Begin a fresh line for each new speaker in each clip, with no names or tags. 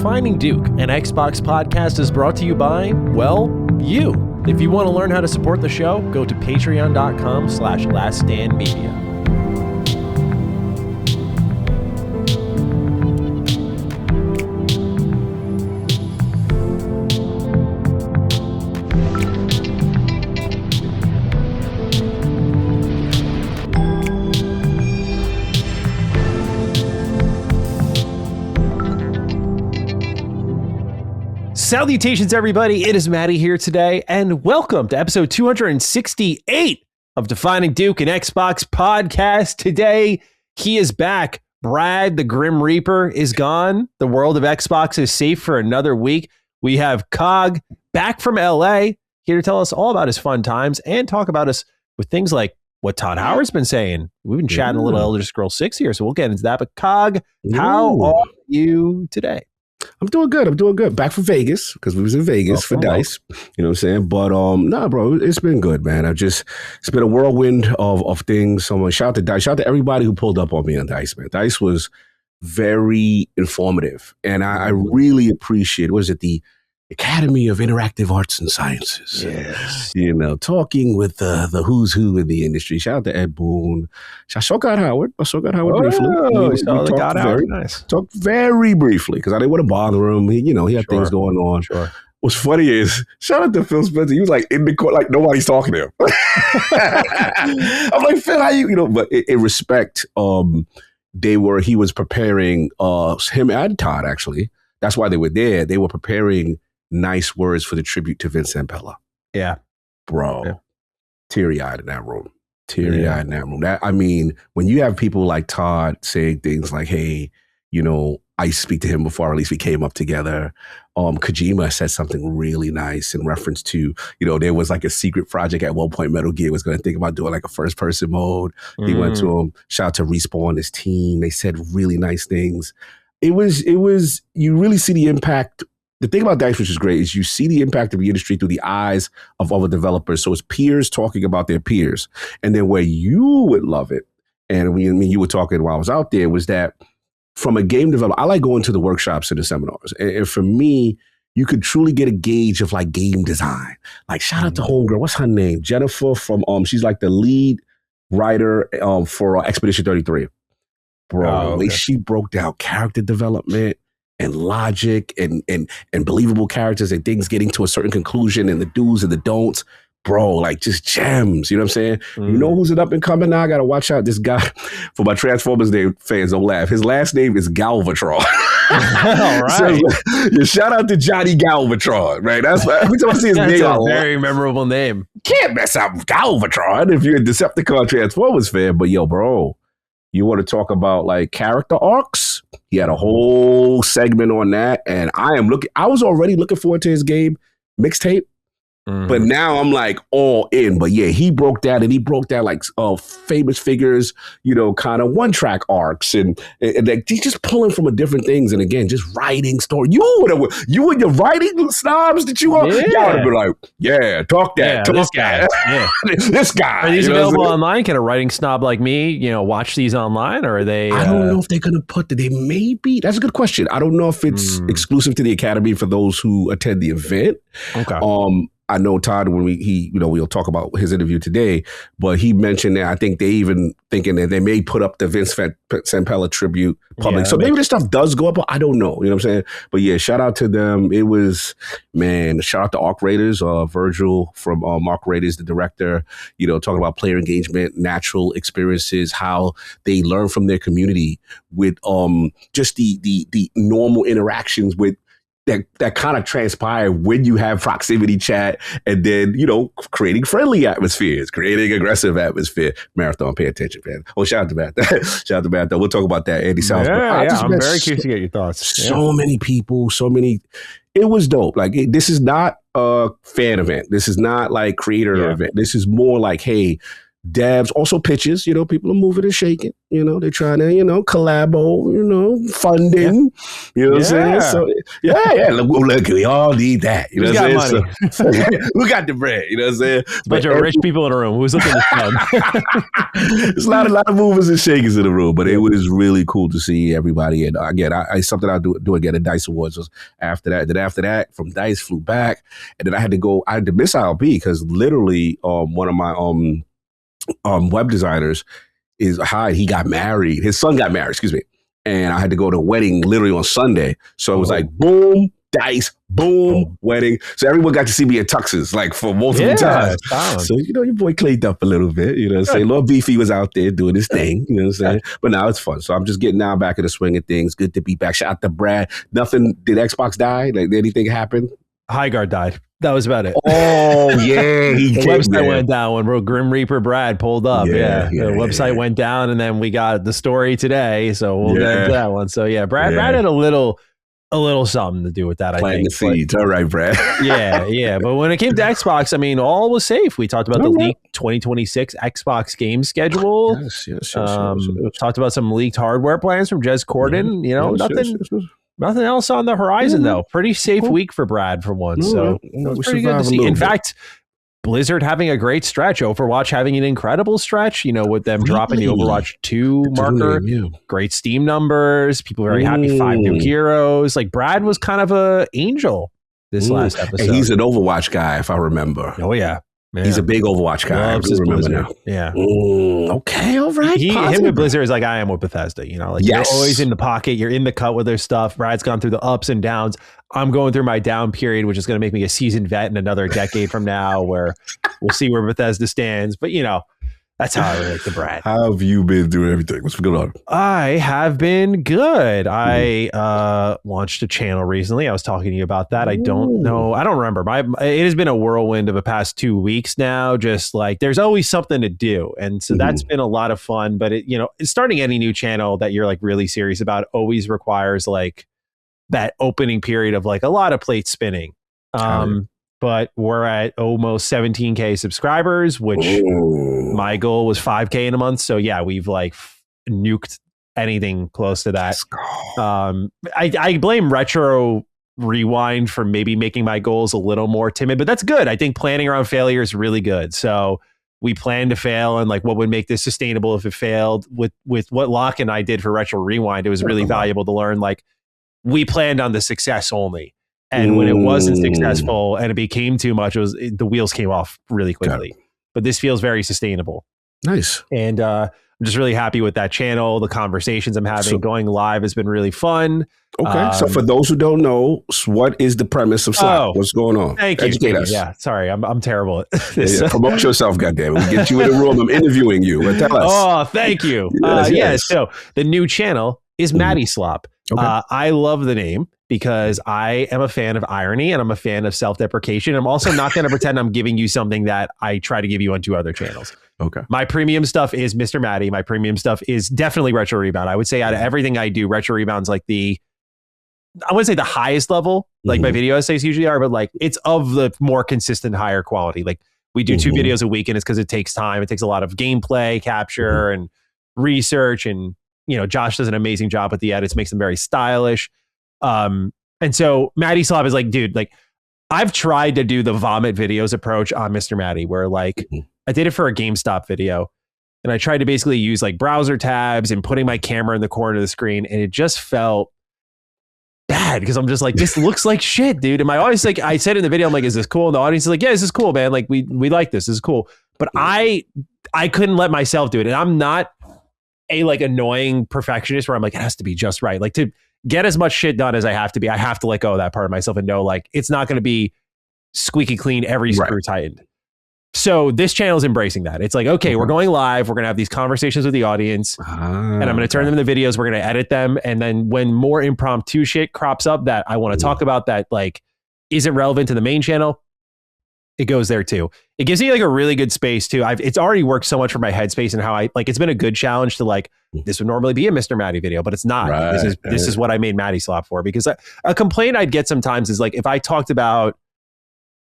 Defining Duke, an Xbox podcast, is brought to you by, well, you. If you want to learn how to support the show, go to patreon.com/laststandmedia. Salutations, everybody. It is Matty here today, and welcome to episode 268 of Defining Duke, an Xbox podcast. Today, he is back. Brad, the Grim Reaper, is gone. The world of Xbox is safe for another week. We have Cog back from LA, here to tell us all about his fun times and talk about us with things like what Todd Howard's been saying. We've been chatting a little Elder Scrolls 6 here, so we'll get into that. But Cog, how are you today?
I'm doing good. Back from Vegas, because we was in Vegas for DICE. You know what I'm saying? But nah, bro, it's been good, man. It's been a whirlwind of things. So shout out to DICE. Shout out to everybody who pulled up on me on DICE, man. DICE was very informative. And I really appreciate, the Academy of Interactive Arts and Sciences.
Yes.
You know, talking with the who's who in the industry. Shout out to Ed Boon. I saw God Howard briefly.
Nice.
Talked very briefly because I didn't want to bother him. He had things going on.
Sure.
What's funny is, shout out to Phil Spencer. He was like in the court, like nobody's talking to him. I'm like, Phil, how you? But in respect, he was preparing him and Todd, actually. That's why they were there. They were preparing nice words for the tribute to Vince Zampella.
Yeah.
Bro. Yeah. Teary-eyed in that room. In that room. When you have people like Todd saying things like, hey, I used to speak to him before, at least we came up together. Kojima said something really nice in reference to, there was like a secret project at one point Metal Gear was going to think about doing like a first person mode. He went to him, shout out to Respawn, his team. They said really nice things. It was, you really see the impact. The thing about DICE, which is great, is you see the impact of the industry through the eyes of other developers. So it's peers talking about their peers. And then where you would love it, and you were talking while I was out there, was that from a game developer, I like going to the workshops and the seminars. And for me, you could truly get a gauge of like game design. Like shout out to homegirl, what's her name? Jennifer from, she's like the lead writer for Expedition 33. Bro, the way she broke down character development and logic and believable characters and things getting to a certain conclusion and the do's and the don'ts, bro, like just gems. You know what I'm saying? You know who's an up and coming now? I got to watch out. This guy, for my Transformers Day fans, don't laugh. His last name is Galvatron.
All right.
So, shout out to Johnny Galvatron, right? That's every time I see his name.
That's a very memorable name.
Can't mess up Galvatron if you're a Decepticon Transformers fan. But yo, bro, you want to talk about like character arcs? He had a whole segment on that, and I was already looking forward to his game mixtape, but now I'm like all in. But yeah, he broke that, and he broke that like famous figures, kind of one track arcs, and like he's just pulling from a different things. And again, just writing story. You and your writing snobs that you are, y'all would have been like, yeah, talk that, talk
this guy,
this guy.
Are these available online? Can a writing snob like me, watch these online, or are they?
I don't know if they're gonna they may be. That's a good question. I don't know if it's exclusive to the Academy for those who attend the event. Okay. I know Todd, when we'll talk about his interview today, but he mentioned that I think they even thinking that they may put up the Vince Zampella tribute public. So maybe this stuff does go up, but I don't know. You know what I'm saying? But yeah, shout out to them. It was, shout out to Arc Raiders, Virgil from Arc Raiders, the director, talking about player engagement, natural experiences, how they learn from their community with just the normal interactions with that kind of transpire when you have proximity chat, and then creating friendly atmospheres, creating aggressive atmosphere. Marathon, pay attention, man. Oh, shout out to Matt. Shout out to Matt. We'll talk about that. Andy South.
I'm very curious to get your thoughts.
So many people, it was dope. Like this is not a fan event. This is not like creator event. This is more like, hey, devs, also pitches. People are moving and shaking. They're trying to, collabo, funding. You know what I'm saying? So yeah. Look, we all need that. You know what I'm saying?
Money?
So, who got the bread? You know what I'm saying?
A bunch of rich people in a room. Who's looking to spend?
There's a lot of movers and shakers in the room, but it was really cool to see everybody. And again, something I'll do again at Dice Awards was after that. Then after that, from Dice, flew back, and then I had to miss ILB because literally one of my web designers he got married. His son got married, excuse me. And I had to go to a wedding literally on Sunday. So it was like boom, Dice, boom, wedding. So everyone got to see me in tuxes like for multiple times. So, your boy cleaned up a little bit, you know what I'm saying? Lil Beefy was out there doing his thing, you know what I'm saying? But now it's fun. So I'm just getting now back in the swing of things. Good to be back. Shout out to Brad. Nothing, did Xbox die? Like, did anything happen?
Highguard died. That was about it.
Oh, yeah.
The website went down when Grim Reaper Brad pulled up. The website went down, and then we got the story today. So we'll get into that one. So Brad had a little something to do with that,
Planting the seeds. All right, Brad.
yeah. But when it came to Xbox, I mean, all was safe. We talked about the leaked 2026 Xbox game schedule.
Yes.
Talked about some leaked hardware plans from Jez Corden. Nothing else on the horizon, though. Pretty safe week for Brad for once. So it was pretty good to see. In fact, Blizzard having a great stretch. Overwatch having an incredible stretch, with them dropping the Overwatch 2 marker. Great Steam numbers. People very happy. 5 new heroes. Like, Brad was kind of a angel this last episode.
And he's an Overwatch guy, if I remember.
Oh, yeah. Man.
He's a big Overwatch guy.
Loves his
remember
Blizzard.
now.
Yeah.
Okay, all right.
Him with Blizzard is like I am with Bethesda. You're always in the pocket. You're in the cut with their stuff. Brad's gone through the ups and downs. I'm going through my down period, which is going to make me a seasoned vet in another decade from now, where we'll see where Bethesda stands. But that's how I relate to Brad.
How have you been doing everything? What's going on?
I have been good. I launched a channel recently. I was talking to you about that. I don't know. I don't remember. It has been a whirlwind of the past 2 weeks now. Just like there's always something to do. And so that's been a lot of fun. But starting any new channel that you're like really serious about always requires like that opening period of like a lot of plates spinning. But we're at almost 17K subscribers, which my goal was 5K in a month. So we've like nuked anything close to that. I blame Retro Rewind for maybe making my goals a little more timid, but that's good. I think planning around failure is really good. So we plan to fail, and like what would make this sustainable if it failed. With what Locke and I did for Retro Rewind, it was really valuable to learn. Like we planned on the success only. And when it wasn't successful and it became too much, the wheels came off really quickly. But this feels very sustainable.
Nice.
And I'm just really happy with that channel. The conversations I'm having, going live has been really fun.
Okay. So for those who don't know, what is the premise of Slack? What's going on?
Thank you.
Educate us.
Yeah. Sorry, I'm terrible at this.
Promote yourself, goddammit. We'll get you in the room. I'm interviewing you. But tell us.
Oh, thank you. Yes. So the new channel is Matty Slop. Okay. I love the name because I am a fan of irony and I'm a fan of self-deprecation. I'm also not going to pretend I'm giving you something that I try to give you on 2 other channels.
Okay.
My premium stuff is Mr. Matty. My premium stuff is definitely Retro Rebound. I would say out of everything I do, Retro Rebound's like I wouldn't say the highest level, like my video essays usually are, but like it's of the more consistent, higher quality. Like we do 2 videos a week, and it's because it takes time. It takes a lot of gameplay capture and research, and Josh does an amazing job with the edits, makes them very stylish. And so Matty Slop is like, dude, like I've tried to do the vomit videos approach on Mr. Matty, where like I did it for a GameStop video, and I tried to basically use like browser tabs and putting my camera in the corner of the screen, and it just felt bad because I'm just like, this looks like shit, dude. And my audience, like I said in the video, I'm like, is this cool? And the audience is like, yeah, this is cool, man. Like we like this. This is cool. But I couldn't let myself do it, and I'm not a like annoying perfectionist where I'm like, it has to be just right. Like to get as much shit done as I have to be, I have to let go of that part of myself and know like it's not going to be squeaky clean, every screw tightened. So this channel is embracing that. It's like, okay, we're going live. We're going to have these conversations with the audience, and I'm going to turn them into videos. We're going to edit them. And then when more impromptu shit crops up that I want to talk about that like isn't relevant to the main channel, it goes there too. It gives me like a really good space too. It's already worked so much for my headspace and how I like, it's been a good challenge to like, this would normally be a Mr. Matty video, but it's not. This is what I made Matty Slop for, because a complaint I'd get sometimes is like, if I talked about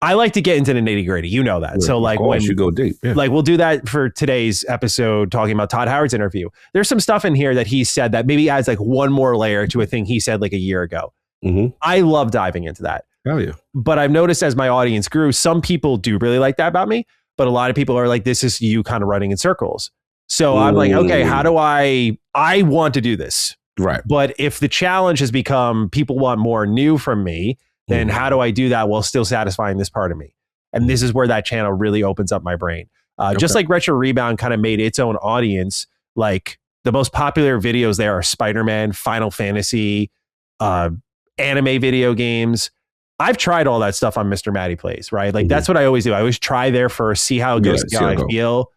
I like to get into the nitty gritty. You know that. So like when
you go deep,
like we'll do that for today's episode, talking about Todd Howard's interview. There's some stuff in here that he said that maybe adds like one more layer to a thing he said like a year ago. I love diving into that.
Hell yeah.
But I've noticed as my audience grew, some people do really like that about me, but a lot of people are like, this is you kind of running in circles. So I'm like, okay, how do I want to do this.
Right.
But if the challenge has become people want more new from me, then how do I do that while still satisfying this part of me? And this is where that channel really opens up my brain. Just like Retro Rebound kind of made its own audience, like the most popular videos there are Spider-Man, Final Fantasy, anime video games. I've tried all that stuff on Mr. Matty Plays, right? Like that's what I always do. I always try there first, see how it goes, see how I feel.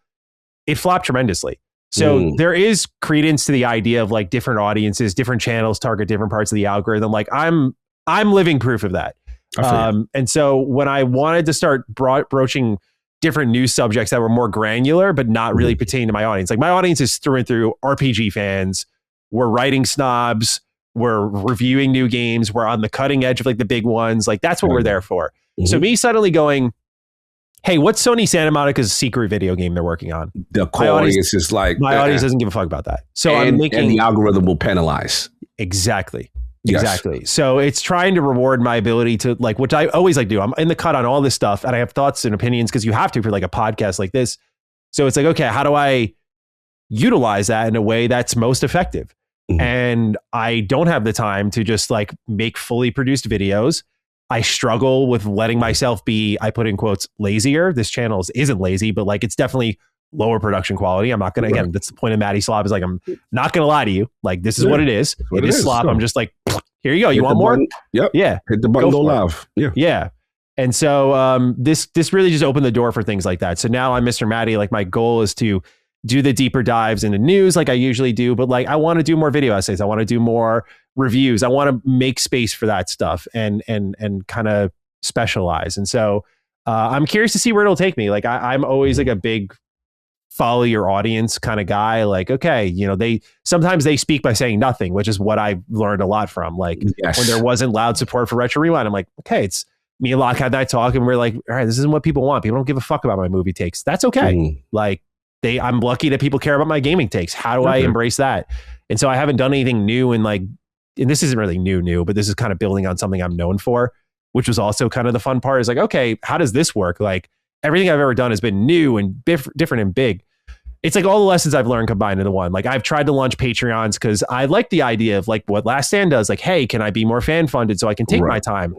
It flopped tremendously. So there is credence to the idea of like different audiences, different channels target different parts of the algorithm. Like I'm living proof of that. And so when I wanted to start broaching different news subjects that were more granular, but not really pertaining to my audience, like my audience is through and through RPG fans. We're writing snobs. We're reviewing new games. We're on the cutting edge of like the big ones. Like that's what we're there for. So me suddenly going, hey, what's Sony Santa Monica's secret video game they're working on?
The core audience is like...
My audience doesn't give a fuck about that. So I'm making...
And the algorithm will penalize.
Exactly.
Yes.
Exactly. So it's trying to reward my ability to like, which I always like do. I'm in the cut on all this stuff and I have thoughts and opinions because you have to for like a podcast like this. So it's like, okay, how do I utilize that in a way that's most effective? And I don't have the time to just like make fully produced videos. I struggle with letting myself be, I put in quotes, lazier. This channel isn't lazy, but like it's definitely lower production quality. I'm not going to, again, that's the point of Matty Slob is like, I'm not going to lie to you. Like, this is what it is. It is slop. So I'm just like, here you go. You want more?
Button. Yep.
Yeah.
Hit the button, go live. Yeah.
Yeah. And so this really just opened the door for things like that. So now I'm Mr. Matty. Like my goal is to do the deeper dives into news like I usually do, but like I want to do more video essays. I want to do more reviews. I want to make space for that stuff and kind of specialize. And so I'm curious to see where it'll take me. Like I'm always like a big follow your audience kind of guy. Like, okay, you know, sometimes they speak by saying nothing, which is what I've learned a lot from. Like when there wasn't loud support for Retro Rewind, I'm like, okay, it's me and Locke had that talk and we're like, all right, this isn't what people want. People don't give a fuck about my movie takes. That's okay. Like I'm lucky that people care about my gaming takes. How do I embrace that? And so I haven't done anything new and this isn't really new, but this is kind of building on something I'm known for, which was also kind of the fun part is like, okay, how does this work? Like everything I've ever done has been new and different and big. It's like all the lessons I've learned combined into one. Like I've tried to launch Patreons because I like the idea of like what Last Stand does. Like, hey, can I be more fan funded so I can take my time?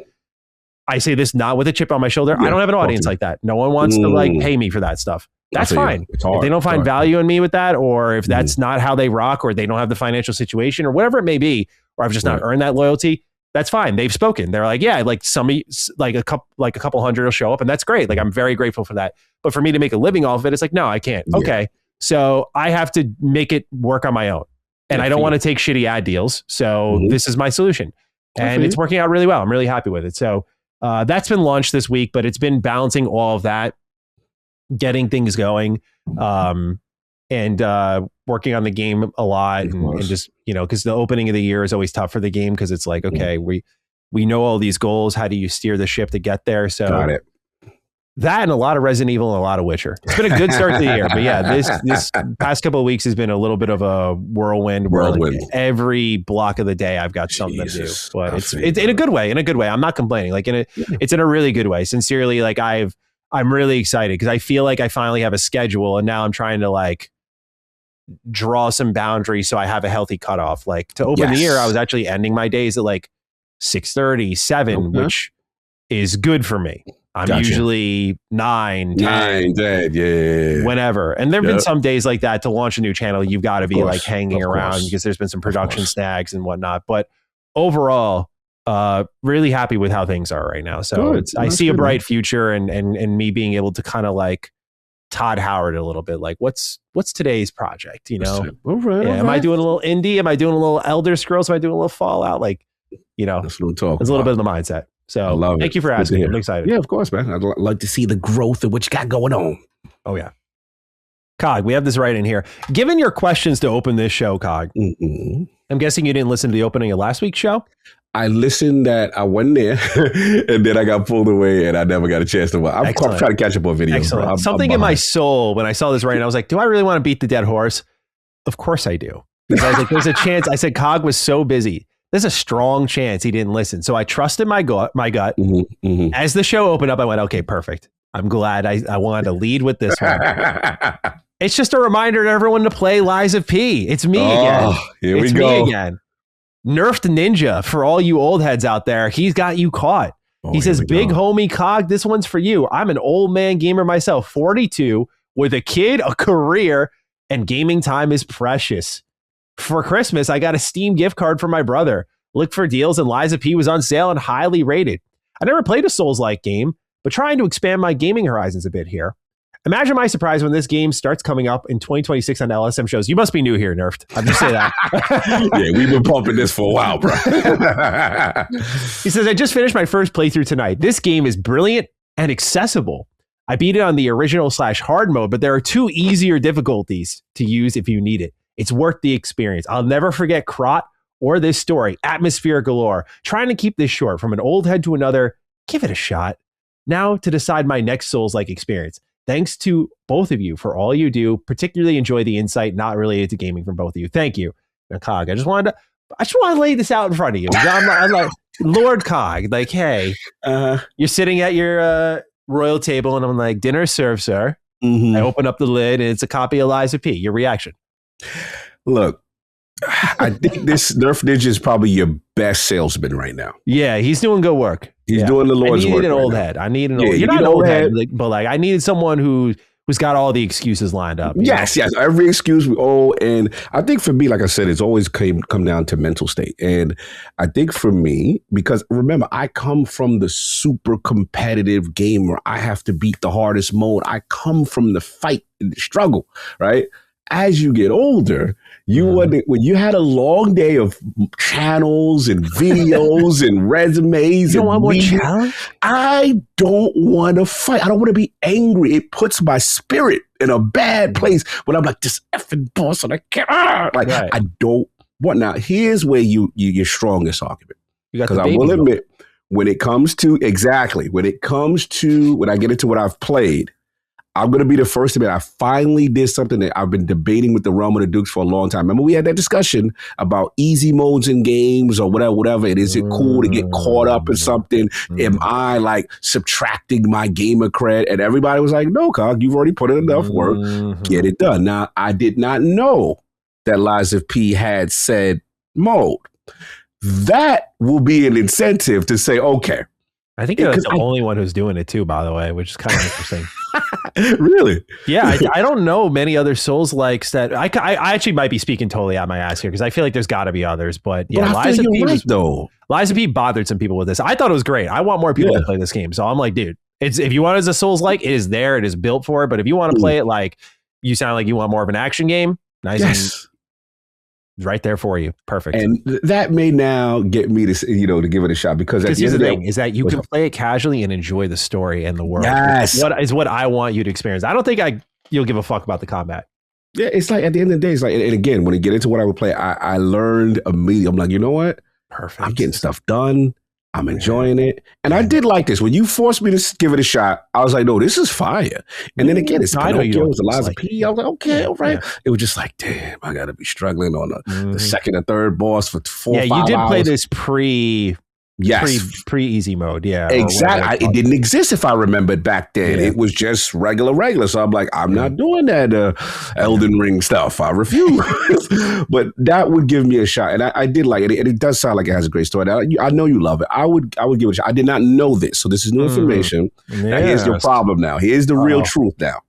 I say this not with a chip on my shoulder. I don't have an audience like that. No one wants to like pay me for that stuff. That's fine. If they don't find value in me with that, or if that's not how they rock, or they don't have the financial situation, or whatever it may be, or I've just not earned that loyalty, that's fine. They've spoken. They're like, yeah, like a couple hundred will show up, and that's great. Like I'm very grateful for that. But for me to make a living off of it, it's like, no, I can't. Okay, so I have to make it work on my own, and I don't want to take shitty ad deals. So this is my solution, and it's working out really well. I'm really happy with it. So that's been launched this week, but it's been balancing all of that, getting things going, and working on the game a lot, and just, you know, because the opening of the year is always tough for the game because it's like, okay, we know all these goals. How do you steer the ship to get there? So
got it.
That and a lot of Resident Evil and a lot of Witcher. It's been a good start to the year, but yeah, this past couple of weeks has been a little bit of a whirlwind. Like every block of the day, I've got something to do, but it's in a good way. In a good way, I'm not complaining. Like it's in a really good way. Sincerely, like I'm really excited because I feel like I finally have a schedule, and now I'm trying to like draw some boundaries so I have a healthy cutoff. Like to open the year, I was actually ending my days at like 6:30, 7, which is good for me. I'm usually 9, 10, whenever. And there've been some days like that. To launch a new channel, you've got to be like hanging around because there's been some production snags and whatnot. But overall, really happy with how things are right now. So I see a bright future, and me being able to kind of like Todd Howard a little bit. Like what's today's project? You know, am I doing a little indie? Am I doing a little Elder Scrolls? Am I doing a little Fallout? Like, you know, that's what I'm talking. It's a little bit of the mindset. So thank you for asking. I'm excited.
Yeah, of course, man. I'd like to see the growth of what you got going on.
Oh yeah. Cog, we have this right in here. Given your questions to open this show, Cog, I'm guessing you didn't listen to the opening of last week's show?
I listened that I went there and then I got pulled away and I never got a chance to watch. I'm trying to catch up on videos. Bro.
Something in my soul when I saw this right, I was like, do I really want to beat the dead horse? Of course I do. Because I was like, there's a chance. I said, Cog was so busy. There's a strong chance he didn't listen. So I trusted my gut. As the show opened up, I went, okay, perfect. I'm glad I wanted to lead with this one. It's just a reminder to everyone to play Lies of P. It's me again.
Here we go.
Me again. Nerfed Ninja, for all you old heads out there, he's got you caught. He says, big homie Cog, this one's for you. I'm an old man gamer myself, 42, with a kid, a career, and gaming time is precious. For Christmas, I got a Steam gift card for my brother. Looked for deals and Lies of P was on sale and highly rated. I never played a Souls-like game, but trying to expand my gaming horizons a bit here. Imagine my surprise when this game starts coming up in 2026 on LSM shows. You must be new here, Nerfed. I'm just saying that.
Yeah, we've been pumping this for a while, bro.
He says, I just finished my first playthrough tonight. This game is brilliant and accessible. I beat it on the original/hard mode, but there are 2 easier difficulties to use if you need it. It's worth the experience. I'll never forget Krot or this story. Atmosphere galore. Trying to keep this short from an old head to another. Give it a shot. Now to decide my next Souls-like experience. Thanks to both of you for all you do. Particularly enjoy the insight not related to gaming from both of you. Thank you. Now, Cog, I just wanted to lay this out in front of you. I'm like, Lord Cog, like, hey, you're sitting at your royal table, and I'm like, dinner served, sir. I open up the lid, and it's a copy of Lies of P. Your reaction?
Look, I think this Nerf Ninja is probably your best salesman right now.
Yeah, he's doing good work.
He's doing the Lord's work.
I needed an old head. I need an old. You're not an old head, but like I needed someone who's got all the excuses lined up.
Yes. Every excuse we owe, and I think for me, like I said, it's always come down to mental state. And I think for me, because remember, I come from the super competitive gamer. I have to beat the hardest mode. I come from the fight and the struggle, right? As you get older, when you had a long day of channels and videos and resumes,
you don't want more challenge?
I don't want to fight. I don't want to be angry. It puts my spirit in a bad place when I'm like, this effing boss, and I can't. I don't want. Now, here's where your strongest argument. Because I will admit, when it comes to when I get into what I've played, I'm going to be the first to admit I finally did something that I've been debating with the Realm of the Dukes for a long time. Remember, we had that discussion about easy modes in games or whatever. And is it cool to get caught up in something? Am I like subtracting my gamer cred? And everybody was like, no, Cog, you've already put in enough work. Get it done. Now, I did not know that Lies of P had said mode. That will be an incentive to say, okay.
I think you're the only one who's doing it too, by the way, which is kind of interesting.
Really?
Yeah, I don't know many other Souls-likes that I actually might be speaking totally out my ass here because I feel like there's got to be others, but yeah, Lies of P bothered some people with this. I thought it was great. I want more people to play this game, so I'm like, dude, if you want it as a Souls-like, it is there, it is built for it. But if you want to play it like you sound like you want more of an action game, nice. Yes. Right there for you. Perfect.
And that may now get me to give it a shot because
here's the thing is that you can play it casually and enjoy the story and the world.
Yes.
What is what I want you to experience. I don't think you'll give a fuck about the combat.
Yeah, it's like at the end of the day, it's like, and again, when I get into what I would play, I learned immediately. I'm like, you know what?
Perfect.
I'm getting stuff done. I'm enjoying it. And I did like this. When you forced me to give it a shot, I was like, no, this is fire. And then again, it's Pinocchio, it was Lies of P. I was like, okay, all right. Yeah. It was just like, damn, I got to be struggling on the second or third boss for 4 or 5 hours. Yeah, you did
play this pre-easy mode. Yeah.
Exactly. It didn't exist if I remembered back then. Yeah. It was just regular. So I'm like, I'm not doing that Elden Ring stuff. I refuse. But that would give me a shot. And I did like it. And it does sound like it has a great story. I know you love it. I would give it a shot. I did not know this. So this is new information. Now here's your problem now. Here's the real truth now.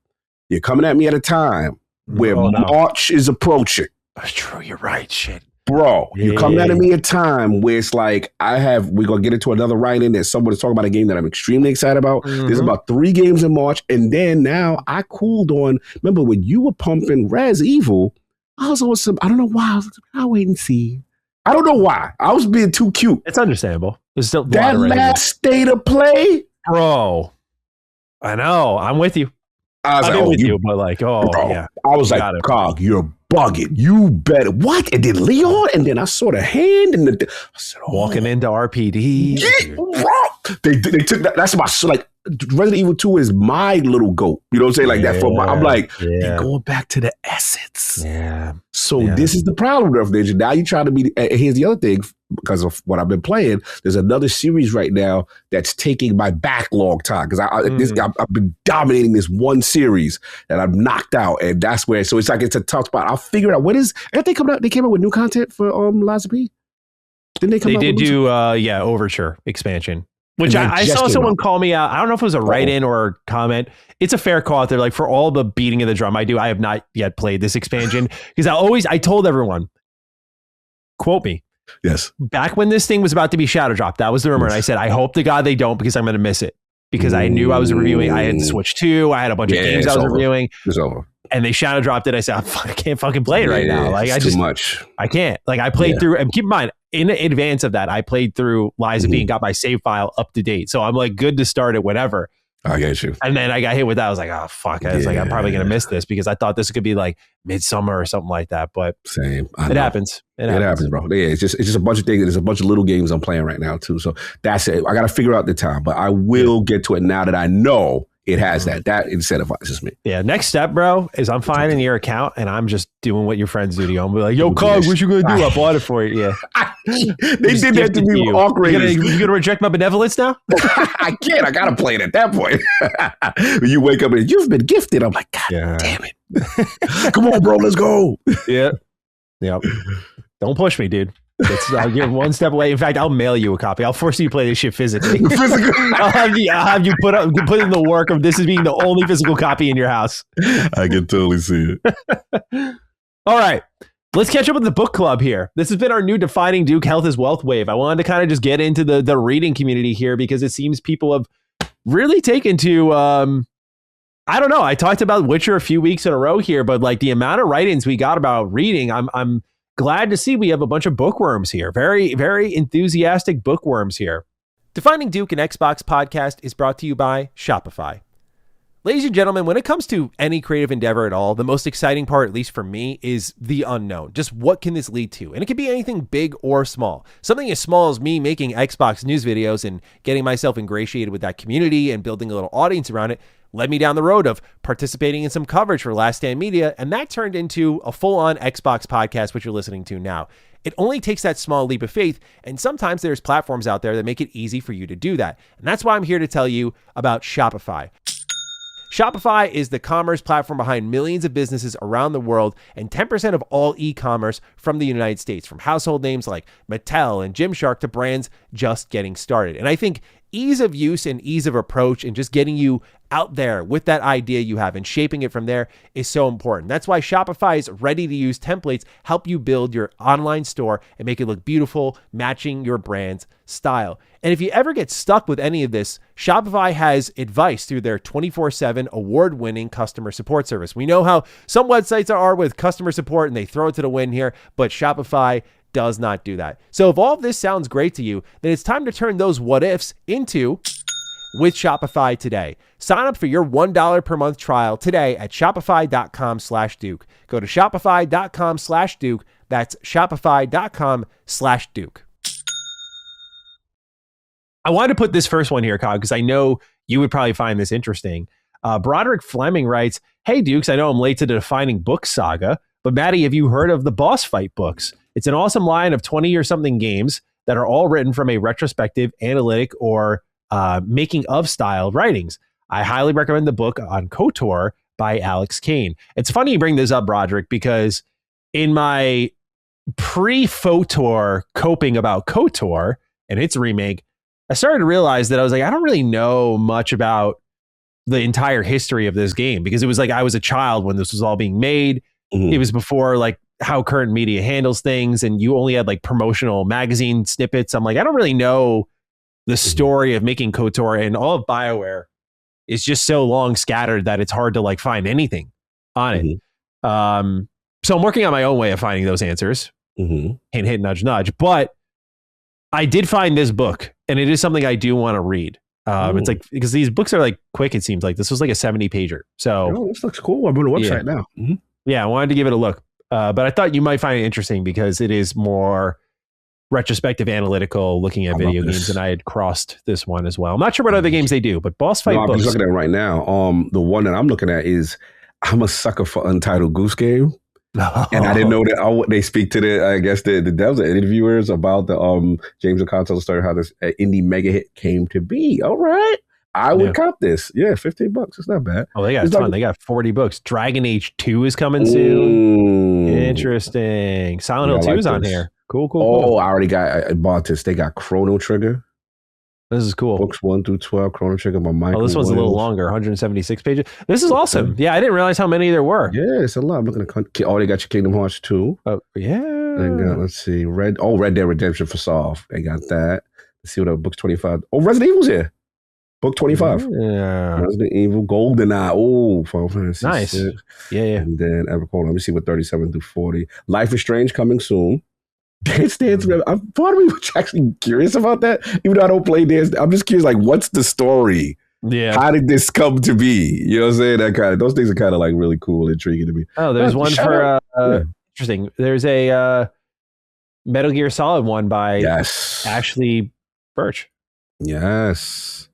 You're coming at me at a time where March is approaching.
That's true. You're right. Shit.
Bro, you're coming at me a time where it's like we're going to get into another writing that someone is talking about a game that I'm extremely excited about. There's about 3 games in March. And then now I cooled on, remember when you were pumping Res Evil, I was on some, I don't know why. I was like, I'll wait and see. I don't know why. I was being too cute.
It's understandable. There's still
that last state of play.
Bro, I know. I'm with you.
I was
with you, but like,
bro,
yeah.
I was like, Cog, you're bugging. You better what? And then Leon, and then I saw the hand and I said,
walking into RPD.
They took that. That's my like Resident Evil 2 is my little goat. You know what I'm saying? Like that for my. I'm like, they're going back to the essence.
Yeah.
So this is the problem, Nerf Ninja. Now you try to be. Here's the other thing. Because of what I've been playing, there's another series right now that's taking my backlog time because I've been dominating this one series and I'm knocked out, and that's where. So it's like it's a tough spot. I'll figure it out. What is? Aren't they coming out? They came out with new content for Liza P. Didn't they come out?
They did do Overture expansion, which I saw someone call me out. I don't know if it was a write-in or a comment. It's a fair call out there. Like for all the beating of the drum I have not yet played this expansion because I told everyone, quote me.
Yes.
Back when this thing was about to be shadow dropped, that was the rumor. And I said, I hope to God they don't because I'm going to miss it. Because I knew I was reviewing. I had Switch 2. I had a bunch of games I was reviewing.
It's over.
And they shadow dropped it. I said, I can't fucking play it right now. Like
it's too much.
I can't. Like I played through, and keep in mind, in advance of that, I played through Liza P and got my save file up to date. So I'm like good to start it whenever.
I get you.
And then I got hit with that. I was like, oh, fuck. I was like, I'm probably going to miss this because I thought this could be like midsummer or something like that. But
same.
It happens. It
happens, bro. Yeah, it's just a bunch of things. There's a bunch of little games I'm playing right now, too. So that's it. I got to figure out the time, but I will get to it now that I know it has that. That incentivizes me. Yeah.
Next step, bro, is I'm finding your account and I'm just doing what your friends do to you. I'm like, yo, Cog, what you going to do? I bought it for you. Yeah.
They did that to me with awkward.
You going to reject my benevolence now?
I can't. I got to play it at that point. When you wake up and you've been gifted, I'm like, God damn it. Come on, bro. Let's go.
Yeah. Yep. Don't push me, dude. I'll give one step away. In fact, I'll mail you a copy. I'll force you to play this shit physically. I'll have you put in the work of this as being the only physical copy in your house.
I can totally see
it. All right. Let's catch up with the book club here. This has been our new Defining Duke Health is Wealth wave. I wanted to kind of just get into the reading community here because it seems people have really taken to, I don't know. I talked about Witcher a few weeks in a row here, but like the amount of write-ins we got about reading, I'm glad to see we have a bunch of bookworms here. Very, very enthusiastic bookworms here. Defining Duke and Xbox podcast is brought to you by Shopify. Ladies and gentlemen, when it comes to any creative endeavor at all, the most exciting part, at least for me, is the unknown. Just what can this lead to? And it can be anything big or small. Something as small as me making Xbox news videos and getting myself ingratiated with that community and building a little audience around it led me down the road of participating in some coverage for Last Stand Media, and that turned into a full-on Xbox podcast, which you're listening to now. It only takes that small leap of faith, and sometimes there's platforms out there that make it easy for you to do that. And that's why I'm here to tell you about Shopify. Shopify is the commerce platform behind millions of businesses around the world and 10% of all e-commerce from the United States, from household names like Mattel and Gymshark to brands just getting started. And I think ease of use and ease of approach and just getting you out there with that idea you have and shaping it from there is so important. That's why Shopify's ready-to-use templates help you build your online store and make it look beautiful, matching your brand's style. And if you ever get stuck with any of this, Shopify has advice through their 24/7 award-winning customer support service. We know how some websites are with customer support and they throw it to the wind here, but Shopify does not do that. So if all of this sounds great to you, then it's time to turn those what ifs into with Shopify today. Sign up for your $1 per month trial today at shopify.com/Duke. Go to shopify.com/Duke. That's shopify.com/Duke. I wanted to put this first one here, Cog, because I know you would probably find this interesting. Broderick Fleming writes, "Hey, Dukes, I know I'm late to the Defining Books saga, but Matty, have you heard of the Boss Fight books? It's an awesome line of 20 or something games that are all written from a retrospective, analytic, or making of style writings. I highly recommend the book on KOTOR by Alex Kane." It's funny you bring this up, Broderick, because in my pre-FOTOR coping about KOTOR and its remake, I started to realize that I was like, I don't really know much about the entire history of this game because it was like I was a child when this was all being made. Mm-hmm. It was before like how current media handles things, and you only had like promotional magazine snippets. I'm like, I don't really know the story of making KOTOR, and all of BioWare is just so long scattered that it's hard to like find anything on it. So I'm working on my own way of finding those answers. Hint, hint, nudge, nudge. But I did find this book, and it is something I do want to read. It's like, because these books are like quick, it seems like. This was like a 70 pager. So
this looks cool. I'm on the website now.
Yeah, I wanted to give it a look. But I thought you might find it interesting because it is more retrospective, analytical, looking at video games, and I had crossed this one as well. I'm not sure what other games they do, but boss fight books.
I'm just looking at it right now. The one that I'm looking at is I'm a sucker for Untitled Goose Game. And I didn't know that they speak to the devs and interviewers about the James and Console story, how this indie mega hit came to be. All right. I would cop this. Yeah, $15. It's not bad.
Oh, they got a ton. They got 40 books. Dragon Age 2 is coming soon. Interesting. Silent Hill 2 is on here. Cool.
I bought this. They got Chrono Trigger.
This is cool.
Books 1 through 12, Chrono Trigger by Michael.
Oh, this one's a little longer, 176 pages. This is awesome. Yeah, I didn't realize how many there were.
Yeah, it's a lot. I'm looking at they got your Kingdom Hearts 2.
Oh, yeah.
They got, let's see, Red Dead Redemption for Soft. They got that. Let's see what other books 25. Oh, Resident Evil's here. Book 25.
Yeah.
Resident Evil, GoldenEye. Oh, Final Fantasy
nice.
6.
Yeah.
And then, let me see what 37 through 40. Life is Strange coming soon. Dance. I'm part of me was actually curious about that. Even though I don't play Dance, I'm just curious, like, what's the story?
Yeah.
How did this come to be? You know what I'm saying? Those things are kind of like really cool, intriguing to me.
Oh, there's one for interesting. There's a Metal Gear Solid one by Ashley Birch.
Yes.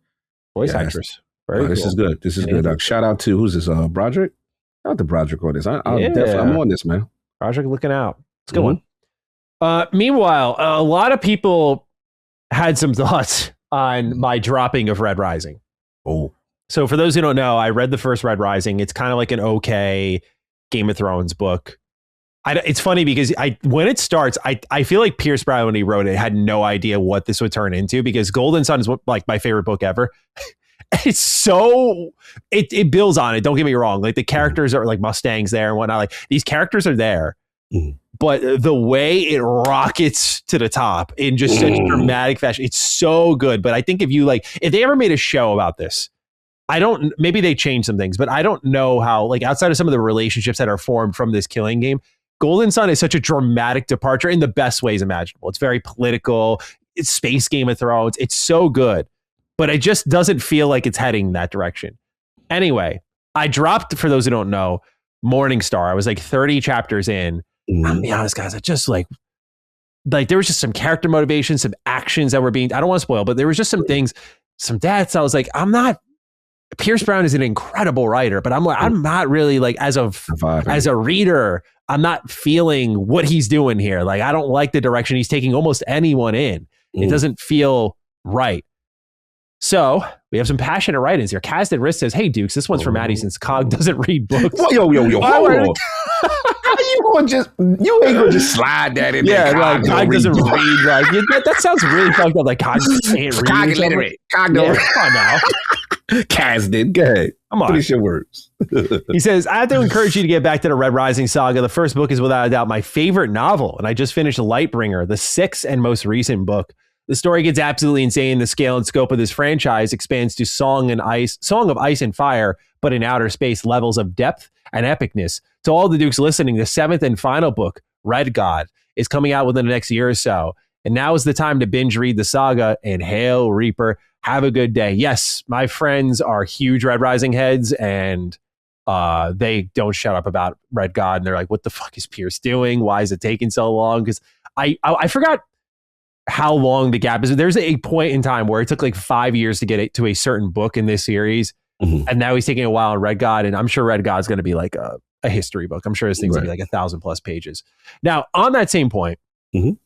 Voice actress. Very cool.
This is good. This is good. Shout out to who's this? Broderick? Shout out to Broderick on this. I'm on this, man.
Broderick looking out. It's a good one. Meanwhile, a lot of people had some thoughts on my dropping of Red Rising.
Oh.
So for those who don't know, I read the first Red Rising. It's kind of like an okay Game of Thrones book. It's funny because when it starts, I feel like Pierce Brown, when he wrote it, had no idea what this would turn into, because Golden Sun is like my favorite book ever. It's so it builds on it. Don't get me wrong. Like the characters are like Mustangs there and whatnot. Like these characters are there, but the way it rockets to the top in just such dramatic fashion, it's so good. But I think if they ever made a show about this, maybe they changed some things, but I don't know how, like outside of some of the relationships that are formed from this killing game, Golden Sun is such a dramatic departure in the best ways imaginable. It's very political. It's space Game of Thrones. It's so good, but it just doesn't feel like it's heading that direction. Anyway, I dropped, for those who don't know, Morningstar. I was like 30 chapters in. I'm gonna be honest, guys. I just like there was just some character motivation, some actions that were I don't want to spoil, but there was just some things, some deaths. I was like, Pierce Brown is an incredible writer, but I'm not really like as a reader, I'm not feeling what he's doing here. Like, I don't like the direction he's taking almost anyone in. It doesn't feel right. So we have some passionate write-ins here. Casted Risk says, "Hey Dukes, this one's for Matty since Cog doesn't read books."
Yo, hold on. You ain't gonna just slide that in there.
Yeah, like Cog doesn't read. Like that sounds really fucked up. Like Cog can't read.
Cog illiterate. Cog don't.
Come on now.
Casden, go ahead.
Come on.
Finish your words.
He says, "I have to encourage you to get back to the Red Rising saga. The first book is without a doubt my favorite novel, and I just finished Lightbringer, the sixth and most recent book. The story gets absolutely insane. The scale and scope of this franchise expands to Song of Ice and Fire, but in outer space, levels of depth and epicness. To all the Dukes listening, the seventh and final book, Red God, is coming out within the next year or so. And now is the time to binge read the saga, and hail Reaper. Have a good day." Yes, my friends are huge Red Rising heads, and they don't shut up about Red God. And they're like, what the fuck is Pierce doing? Why is it taking so long? Because I forgot how long the gap is. There's a point in time where it took like 5 years to get it to a certain book in this series. And now he's taking a while on Red God. And I'm sure Red God's going to be like a history book. I'm sure this thing's going to be like 1,000+ pages. Now, on that same point,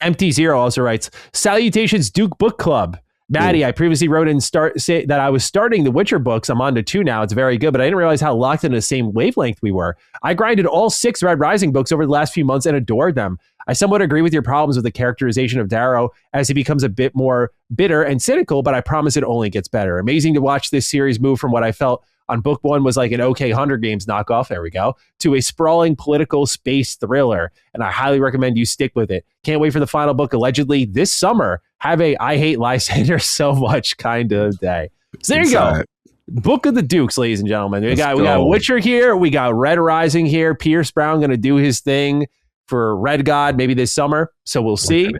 Empty Zero also writes, "Salutations, Duke Book Club. Matty, I previously wrote in say that I was starting the Witcher books. I'm on to 2 now. It's very good, but I didn't realize how locked in the same wavelength we were. I grinded all 6 Red Rising books over the last few months and adored them. I somewhat agree with your problems with the characterization of Darrow as he becomes a bit more bitter and cynical, but I promise it only gets better. Amazing to watch this series move from what I felt on book 1 was like an okay Hunger Games knockoff, there we go, to a sprawling political space thriller, and I highly recommend you stick with it. Can't wait for the final book, allegedly this summer. Have a I hate Lysander so much kind of day." So there you go. Book of the Dukes, ladies and gentlemen. We got Witcher here. We got Red Rising here. Pierce Brown going to do his thing for Red God maybe this summer. So we'll see.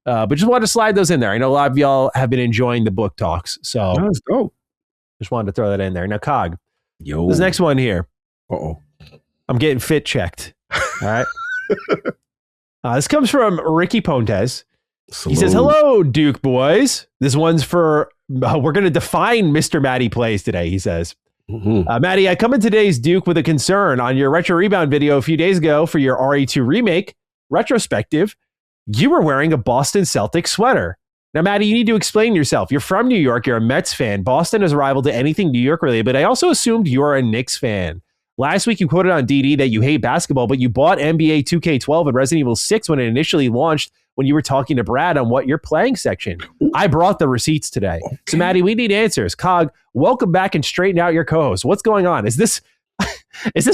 But just wanted to slide those in there. I know a lot of y'all have been enjoying the book talks. So
let's go.
Just wanted to throw that in there. Now, Cog, this next one here.
I'm
getting fit checked. All right. This comes from Ricky Pontes.
Salute.
He says, hello, Duke boys. This one's for, we're going to define Mr. Matty Plays today, he says. Matty, I come in today's Duke with a concern. On your Retro Rebound video a few days ago for your RE2 Remake retrospective, you were wearing a Boston Celtics sweater. Now, Matty, you need to explain yourself. You're from New York. You're a Mets fan. Boston is a rival to anything New York related, but I also assumed you're a Knicks fan. Last week, you quoted on DD that you hate basketball, but you bought NBA 2K12 and Resident Evil 6 when it initially launched when you were talking to Brad on what you're playing section. I brought the receipts today. Okay. So, Matty, we need answers. Cog, welcome back and straighten out your co-host. What's going on? Is this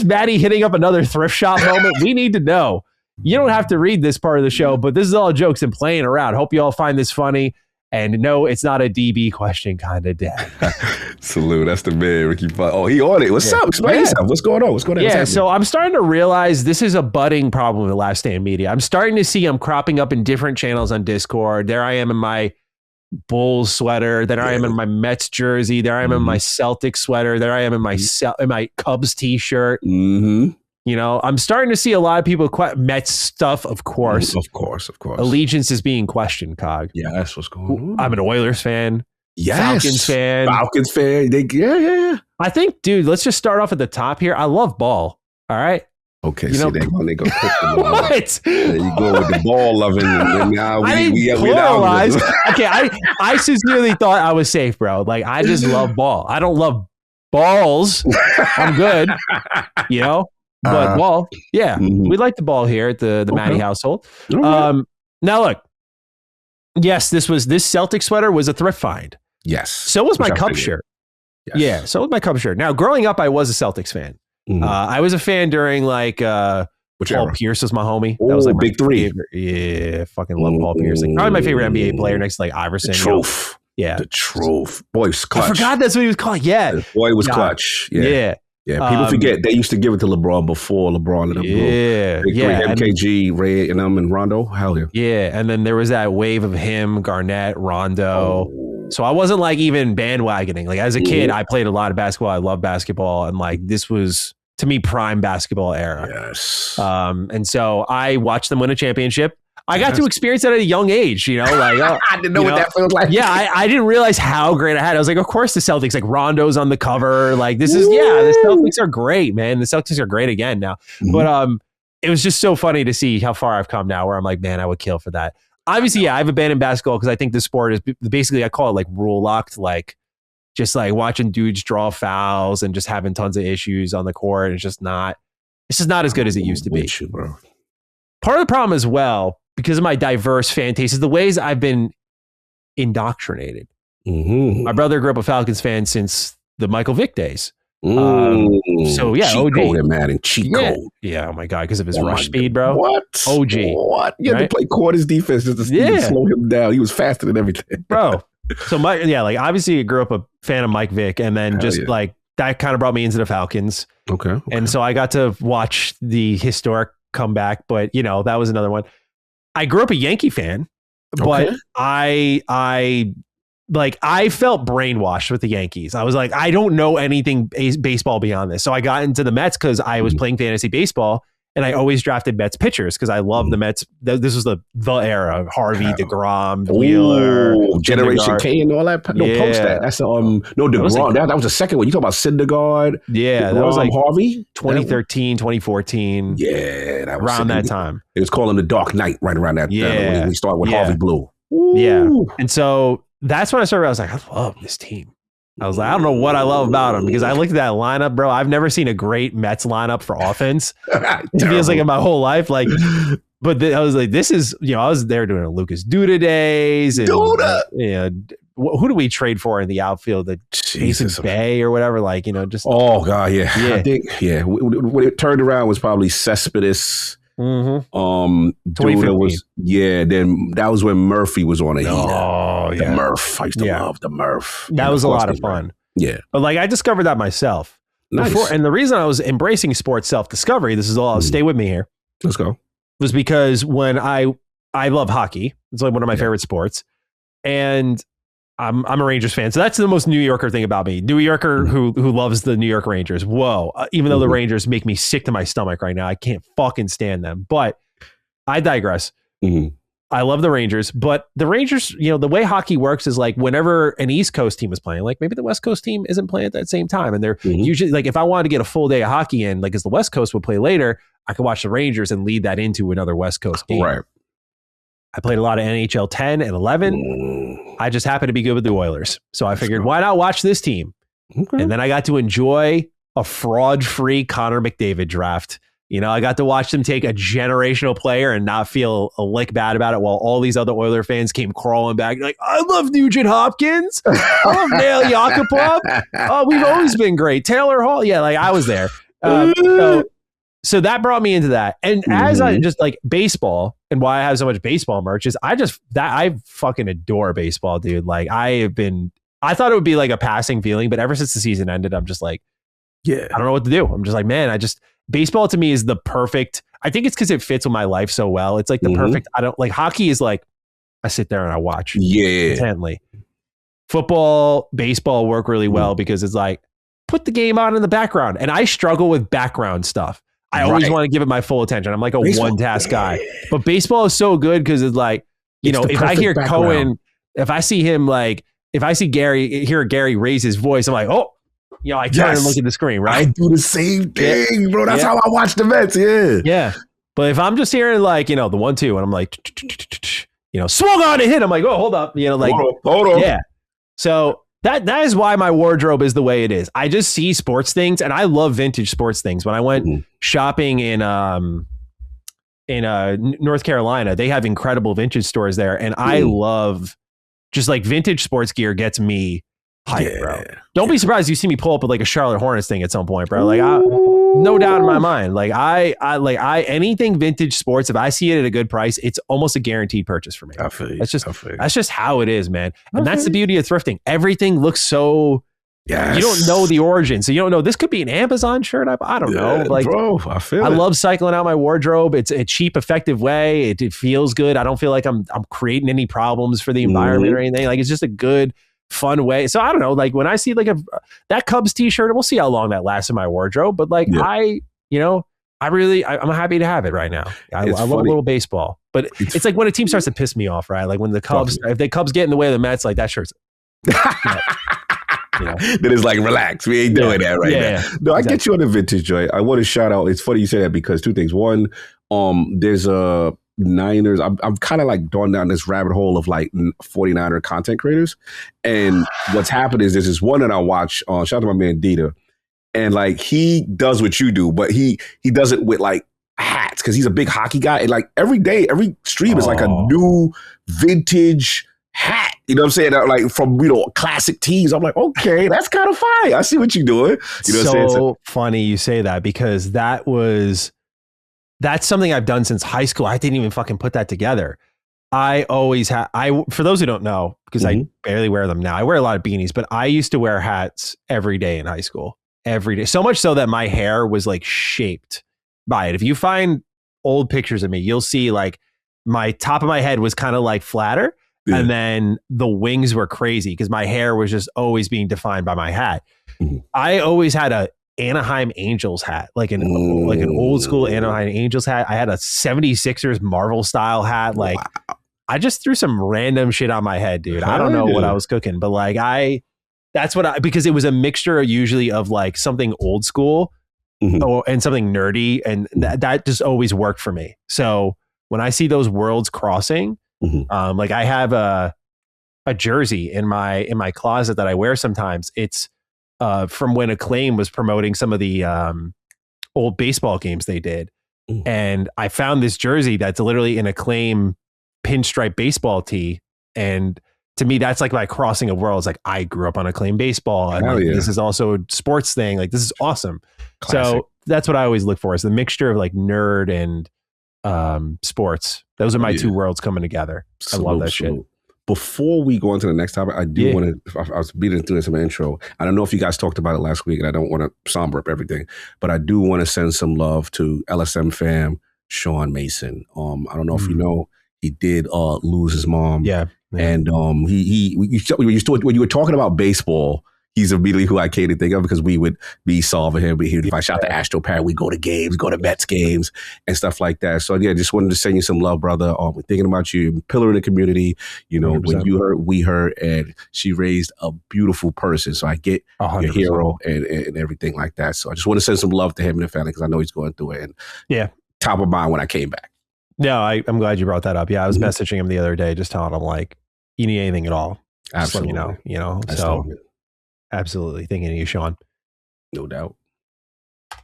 Matty hitting up another thrift shop moment? We need to know. You don't have to read this part of the show, but this is all jokes and playing around. Hope you all find this funny. And no, it's not a DB question kind of day.
Salute. That's the man, Ricky. Oh, he on it. What's up? Explain yourself. What's going on? What's going on?
Yeah, so I'm starting to realize this is a budding problem with Last Stand Media. I'm starting to see I'm cropping up in different channels on Discord. There I am in my Bulls sweater. There I am in my Mets jersey. There I am in my Celtics sweater. There I am in my Cubs t-shirt. You know, I'm starting to see a lot of people Mets stuff, of course.
Of course.
Allegiance is being questioned, Cog.
Yeah, that's what's going on.
I'm an Oilers fan.
Yes.
Falcons fan.
Yeah.
I think, dude, let's just start off at the top here. I love ball. All right.
Okay, they go cook the ball.
What?
There you go with the ball loving. And now we
pluralize. Okay, I sincerely thought I was safe, bro. Like, I just love ball. I don't love balls. I'm good. You know? But ball, yeah, we like the ball here at the Matty household. Now look, yes, this Celtic sweater was a thrift find.
Yes.
So was my Cubs shirt. Yes. Yeah, so was my Cubs shirt. Now, growing up, I was a Celtics fan. I was a fan during like Paul Pierce was my homie. That was like
big three.
Favorite. Yeah, fucking love Paul Pierce. Like, probably my favorite NBA player next to like Iverson.
The truth.
Yeah.
The truth. Boy was clutch.
I forgot that's what he was called. Yeah.
The boy was clutch. Yeah. Yeah, people forget they used to give it to LeBron before LeBron and them. MKG, Ray, and Rondo. Hell yeah.
Yeah, and then there was that wave of him, Garnett, Rondo. So I wasn't like even bandwagoning. Like as a kid, I played a lot of basketball. I love basketball, and like this was to me prime basketball era.
Yes.
And so I watched them win a championship. I got to experience that at a young age, you know, like
I didn't know what that felt like.
Yeah, I didn't realize how great I had. I was like, of course the Celtics, like Rondo's on the cover. Like this is, the Celtics are great, man. The Celtics are great again now. But it was just so funny to see how far I've come now where I'm like, man, I would kill for that. Obviously, I've abandoned basketball because I think the sport is basically, I call it like rule locked, like just like watching dudes draw fouls and just having tons of issues on the court. It's just not as good as it used to be.
Bro.
Part of the problem as well, because of my diverse fan taste, is the ways I've been indoctrinated. My brother grew up a Falcons fan since the Michael Vick days. So yeah,
cheat code, man, cheat code.
Yeah, oh my god, because of his rush speed, bro.
What?
OG.
What? You had to play quarters defense just to slow him down. He was faster than everything,
bro. So like obviously I grew up a fan of Mike Vick, and then like that kind of brought me into the Falcons.
Okay.
And so I got to watch the historic comeback, but that was another one. I grew up a Yankee fan, but I felt brainwashed with the Yankees. I was like, I don't know anything baseball beyond this. So I got into the Mets because I was playing fantasy baseball, and I always drafted Mets pitchers because I love the Mets. This was the era. Harvey, DeGrom, Wheeler,
Generation K and all that. No, post that. That's DeGrom. That was the second one. You talk about Syndergaard.
Yeah,
DeGrom,
that was like
Harvey,
2013, 2014.
Yeah, that was
around that time.
It was called him the Dark Knight right around that. When we started with Harvey Blue.
Yeah, and so that's when I started. I was like, I love this team. I was like, I don't know what I love about them because I looked at that lineup, bro. I've never seen a great Mets lineup for offense. It feels like in my whole life. Like, but I was like, this is, I was there doing a Lucas Duda days. And, who do we trade for in the outfield? The Jason Bay or whatever. Like, just.
Oh, God, yeah. I think, when it turned around was probably Cespedes. Duda was, then that was when Murphy was on a heater. Oh, yeah. The Murph. I used to love the Murph.
That was a lot of fun.
Yeah.
But like, I discovered that myself.
Nice.
And the reason I was embracing sports self-discovery, this is all, stay with me here.
Let's go.
Was because when I love hockey. It's like one of my favorite sports. And I'm a Rangers fan. So that's the most New Yorker thing about me. New Yorker who loves the New York Rangers. Whoa. Even though the Rangers make me sick to my stomach right now. I can't fucking stand them. But I digress.
Mm-hmm.
I love the Rangers, but the Rangers, the way hockey works is like whenever an East Coast team is playing, like maybe the West Coast team isn't playing at that same time. And they're usually like, if I wanted to get a full day of hockey in, like as the West Coast would play later, I could watch the Rangers and lead that into another West Coast game.
Right.
I played a lot of NHL 10 and 11. I just happened to be good with the Oilers. So I figured, why not watch this team?
Okay.
And then I got to enjoy a fraud-free Connor McDavid draft. I got to watch them take a generational player and not feel a lick bad about it while all these other Oiler fans came crawling back like, I love Nugent Hopkins. I love Nail Yakupov. Oh, we've always been great. Taylor Hall. Yeah, like I was there. So that brought me into that. And as I just like baseball and why I have so much baseball merch is I fucking adore baseball, dude. Like I thought it would be like a passing feeling, but ever since the season ended, I'm just like, I don't know what to do. I'm just like, man, baseball to me is the perfect, I think it's because it fits with my life so well. It's like the perfect, I don't like hockey is like, I sit there and I watch intently. Football, baseball work really well because it's like, put the game on in the background. And I struggle with background stuff. I always want to give it my full attention. I'm like a one-task guy. But baseball is so good because it's like, if I hear Cohen, if I see him like, if I see hear Gary raise his voice, I'm like, oh, I turn and look at the screen, right?
I do the same thing, bro. That's how I watch the Mets. Yeah.
But if I'm just hearing like, the 1-2 and I'm like, swung on and hit, I'm like, oh, hold up.
Hold on.
Yeah. So that is why my wardrobe is the way it is. I just see sports things and I love vintage sports things. When I went shopping in North Carolina, they have incredible vintage stores there. And I love just like vintage sports gear gets me hype, bro. Don't be surprised you see me pull up with like a Charlotte Hornets thing at some point, bro. Like no doubt in my mind. Like I anything vintage sports, if I see it at a good price, it's almost a guaranteed purchase for me.
I feel you.
That's just how it is, man. And that's the beauty of thrifting. Everything looks so you don't know the origin. So you don't know this could be an Amazon shirt. I don't know. Like,
bro, I
love cycling out my wardrobe. It's a cheap, effective way. It feels good. I don't feel like I'm creating any problems for the environment or anything. Like it's just a good, fun way. So I don't know, like when I see like that Cubs t-shirt, we'll see how long that lasts in my wardrobe. But like I'm happy to have it right now. I love a little baseball. But it's like when a team starts to piss me off, right? Like when the Cubs, if the Cubs get in the way of the Mets, like that shirt's
Then it's like, relax. We ain't doing that right now. Yeah. No, I get you on the vintage joint. I want to shout out. It's funny you say that because two things. One, there's a Niners. I'm kind of like going down this rabbit hole of like 49er content creators. And what's happened is there's this one that I watch. Shout out to my man Dita. And like he does what you do, but he does it with like hats because he's a big hockey guy. And like every day, every stream is like a new vintage hat. You know what I'm saying? Like from, classic tees. I'm like, okay, that's kind of fine. I see what you're doing. You know what I'm saying? So
funny you say that because that's something I've done since high school. I didn't even fucking put that together. I always for those who don't know, because I barely wear them now, I wear a lot of beanies, but I used to wear hats every day in high school, every day. So much so that my hair was like shaped by it. If you find old pictures of me, you'll see like my top of my head was kind of like flatter. Yeah. And then the wings were crazy because my hair was just always being defined by my hat. I always had a Anaheim Angels hat, like an old school Anaheim Angels hat. I had a 76ers Marvel style hat. Like I just threw some random shit on my head, dude. I don't know what I was cooking, but like because it was a mixture usually of like something old school and something nerdy. And that just always worked for me. So when I see those worlds crossing, like I have a jersey in my closet that I wear sometimes. It's from when Acclaim was promoting some of the old baseball games they did. And I found this jersey that's literally an Acclaim pinstripe baseball tee. And to me, that's like my crossing of worlds. Like I grew up on Acclaim baseball. And like, this is also a sports thing. Like this is awesome. Classic. So that's what I always look for is the mixture of like nerd and sports. Those are my two worlds coming together. I love that shit.
Before we go on to the next topic, I do want to, I was beating through this in my intro. I don't know if you guys talked about it last week and I don't want to somber up everything, but I do want to send some love to LSM fam, Sean Mason. I don't know if you know, he did lose his mom.
Yeah.
And when you were talking about baseball, he's immediately who I came to think of because we would be solving him. If I shot the Astro Parrot, we go to games, go to Mets games and stuff like that. So yeah, just wanted to send you some love, brother. We're thinking about you, pillar in the community. You know, 100%. When you heard, we heard, and she raised a beautiful person. So I get 100%. Your hero and everything like that. So I just want to send some love to him and the family because I know he's going through it. And
yeah,
top of mind when I came back.
No, I'm glad you brought that up. Yeah, I was messaging him the other day, just telling him like, you need anything at all?
Absolutely.
Just let me know. So absolutely thinking of you, Sean.
No doubt.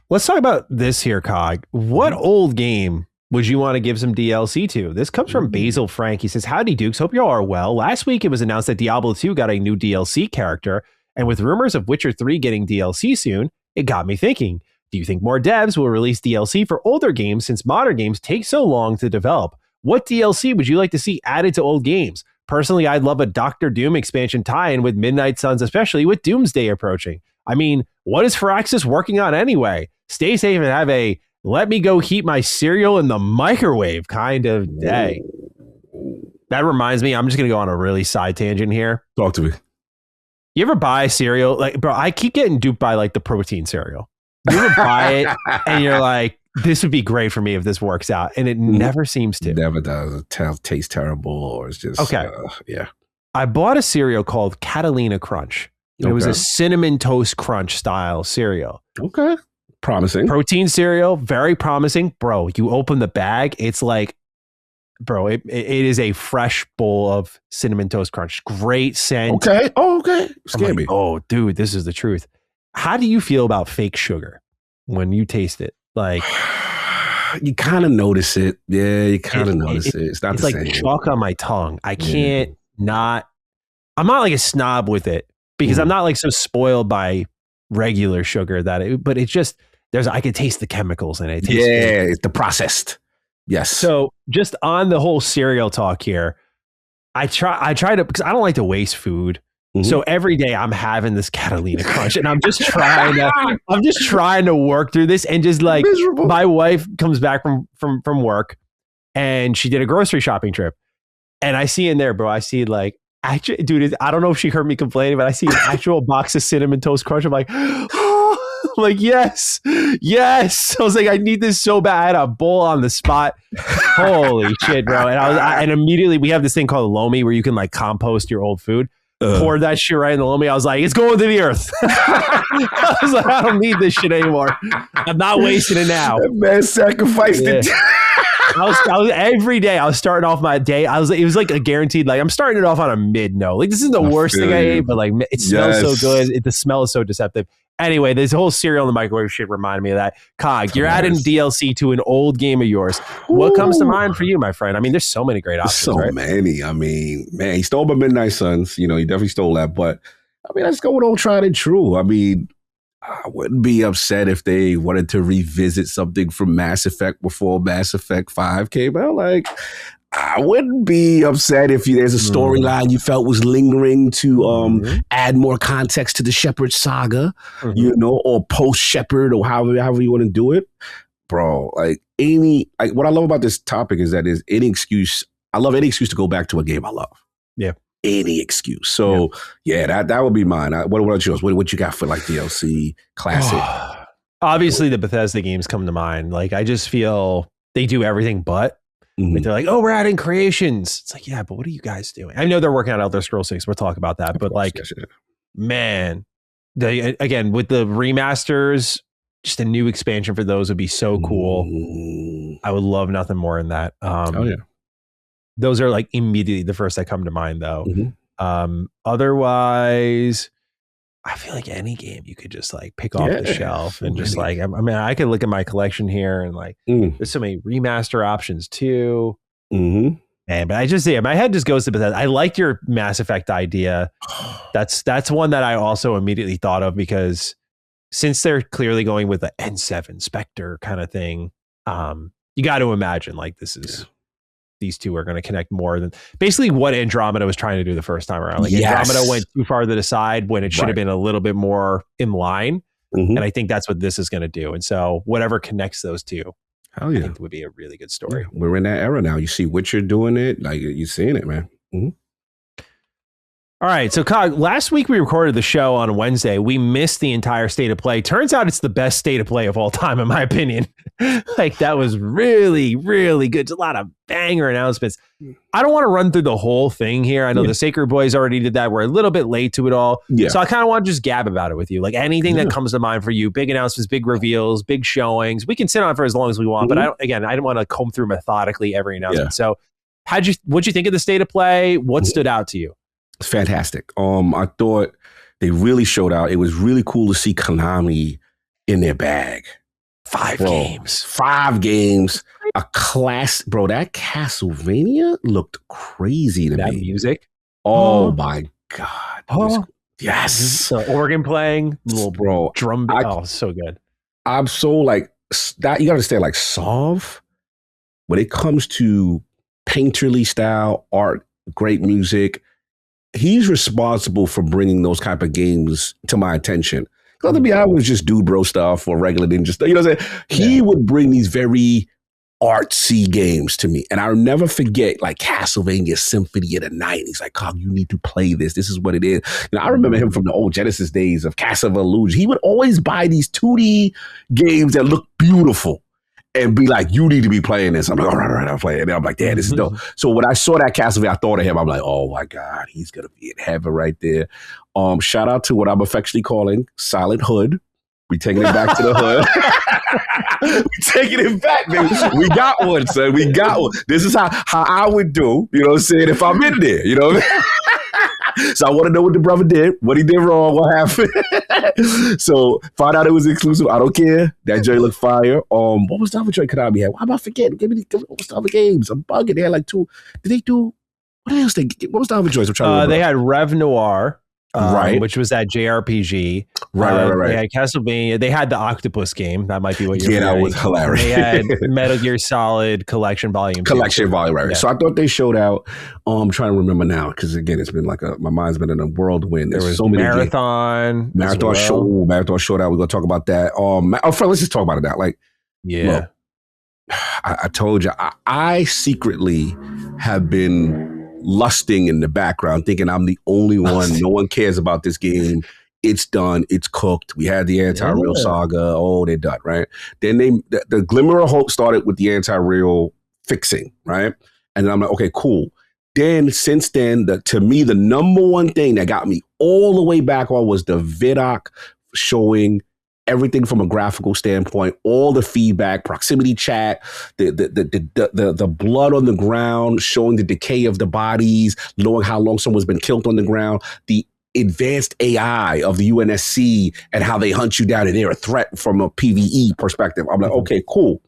Let's talk about this here, Cog. What old game would you want to give some DLC to? This comes from Basil Frank. He says, howdy, Dukes. Hope you all are well. Last week, it was announced that Diablo 2 got a new DLC character. And with rumors of Witcher 3 getting DLC soon, it got me thinking, do you think more devs will release DLC for older games since modern games take so long to develop? What DLC would you like to see added to old games? Personally, I'd love a Doctor Doom expansion tie-in with Midnight Suns, especially with Doomsday approaching. I mean, what is Firaxis working on anyway? Stay safe and have a let me go heat my cereal in the microwave kind of day. That reminds me, I'm just going to go on a really side tangent here.
Talk to me.
You ever buy cereal? Like, bro, I keep getting duped by like the protein cereal. You ever buy it and you're like, this would be great for me if this works out. And it never seems to.
It never does. It tastes terrible or it's just,
okay.
Yeah.
I bought a cereal called Catalina Crunch. It was a cinnamon toast crunch style cereal.
Okay. Promising.
Protein cereal. Very promising. Bro, you open the bag. It's like, bro, it is a fresh bowl of cinnamon toast crunch. Great scent.
Okay. Oh, okay. Scare me.
Oh, dude, this is the truth. How do you feel about fake sugar when you taste it? Like,
you kind of notice it. Yeah, you kind of notice it. It's not the same.
It's like chalk on my tongue. I can't not. I'm not like a snob with it because I'm not like so spoiled by regular sugar but it's just I could taste the chemicals in it.
It's the processed. Yes.
So just on the whole cereal talk here, I try to because I don't like to waste food. So every day I'm having this Catalina Crunch and I'm just trying to work through this and just like miserable. My wife comes back from work and she did a grocery shopping trip and I see in there, bro, I see like, actually, dude, I don't know if she heard me complaining, but I see an actual box of Cinnamon Toast Crunch. I'm like, oh, like, yes. I was like, I need this so bad. I had a bowl on the spot. Holy shit, bro. And and immediately we have this thing called Lomi where you can like compost your old food. Poured that shit right in the Lomi. I was like, it's going to the earth. I was like, I don't need this shit anymore. I'm not wasting it now.
That man sacrificed it.
I was every day I was starting off my day. It was like a guaranteed, like I'm starting it off on a mid note. Like this is the worst thing I ate, but like it smells so good. The smell is so deceptive. Anyway, this whole cereal in the microwave shit reminded me of that. Cog, you're adding DLC to an old game of yours. What comes to mind for you, my friend? I mean, there's so many great options.
So many. I mean, man, he stole my Midnight Suns. You know, he definitely stole that. But I mean, let's go with old tried and true. I mean, I wouldn't be upset if they wanted to revisit something from Mass Effect before Mass Effect 5 came out. Like, I wouldn't be upset if there's a storyline you felt was lingering to add more context to the Shepard saga, you know, or post Shepard or however you want to do it. Bro, like what I love about this topic is that is any excuse. I love any excuse to go back to a game I love.
Yeah.
Any excuse. So that would be mine. What about yours? What you got for like DLC classic?
Obviously the Bethesda games come to mind. Like I just feel they do everything but. Like they're like, oh, we're adding creations. It's like, yeah, but what are you guys doing? I know they're working on Elder Scrolls 6. We'll talk about that. But like, man, they again with the remasters, just a new expansion for those would be so cool. I would love nothing more than that. Those are like immediately the first that come to mind, though. Otherwise, I feel like any game you could just like pick off the shelf and just like, I mean, I could look at my collection here and like, there's so many remaster options too. And but I just my head just goes to Bethesda. I liked your Mass Effect idea. That's one that I also immediately thought of because since they're clearly going with the N7 Spectre kind of thing, you got to imagine like this is. These two are going to connect more than basically what Andromeda was trying to do the first time around. Like Andromeda went too far to the side when it should have been a little bit more in line. And I think that's what this is going to do. And so whatever connects those two, I think would be a really good story.
We're in that era now. You see Witcher doing it. Like you're seeing it, man.
All right, so Cog, last week we recorded the show on Wednesday. We missed the entire state of play. Turns out it's the best state of play of all time, in my opinion. Like, that was really, really good. It's a lot of banger announcements. I don't want to run through the whole thing here. I know the Sacred Boys already did that. We're a little bit late to it all. Yeah. So I kind of want to just gab about it with you. Like, anything that comes to mind for you, big announcements, big reveals, big showings. We can sit on it for as long as we want, but I didn't want to comb through methodically every announcement. So what'd you think of the state of play? What stood out to you?
It's fantastic. I thought they really showed out. It was really cool to see Konami in their bag.
5 games.
5 games. A class, bro. That Castlevania looked crazy to me.
That music.
Oh my God. Yes.
The organ playing, little
bro.
Drum. So good.
I'm so like that. You got to understand, like Sov, when it comes to painterly style art, great music, he's responsible for bringing those type of games to my attention. Because to me, I was just dude bro stuff or regular ninja stuff. You know what I'm saying? He would bring these very artsy games to me. And I'll never forget like Castlevania Symphony of the Night. He's like, Cog, you need to play this. This is what it is. You know, I remember him from the old Genesis days of Castle of Illusion. He would always buy these 2D games that look beautiful and be like, you need to be playing this. I'm like, all right, I'll play it. And I'm like, damn, this is dope. So when I saw that Castlevania, I thought of him. I'm like, oh my God, he's going to be in heaven right there. Shout out to what I'm affectionately calling Silent Hood. We taking it back to the hood. We taking it back, baby. We got one, son. We got one. This is how I would do, you know what I'm saying, if I'm in there, you know what I mean? So I want to know what the brother did, what he did wrong, what happened. So find out it was exclusive. I don't care. That joint looked fire. What was the other joint Konami had? Why am I forgetting? Give me what was the other games? I'm bugging. They had like 2. Did they do? What else? What was the other joints? I'm trying to remember.
They had Rev Noir.
Right,
which was that JRPG.
Right.
They had Castlevania. They had the Octopus game. That might be what you're.
Yeah, that was hilarious.
They had Metal Gear Solid Collection Volume.
Volume, right. Yeah. So I thought they showed out. I'm trying to remember now because again, it's been like my mind's been in a whirlwind.
There was so many Marathon
show. Marathon showdown. We're gonna talk about that. Let's just talk about it now. Like, look, I told you, I secretly have been lusting in the background, thinking I'm the only one. No one cares about this game. It's done. It's cooked. We had the anti-real saga. Oh, they're done, right? Then the glimmer of hope started with the anti-real fixing, right? And then I'm like, okay, cool. Then since then, to me, the number one thing that got me all the way back on was the Vidoc showing everything from a graphical standpoint, all the feedback, proximity chat, the blood on the ground, showing the decay of the bodies, knowing how long someone's been killed on the ground, the advanced AI of the UNSC and how they hunt you down and they're a threat from a PvE perspective. I'm like, okay, cool.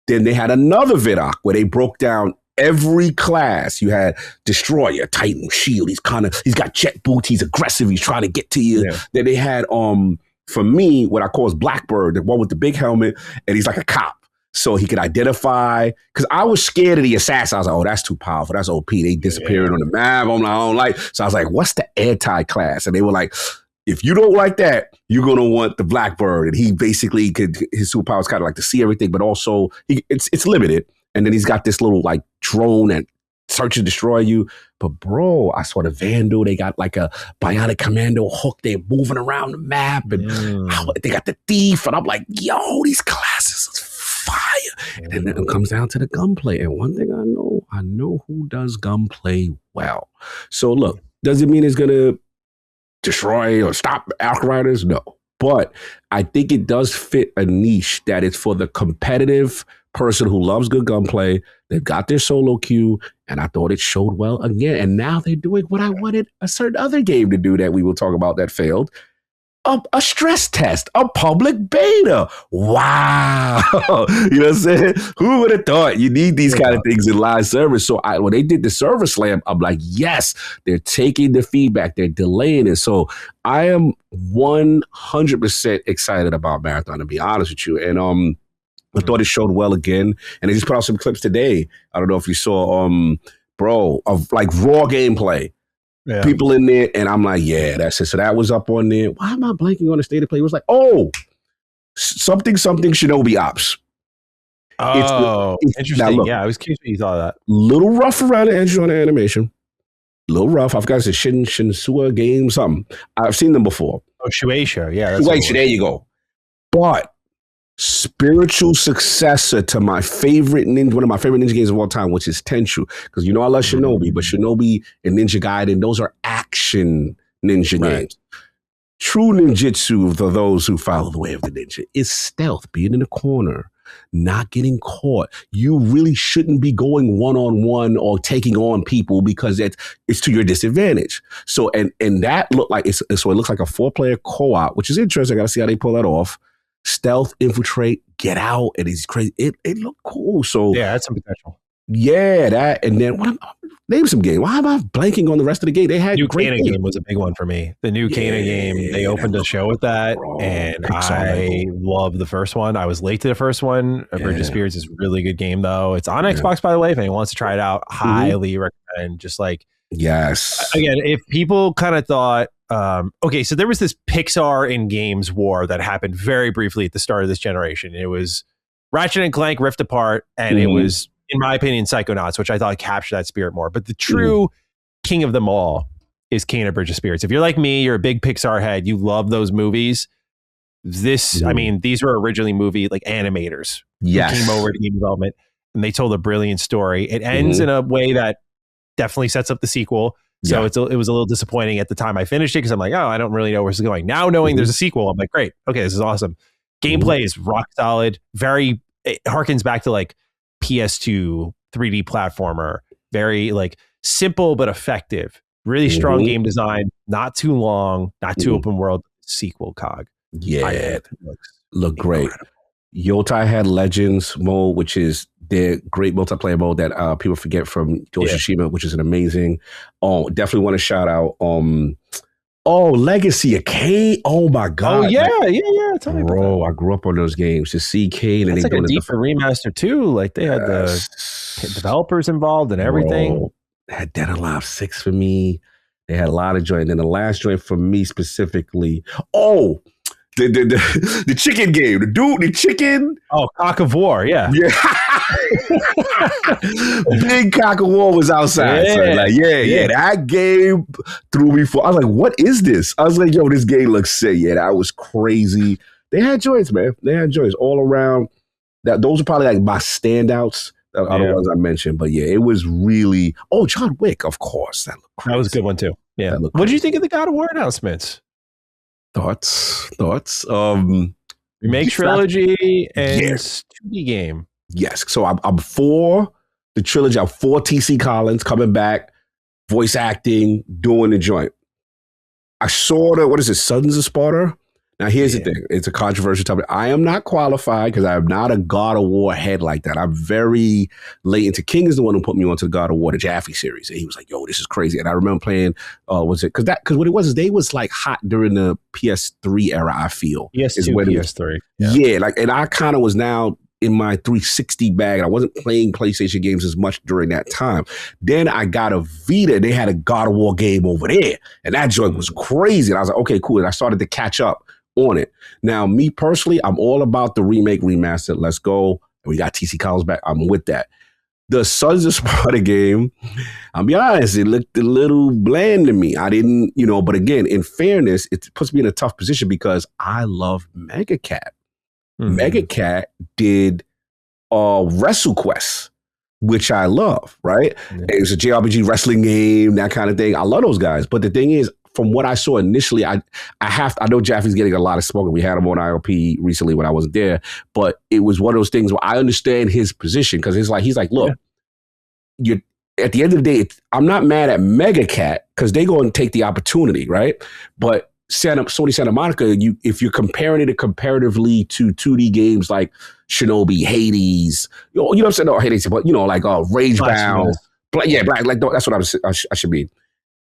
Then they had another Vidoc where they broke down every class. You had Destroyer, Titan, Shield. He's got jet boots. He's aggressive. He's trying to get to you. Yeah. Then they had, for me, what I call is Blackbird, the one with the big helmet, and he's like a cop. So he could identify, because I was scared of the assassin. I was like, oh, that's too powerful. That's OP. They disappeared on the map. I'm like, I don't like. So I was like, what's the anti-class? And they were like, if you don't like that, you're going to want the Blackbird. And he basically his superpower is kind of like to see everything, but also it's limited. And then he's got this little like drone and search and destroy you. But bro, I saw the Vandal. They got like a bionic commando hook. They're moving around the map. And they got the thief. And I'm like, yo, these classes is fire. And then it comes down to the gunplay. And one thing I know who does gunplay well. So look, does it mean it's going to destroy or stop Alk Riders? No. But I think it does fit a niche that is for the competitive person who loves good gunplay. They've got their solo queue, and I thought it showed well again. And now they're doing what I wanted a certain other game to do that we will talk about that failed. A stress test, a public beta. Wow. You know what I'm saying? Who would have thought you need these kind of things in live service? So when they did the server slam, I'm like, yes, they're taking the feedback. They're delaying it. So I am 100% excited about Marathon, to be honest with you. And I thought it showed well again. And they just put out some clips today. I don't know if you saw, of like raw gameplay. Yeah. People in there, and I'm like, yeah, that's it. So that was up on there. Why am I blanking on the state of play? It was like, something Shinobi Ops.
Oh, interesting. Look, yeah, I was curious what you thought of that.
Little rough around the edges on the animation. A little rough. I've got a Shinsua game, something. I've seen them before.
Oh, Shueisha. Yeah. That's
Shueisha, there you go. But spiritual successor to my favorite ninja, one of my favorite ninja games of all time, which is Tenchu. Because I love Shinobi, but Shinobi and Ninja Gaiden, those are action ninja games. True ninjutsu, for those who follow the way of the ninja, is stealth, being in the corner, not getting caught. You really shouldn't be going one-on-one or taking on people because it's to your disadvantage. So, and that looked like, so it looks like a 4-player co-op, which is interesting. I got to see how they pull that off. Stealth, infiltrate, get out, and it's crazy. It looked cool. So
yeah, that's some potential.
Yeah, that, and then name some game. Why am I blanking on the rest of the game? They had
new
great
Kanan game was a big one for me. The new Kanan game, they opened a show with that, and I love the first one. I was late to the first one. Bridge of Spirits is a really good game, though. It's on Xbox, by the way. If anyone wants to try it out, highly recommend. Just like,
yes,
again, if people kind of thought, okay, so there was this Pixar in games war that happened very briefly at the start of this generation. It was Ratchet and Clank Rift Apart, and it was, in my opinion, Psychonauts, which I thought captured that spirit more. But the true king of them all is Kanan Bridge of Spirits. If you're like me, you're a big Pixar head, you love those movies. This, I mean, these were originally movie like animators who came over to game development, and they told a brilliant story. It ends in a way that definitely sets up the sequel. So it was a little disappointing at the time I finished it because I'm like, oh, I don't really know where this is going. Now knowing there's a sequel, I'm like, great, okay, this is awesome. Gameplay is rock solid. It harkens back to like PS2 3D platformer. Very like simple but effective. Really strong game design. Not too long. Not too open world. Sequel cog.
Yeah, look great. Yotai had Legends mode, which is their great multiplayer mode that people forget from Yoshishima, which is an amazing. Definitely want to shout out. Legacy of Kane. Oh my god.
Oh yeah. Tell me
bro, I grew up on those games. To see Kane, and
it's like a deeper remaster too. Like they had the developers involved and everything.
Bro, they had Dead or Alive 6 for me. They had a lot of joint. And then the last joint for me specifically. The chicken game. The chicken.
Oh, Cock of War. Yeah.
Big Cock of War was outside. So like, that game threw me for. I was like, what is this? I was like, yo, this game looks sick. Yeah, that was crazy. They had joints, man. They had joints all around. Those are probably like my standouts. The other ones I mentioned. But yeah, it was really. Oh, John Wick, of course. That
was a good one too. Yeah. What did you think of the God of War announcements?
Thoughts.
Remake trilogy and 2D game.
Yes. So I'm for the trilogy. I'm for TC Collins coming back, voice acting, doing the joint. I saw Sons of Sparta? Now, here's the thing. It's a controversial topic. I am not qualified because I'm not a God of War head like that. I'm very late into. King is the one who put me onto the God of War, the Jaffe series. And he was like, yo, this is crazy. And I remember playing, because what it was is they was like hot during the PS3 era, I feel.
PS2, PS3.
Yeah, like, and I kind of was now in my 360 bag. And I wasn't playing PlayStation games as much during that time. Then I got a Vita. They had a God of War game over there. And that joint was crazy. And I was like, okay, cool. And I started to catch up on it. Now, me personally, I'm all about the remake, remaster. Let's go. We got TC Collins back. I'm with that. The Sons of Sparta game, I'll be honest, it looked a little bland to me. I didn't, but again, in fairness, it puts me in a tough position because I love Mega Cat. Mega Cat did WrestleQuest, which I love, right? It's a JRPG wrestling game, that kind of thing. I love those guys. But the thing is, from what I saw initially, I know Jaffe's getting a lot of smoke. We had him on IOP recently when I wasn't there, but it was one of those things where I understand his position because he's like, look, you're at the end of the day, I'm not mad at Mega Cat because they're going to take the opportunity, right? But Sony Santa Monica, if you're comparing it comparatively to 2D games like Shinobi, Hades, you know what I'm saying? No, Hades, but like Ragebound, Black, like that's what I should mean.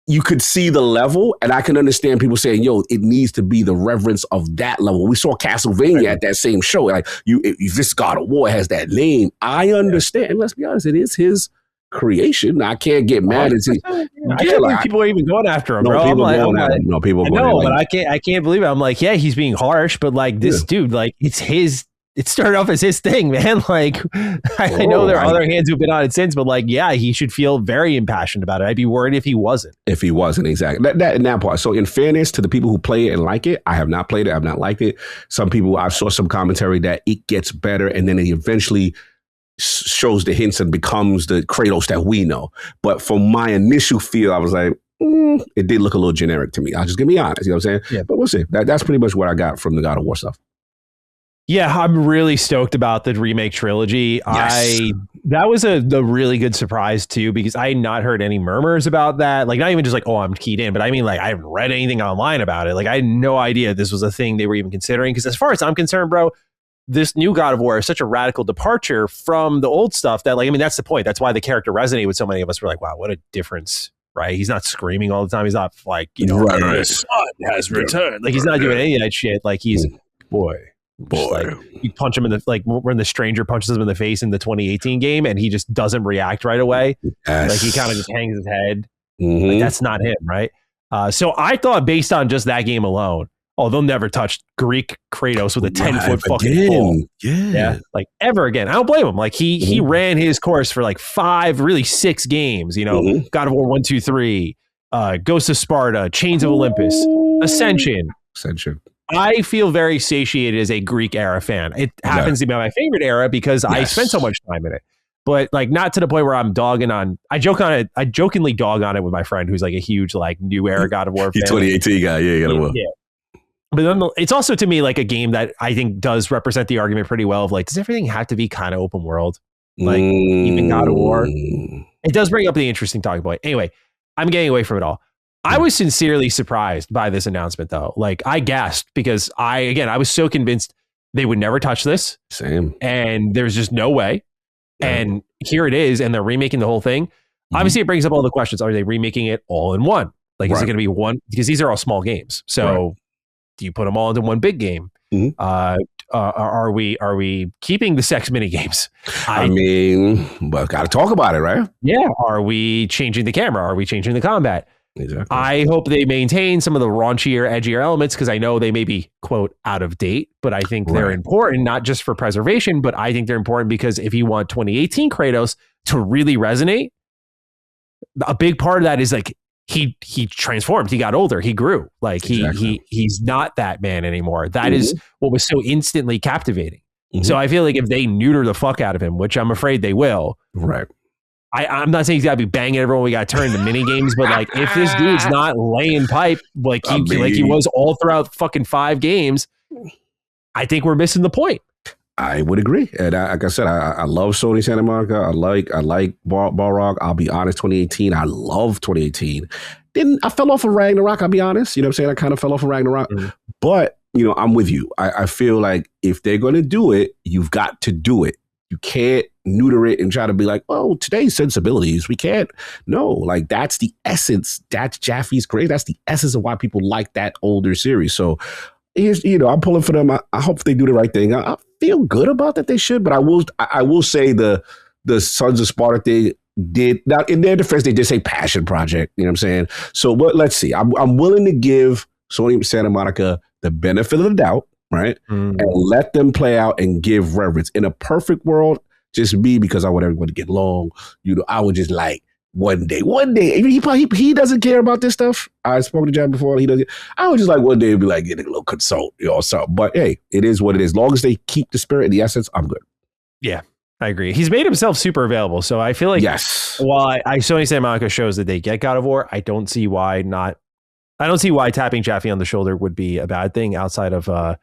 You could see the level, and I can understand people saying, yo, it needs to be the reverence of that level. We saw Castlevania at that same show. Like, if this God of War has that name, I understand. And let's be honest, it is his creation. I can't get mad.
I can't believe people are even going after him, bro.
People
but I can't believe it. I'm like, yeah, he's being harsh, but like this dude, like it's his it started off as his thing, man. Like, I know there are other hands who've been on it since, but like, yeah, he should feel very impassioned about it. I'd be worried if he wasn't.
Exactly. That part. So in fairness to the people who play it and like it, I have not played it. I have not liked it. Some people, I saw some commentary that it gets better and then it eventually shows the hints and becomes the Kratos that we know. But from my initial feel, I was like, it did look a little generic to me. I'll just be honest. You know what I'm saying?
Yeah.
But we'll see. That's pretty much what I got from the God of War stuff.
Yeah, I'm really stoked about the remake trilogy.
Yes.
That was a really good surprise too, because I had not heard any murmurs about that. Like, not even just like, oh, I'm keyed in, but I mean, like, I haven't read anything online about it. Like, I had no idea this was a thing they were even considering. Because as far as I'm concerned, bro, this new God of War is such a radical departure from the old stuff that, like, I mean, that's the point. That's why the character resonated with so many of us. We're like, wow, what a difference. Right? He's not screaming all the time. He's not like, you know, the sun has returned. Like, he's not doing any of that shit. Like, he's boy. Like, you punch him in the, like, when the stranger punches him in the face in the 2018 game and he just doesn't react right away.
Yes.
Like, he kind of just hangs his head. Like, that's not him, right? So I thought, based on just that game alone, they'll never touch Greek Kratos with a 10-foot fucking pole. Yeah. Like, ever again. I don't blame him. Like, he ran his course for like 5, really 6 games, you know, God of War 1, 2, 3, Ghost of Sparta, Chains of Olympus, Ascension. I feel very satiated as a Greek era fan. It happens to be my favorite era because I spent so much time in it. But like, not to the point where I'm dogging on. I jokingly dog on it with my friend who's like a huge like new era God of War fan.
He's 2018 guy. Yeah, God of War.
Yeah. But then it's also to me like a game that I think does represent the argument pretty well of like, does everything have to be kind of open world? Like even God of War. It does bring up the interesting talking point. Anyway, I'm getting away from it all. I was sincerely surprised by this announcement, though. Like, I gasped because I was so convinced they would never touch this.
Same.
And there's just no way. And here it is. And they're remaking the whole thing. Obviously, it brings up all the questions. Are they remaking it all in one? Like, is it going to be one? Because these are all small games. So do you put them all into one big game? Are we keeping the sex mini games?
I mean, well, got to talk about it, right?
Yeah. Are we changing the camera? Are we changing the combat?
Exactly.
I hope they maintain some of the raunchier, edgier elements because I know they may be, quote, out of date, but I think they're important, not just for preservation, but I think they're important because if you want 2018 Kratos to really resonate, a big part of that is like he transformed, he got older, he grew. Like he's not that man anymore. That is what was so instantly captivating. So I feel like if they neuter the fuck out of him, which I'm afraid they will, I'm not saying he's got to be banging everyone. We got to turn the mini games, but like if this dude's not laying pipe like he was all throughout fucking 5 games, I think we're missing the point. I
would agree, and like I said, I love Sony Santa Monica. I like Balrog. I'll be honest, 2018. I love 2018. I fell off of Ragnarok. I'll be honest. You know what I'm saying? I kind of fell off of Ragnarok, but you know, I'm with you. I feel like if they're going to do it, you've got to do it. You can't neuter it and try to be like, oh, today's sensibilities. We can't. No, like that's the essence. That's Jaffe's great. That's the essence of why people like that older series. So here's, you know, I'm pulling for them. I hope they do the right thing. I feel good about that they should, but I will say the Sons of Sparta thing did, now in their defense, they did say passion project. You know what I'm saying? So let's see. I'm willing to give Sony Santa Monica the benefit of the doubt. Right. And let them play out and give reverence. In a perfect world, just me, because I want everyone to get along, you know, I would just like one day, he doesn't care about this stuff. I spoke to John before. He doesn't. I would just like one day be like, getting a little consult, you know, something. But hey, it is what it is. As long as they keep the spirit and the essence, I'm good. Yeah,
I agree. He's made himself super available. So I feel like, while Sony Santa Monica shows that they get God of War, I don't see why tapping Jaffe on the shoulder would be a bad thing outside of,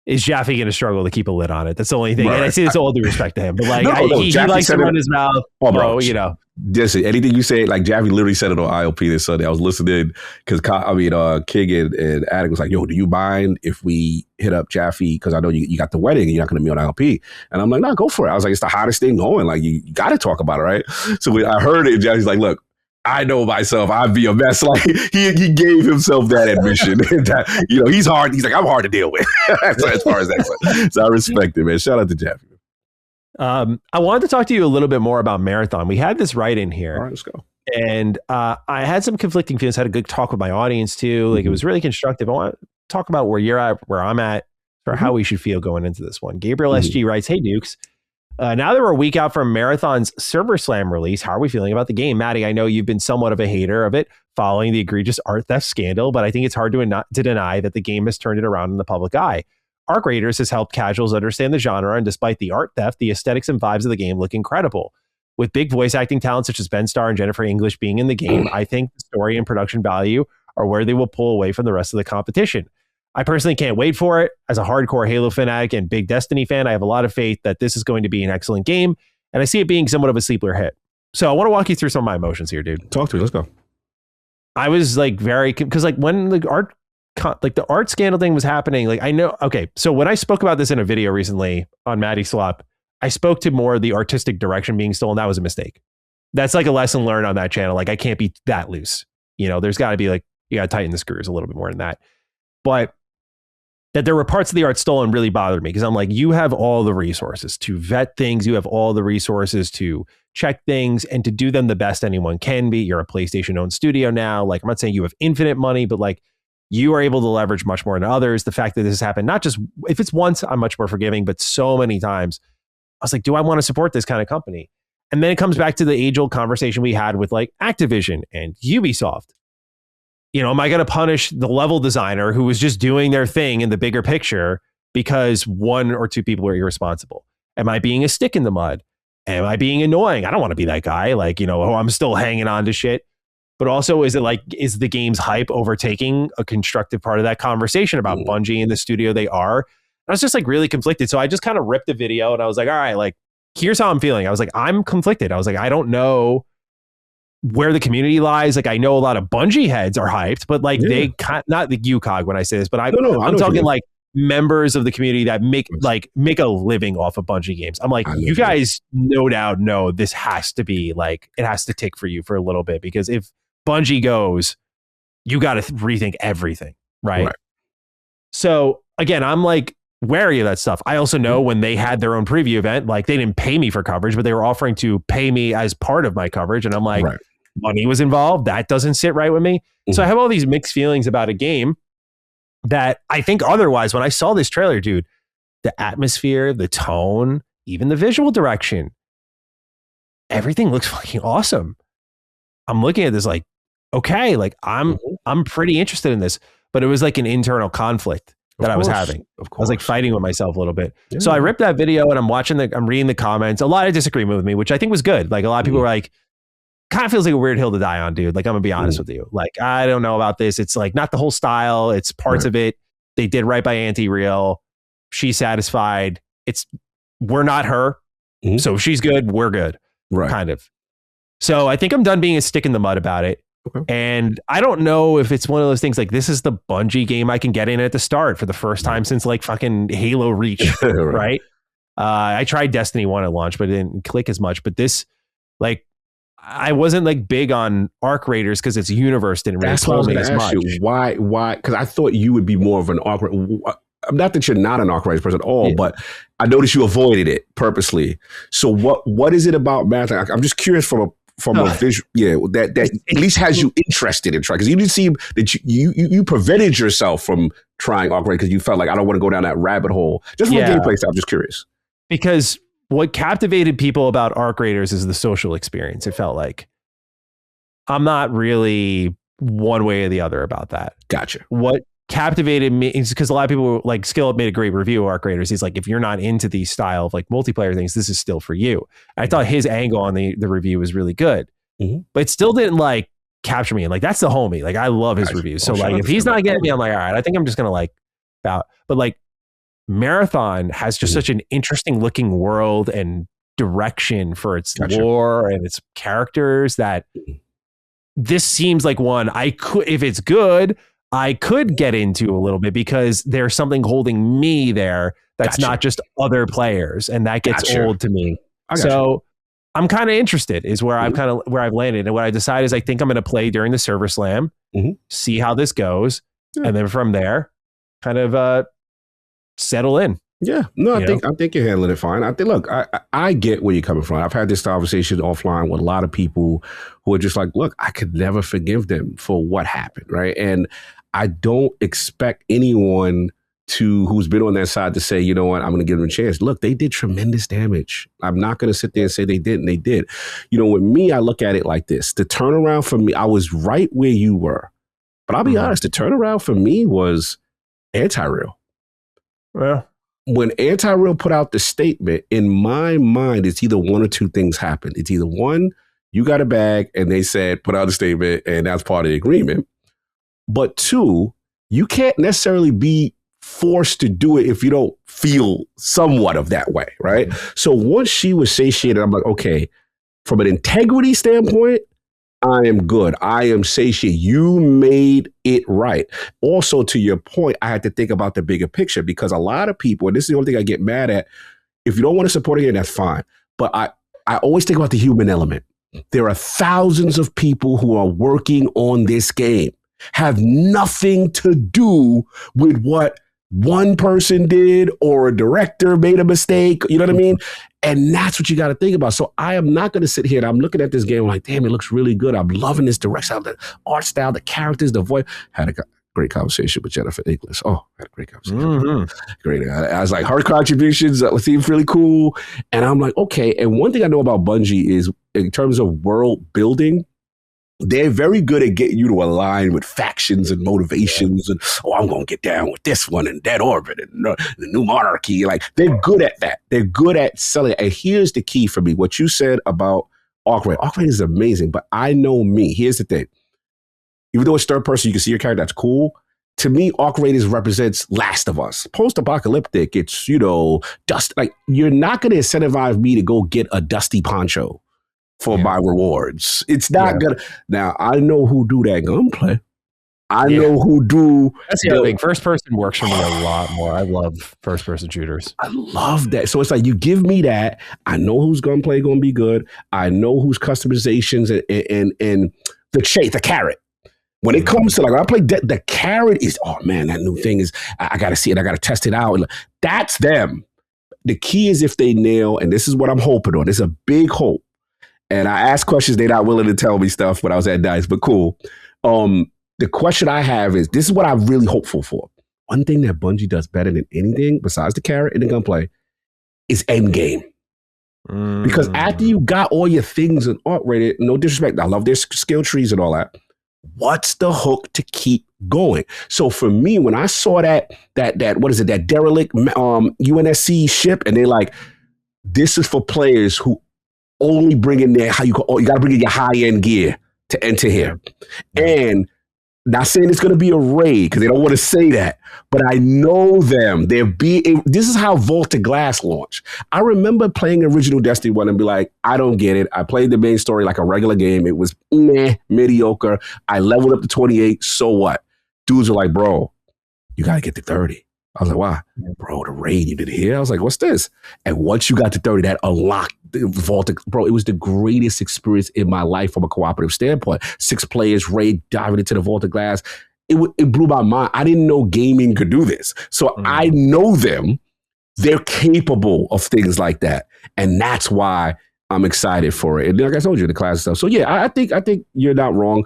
is Jaffe going to struggle to keep a lid on it? That's the only thing. Right. And I say this all due respect to him, but like he likes to run his mouth. Oh, bro, you know.
Listen, anything you say, like Jaffe literally said it on IOP this Sunday. I was listening because King and Attic was like, "Yo, do you mind if we hit up Jaffe? Because I know you got the wedding and you're not going to be on IOP." And I'm like, "No, go for it." I was like, "It's the hottest thing going. Like you got to talk about it, right?" So I heard it. And Jaffe's like, "Look, I know myself. I'd be a mess." Like he gave himself that admission. That, you know, he's hard. He's like, I'm hard to deal with. As far as that goes. So I respect it, man. Shout out to Jaffe.
I wanted to talk to you a little bit more about Marathon. We had this right in here.
All right, let's go.
And I had some conflicting feelings. I had a good talk with my audience too. Like it was really constructive. I want to talk about where you're at, where I'm at. for how we should feel going into this one. Gabriel SG writes, "Hey Dukes, now that we're a week out from Marathon's Server Slam release, how are we feeling about the game?" Matty, I know you've been somewhat of a hater of it following the egregious art theft scandal, but I think it's hard to deny that the game has turned it around in the public eye. Arc Raiders has helped casuals understand the genre, and despite the art theft, the aesthetics and vibes of the game look incredible. With big voice acting talent such as Ben Starr and Jennifer English being in the game, I think the story and production value are where they will pull away from the rest of the competition. I personally can't wait for it. As a hardcore Halo fanatic and big Destiny fan, I have a lot of faith that this is going to be an excellent game, and I see it being somewhat of a sleeper hit. So I want to walk you through some of my emotions here, dude.
Talk to me. Let's go.
I was like because like when the art scandal thing was happening, like I know. Okay, so when I spoke about this in a video recently on Matty Slop, I spoke to more of the artistic direction being stolen. That was a mistake. That's like a lesson learned on that channel. Like I can't be that loose. You know, there's got to be like, you got to tighten the screws a little bit more than that. But that there were parts of the art stolen really bothered me because I'm like, you have all the resources to vet things. You have all the resources to check things and to do them the best anyone can be. You're a PlayStation owned studio now. Like I'm not saying you have infinite money, but like you are able to leverage much more than others. The fact that this has happened, not just if it's once, I'm much more forgiving, but so many times I was like, do I want to support this kind of company? And then it comes back to the age old conversation we had with like Activision and Ubisoft. You know, am I going to punish the level designer who was just doing their thing in the bigger picture because one or two people were irresponsible? Am I being a stick in the mud? Am I being annoying? I don't want to be that guy. Like, you know, oh, I'm still hanging on to shit. But also, is the game's hype overtaking a constructive part of that conversation about Bungie and the studio they are? I was just like really conflicted. So I just kind of ripped the video and I was like, all right, like, here's how I'm feeling. I was like, I'm conflicted. I was like, I don't know where the community lies. Like, I know a lot of Bungie heads are hyped, but like they can't, not the UCOG when I say this, but I'm talking like members of the community that make a living off of Bungie games. I'm like, you guys no doubt know this has to be like, it has to tick for you for a little bit, because if Bungie goes, you got to rethink everything. Right. So again, I'm like, wary of that stuff. I also know when they had their own preview event, like they didn't pay me for coverage, but they were offering to pay me as part of my coverage. And I'm like, money was involved. That doesn't sit right with me. So I have all these mixed feelings about a game that I think otherwise, when I saw this trailer, dude, the atmosphere, the tone, even the visual direction, everything looks fucking awesome. I'm looking at this like, okay, like I'm pretty interested in this, but it was like an internal conflict that I was having. Of course. I was like fighting with myself a little bit. Yeah. So I ripped that video and I'm reading the comments. A lot of disagreement with me, which I think was good. Like a lot of people were like, kind of feels like a weird hill to die on, dude. Like, I'm gonna be honest with you. Like, I don't know about this. It's like not the whole style. It's parts of it. They did right by Anti-Real. She's satisfied. We're not her. So if she's good, we're good. Right. Kind of. So I think I'm done being a stick in the mud about it. And I don't know if it's one of those things like this is the Bungie game I can get in at the start for the first time since like fucking Halo Reach, right? I tried Destiny 1 at launch, but it didn't click as much. But this, like, I wasn't like big on Arc Raiders because its universe didn't really pull me as much.
Why? Because I thought you would be more of an Arc. Not that you're not an Arc Raiders person at all, but I noticed you avoided it purposely. So what is it about Matty? I'm just curious from a visual, that at least has you interested in trying, because you didn't seem that you prevented yourself from trying Arc Raiders because you felt like I don't want to go down that rabbit hole. Just from a gameplay style, I'm just curious.
Because what captivated people about Arc Raiders is the social experience. It felt like I'm not really one way or the other about that.
Gotcha.
What captivated me is because a lot of people were like, Skillup made a great review of Arc Raiders. He's like, if you're not into the style of like multiplayer things, this is still for you. I thought his angle on the review was really good, but it still didn't like capture me. And like, that's the homie. Like, I love his reviews. So like, if he's not getting me, I'm like, all right, I think I'm just going to like bow. But like, Marathon has just such an interesting looking world and direction for its lore and its characters that this seems like one I could, if it's good, I could get into a little bit, because there's something holding me there that's not just other players, and that gets old to me. So I'm kind of interested is where I've landed. And what I decided is I think I'm going to play during the server slam, see how this goes. And then from there kind of settle in.
Yeah, no, I think you're handling it fine. I think, look, I get where you're coming from. I've had this conversation offline with a lot of people who are just like, look, I could never forgive them for what happened, right? And I don't expect anyone who's been on that side to say, you know what, I'm going to give them a chance. Look, they did tremendous damage. I'm not going to sit there and say they didn't. They did. You know, with me, I look at it like this. The turnaround for me, I was right where you were. But I'll be honest, the turnaround for me was Anti-Real.
Well,
when Anti-Real put out the statement, in my mind, it's either one or two things happened. It's either one, you got a bag and they said, put out a statement and that's part of the agreement. But two, you can't necessarily be forced to do it if you don't feel somewhat of that way, right? So once she was satiated, I'm like, okay, from an integrity standpoint, I am good. I am satiated. You made it right. Also, to your point, I had to think about the bigger picture because a lot of people, and this is the only thing I get mad at, if you don't want to support it, that's fine. But I always think about the human element. There are thousands of people who are working on this game, have nothing to do with what one person did or a director made a mistake. You know what I mean? And that's what you got to think about. So I am not going to sit here and I'm looking at this game like, damn, it looks really good. I'm loving this direction, the art style, the characters, the voice. Had a great conversation with Jennifer English. Oh, had a great conversation. Great. I was like, her contributions seemed really cool. And I'm like, okay. And one thing I know about Bungie is in terms of world building, they're very good at getting you to align with factions and motivations and, I'm going to get down with this one and Dead Orbit and the New Monarchy. Like, they're good at that. They're good at selling it. And here's the key for me. What you said about Arkwright. Arkwright is amazing, but I know me. Here's the thing. Even though it's third person, you can see your character, that's cool. To me, Arkwright represents Last of Us. Post-apocalyptic, it's, dust. Like, you're not going to incentivize me to go get a dusty poncho for my rewards. It's not gonna. Now I know who do that gunplay. I know who do.
That's the other thing. First person works for me a lot more. I love first person shooters.
I love that. So it's like you give me that. I know whose gunplay going to be good. I know whose customizations and the carrot. When it comes to when I play the carrot is, oh man, that new thing is. I got to see it. I got to test it out. That's them. The key is if they nail, and this is what I'm hoping on. It's a big hope. And I ask questions, they're not willing to tell me stuff when I was at DICE, but cool. The question I have is, this is what I'm really hopeful for. One thing that Bungie does better than anything, besides the carrot and the gunplay, is endgame. Because after you got all your things and art rated, no disrespect, I love their skill trees and all that. What's the hook to keep going? So for me, when I saw that derelict UNSC ship, and they're like, this is for players who only bring in you got to bring in your high-end gear to enter here. And not saying it's going to be a raid because they don't want to say that, but I know them. This is how Vault of Glass launched. I remember playing original Destiny 1 and be like, I don't get it. I played the main story like a regular game. It was mediocre. I leveled up to 28. So what? Dudes are like, bro, you got to get to 30. I was like, why? Bro, the raid you did here. I was like, what's this? And once you got to 30, that unlocked the Vault. Bro, it was the greatest experience in my life from a cooperative standpoint. 6 players, raid, diving into the Vault of Glass. It blew my mind. I didn't know gaming could do this. So I know them. They're capable of things like that. And that's why I'm excited for it. And like I told you, the class stuff. So yeah, I think you're not wrong.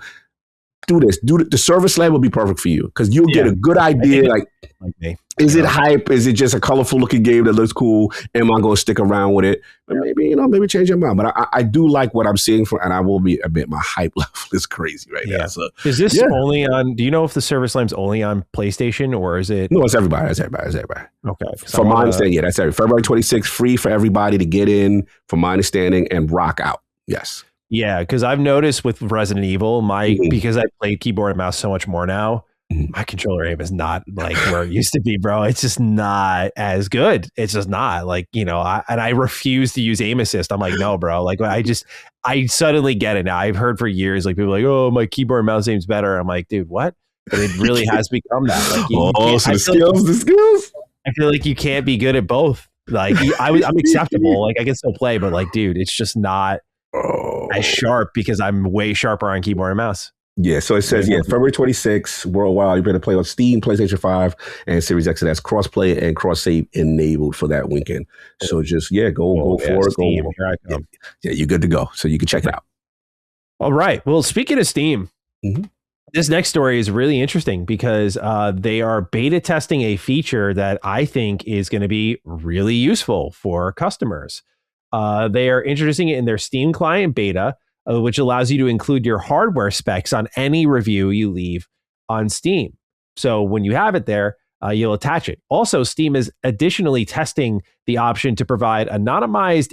Do this. The service lab will be perfect for you because you'll get a good idea. Like me. Is it hype? Is it just a colorful looking game that looks cool? Am I going to stick around with it? But maybe change your mind. But I do like what I'm seeing and I will be admit my hype level is crazy right now. So,
is this only on? Do you know if the service lab's only on PlayStation or is it?
No, it's everybody. It's everybody.
Okay.
From my understanding, that's everybody. February 26th, free for everybody to get in. From my understanding, and rock out. Yes.
Yeah, because I've noticed with Resident Evil, because I play keyboard and mouse so much more now, my controller aim is not like where it used to be, bro. It's just not as good. It's just not I refuse to use aim assist. I'm like, no, bro. Like I suddenly get it now. I've heard for years, like people are like, oh, my keyboard and mouse aim's better. I'm like, dude, what? But it really has become that. Like,
the skills.
I feel like you can't be good at both. Like I'm acceptable. Like I can still play, but like, dude, it's just not as sharp because I'm way sharper on keyboard and mouse.
Yeah, so it says, February 26th, worldwide, you're going to play on Steam, PlayStation 5, and Series X. And that's cross-play and cross-save enabled for that weekend. So just, go for it.
Steam, here I come.
Yeah, you're good to go. So you can check it out.
All right. Well, speaking of Steam, This next story is really interesting because they are beta testing a feature that I think is going to be really useful for customers. They are introducing it in their Steam client beta, which allows you to include your hardware specs on any review you leave on Steam. So when you have it there, you'll attach it. Also, Steam is additionally testing the option to provide anonymized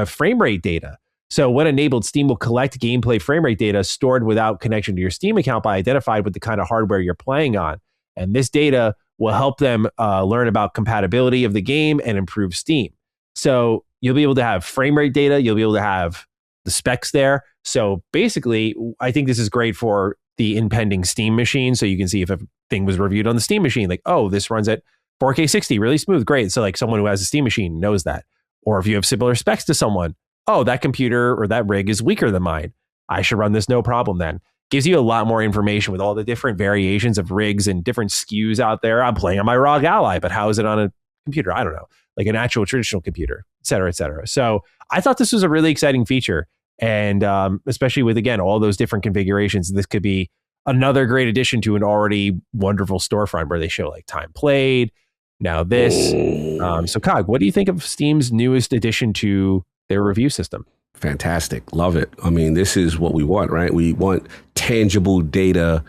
frame rate data. So when enabled, Steam will collect gameplay frame rate data stored without connection to your Steam account by identified with the kind of hardware you're playing on. And this data will help them learn about compatibility of the game and improve Steam. So you'll be able to have frame rate data. You'll be able to have the specs there. So basically, I think this is great for the impending Steam machine. So you can see if a thing was reviewed on the Steam machine, like, oh, this runs at 4K 60, really smooth, great. So like someone who has a Steam machine knows that. Or if you have similar specs to someone, oh, that computer or that rig is weaker than mine, I should run this no problem then. Gives you a lot more information with all the different variations of rigs and different SKUs out there. I'm playing on my ROG Ally, but how is it on a computer? I don't know, like an actual traditional computer, et cetera, et cetera. So I thought this was a really exciting feature. And especially with, again, all those different configurations, this could be another great addition to an already wonderful storefront where they show like time played, now this. So Cog, what do you think of Steam's newest addition to their review system?
Fantastic. Love it. I mean, this is what we want, right? We want tangible data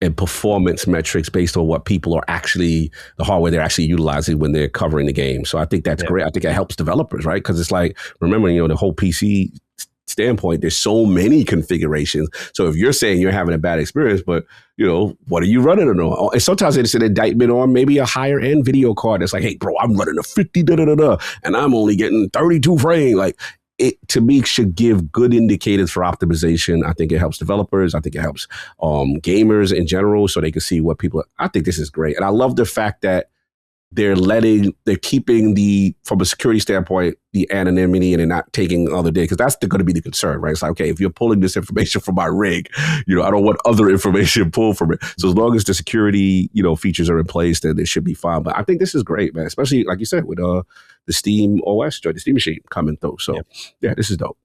and performance metrics based on what people are actually, the hardware they're actually utilizing when they're covering the game. So I think that's great. I think it helps developers, right? Because it's like, remember, the whole PC standpoint, there's so many configurations. So if you're saying you're having a bad experience, but what are you running it on? And sometimes it's an indictment on maybe a higher end video card that's like, hey, bro, I'm running a 50 and I'm only getting 32 frames. Like, it to me should give good indicators for optimization. I think it helps developers. I think it helps gamers in general, so they can see what people. I think this is great, and I love the fact that they're keeping from a security standpoint, the anonymity, and they're not taking other data, because that's going to be the concern, right? It's like, okay, if you're pulling this information from my rig, I don't want other information pulled from it. So as long as the security, features are in place, then it should be fine. But I think this is great, man, especially like you said, with the Steam OS, the Steam machine coming through. So yeah, this is dope.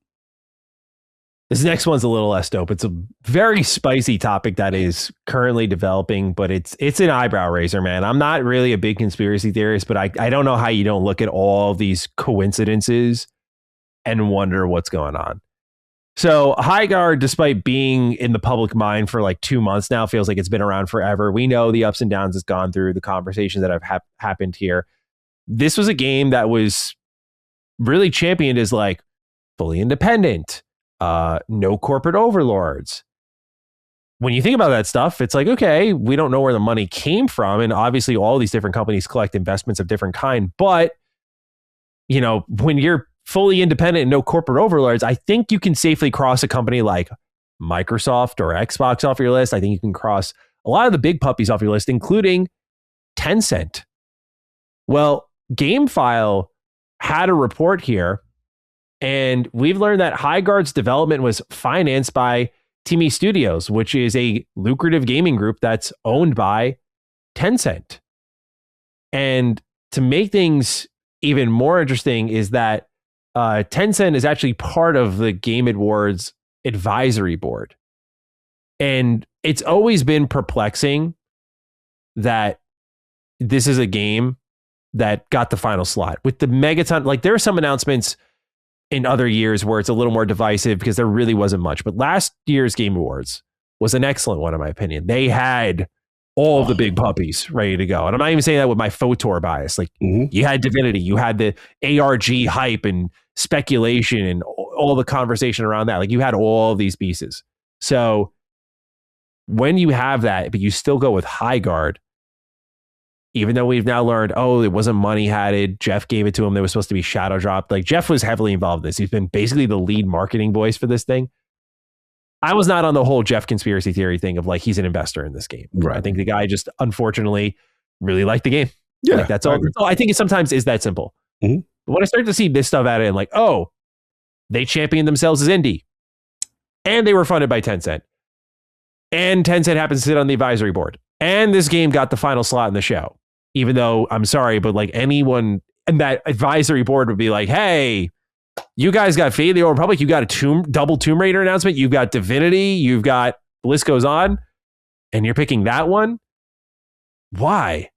This next one's a little less dope. It's a very spicy topic that is currently developing, but it's an eyebrow raiser, man. I'm not really a big conspiracy theorist, but I don't know how you don't look at all these coincidences and wonder what's going on. So Highguard, despite being in the public mind for like 2 months now, feels like it's been around forever. We know the ups and downs it's gone through, the conversations that have happened here. This was a game that was really championed as like fully independent. No corporate overlords. When you think about that stuff, it's like, okay, we don't know where the money came from. And obviously all these different companies collect investments of different kind. But, when you're fully independent and no corporate overlords, I think you can safely cross a company like Microsoft or Xbox off your list. I think you can cross a lot of the big puppies off your list, including Tencent. Well, GameFile had a report here, and we've learned that Highguard's development was financed by Timi Studios, which is a lucrative gaming group that's owned by Tencent. And to make things even more interesting is that Tencent is actually part of the Game Awards advisory board. And it's always been perplexing that this is a game that got the final slot. With the Megaton, like there are some announcements in other years where it's a little more divisive because there really wasn't much. But last year's Game Awards was an excellent one, in my opinion. They had all the big puppies ready to go. And I'm not even saying that with my FOTOR bias. Like you had Divinity, you had the ARG hype and speculation and all the conversation around that. Like you had all these pieces. So when you have that, but you still go with Highguard, even though we've now learned, it wasn't money hatted. Jeff gave it to him. They were supposed to be shadow dropped. Like Jeff was heavily involved in this. He's been basically the lead marketing voice for this thing. I was not on the whole Jeff conspiracy theory thing of like, he's an investor in this game. Right. I think the guy just unfortunately really liked the game. Yeah. Like, that's all. I think it sometimes is that simple. But when I started to see this stuff at it and like, they championed themselves as indie and they were funded by Tencent and Tencent happens to sit on the advisory board and this game got the final slot in the show. Even though I'm sorry, but like anyone in that advisory board would be like, hey, you guys got Fate of the Old Republic. You got a double Tomb Raider announcement. You've got Divinity. You've got, the list goes on. and you're picking that one. Why?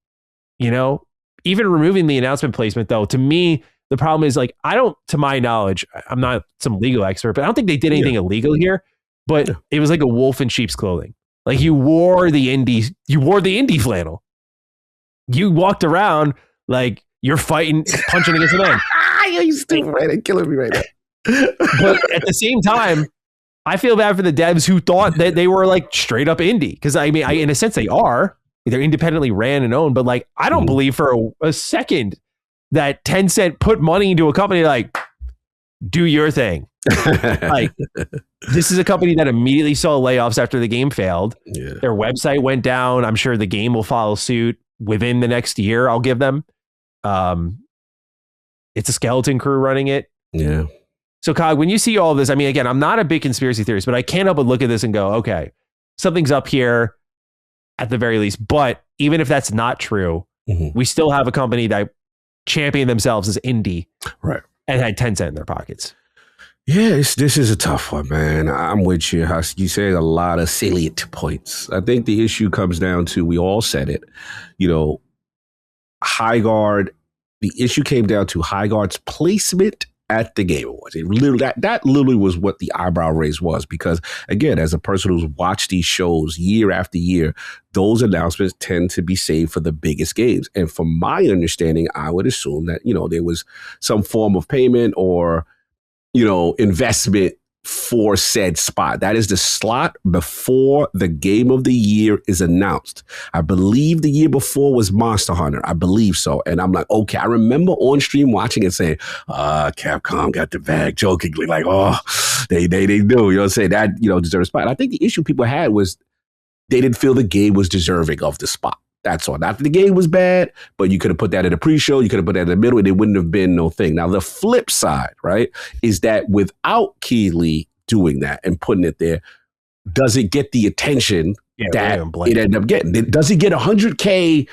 You know, even removing the announcement placement, though, to me, the problem is like, I don't, to my knowledge, I'm not some legal expert, but I don't think they did anything illegal here. But it was like a wolf in sheep's clothing. Like you wore the indie flannel. You walked around like you're fighting, punching against the man.
You stupid, right? They're killing me right now.
But at the same time, I feel bad for the devs who thought that they were like straight up indie. Because I mean, in a sense, they are. They're independently ran and owned. But like, I don't believe for a second that Tencent put money into a company like, do your thing. Like, this is a company that immediately saw layoffs after the game failed.
Yeah.
Their website went down. I'm sure the game will follow suit within the next year. I'll give them. It's a skeleton crew running it.
Yeah.
So, Cog, when you see all of this, I mean, again, I'm not a big conspiracy theorist, but I can't help but look at this and go, okay, something's up here at the very least. But even if that's not true, we still have a company that championed themselves as indie,
right,
and had Tencent in their pockets.
Yeah, this is a tough one, man. I'm with you. You said a lot of salient points. I think the issue comes down to, we all said it, you know, Highguard. The issue came down to Highguard's placement at the Game Awards. It literally, that literally was what the eyebrow raise was. Because again, as a person who's watched these shows year after year, those announcements tend to be saved for the biggest games. And from my understanding, I would assume that, you know, there was some form of payment or, you know, investment for said spot. That is the slot before the game of the year is announced. I believe the year before was Monster Hunter. I believe so. And I'm like, okay, I remember on stream watching it saying, Capcom got the bag, jokingly, like, oh, they do. You know what I'm saying? That, you know, deserves a spot. And I think the issue people had was they didn't feel the game was deserving of the spot. That's all. Not that the game was bad, but you could have put that in a pre-show. You could have put that in the middle, and it wouldn't have been no thing. Now, the flip side, right, is that without Keighley doing that and putting it there, does it get the attention that it ended up getting? Does it get 100K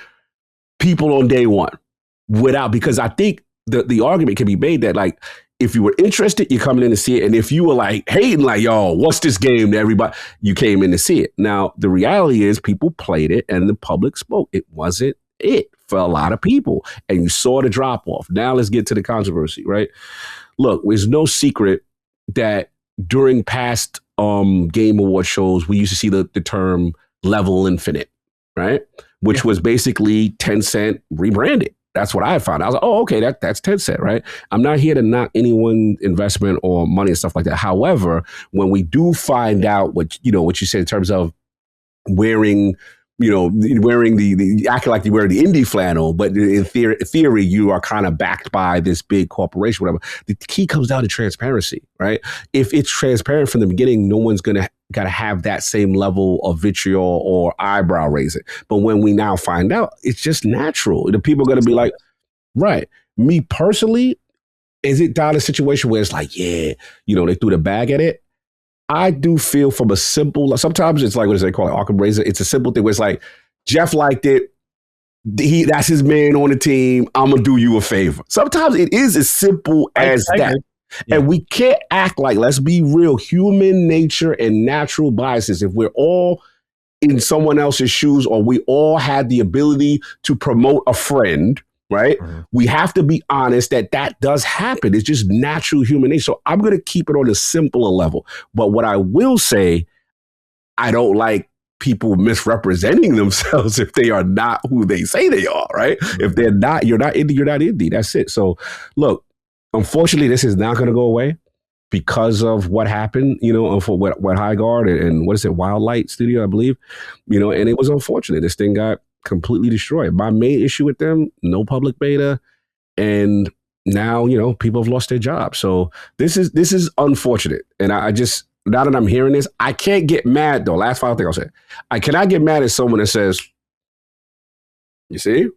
people on day one without? Because I think the argument can be made that, like, if you were interested, you're coming in to see it. And if you were like hating, like, yo, what's this game to everybody? You came in to see it. Now, the reality is people played it and the public spoke. It wasn't it for a lot of people. And you saw the drop off. Now let's get to the controversy, right? Look, there's no secret that during past Game Award shows, we used to see the term level infinite, right? Which was basically Tencent rebranded. That's what I found. I was like, oh, okay, that's Tencent, right? I'm not here to knock anyone's investment or money and stuff like that. However, when we do find out what you said in terms of wearing the acting like you wear the indie flannel, but in theory, you are kind of backed by this big corporation, whatever. The key comes down to transparency, right? If it's transparent from the beginning, no one's gotta have that same level of vitriol or eyebrow raising. But when we now find out, it's just natural. The people are gonna be like, right. Me personally, is it down a situation where it's like, yeah, they threw the bag at it? I do feel from a simple, sometimes it's like, what do they call it? Arkham Razor. It's a simple thing where it's like, Jeff liked it. That's his man on the team. I'm going to do you a favor. Sometimes it is as simple as that. Yeah. And we can't act like, let's be real, human nature and natural biases. If we're all in someone else's shoes or we all had the ability to promote a friend, right? Mm-hmm. We have to be honest that does happen. It's just natural human nature. So I'm going to keep it on a simpler level. But what I will say, I don't like people misrepresenting themselves if they are not who they say they are, right? Mm-hmm. If they're not, you're not indie. That's it. So look, unfortunately, this is not going to go away because of what happened, for what Highguard and what is it, Wildlight Studio, I believe, and it was unfortunate. This thing got completely destroyed. My main issue with them, no public beta, and now people have lost their jobs. So this is unfortunate. And I just, now that I'm hearing this, I can't get mad though. Last final thing I'll say, I cannot get mad at someone that says, you see,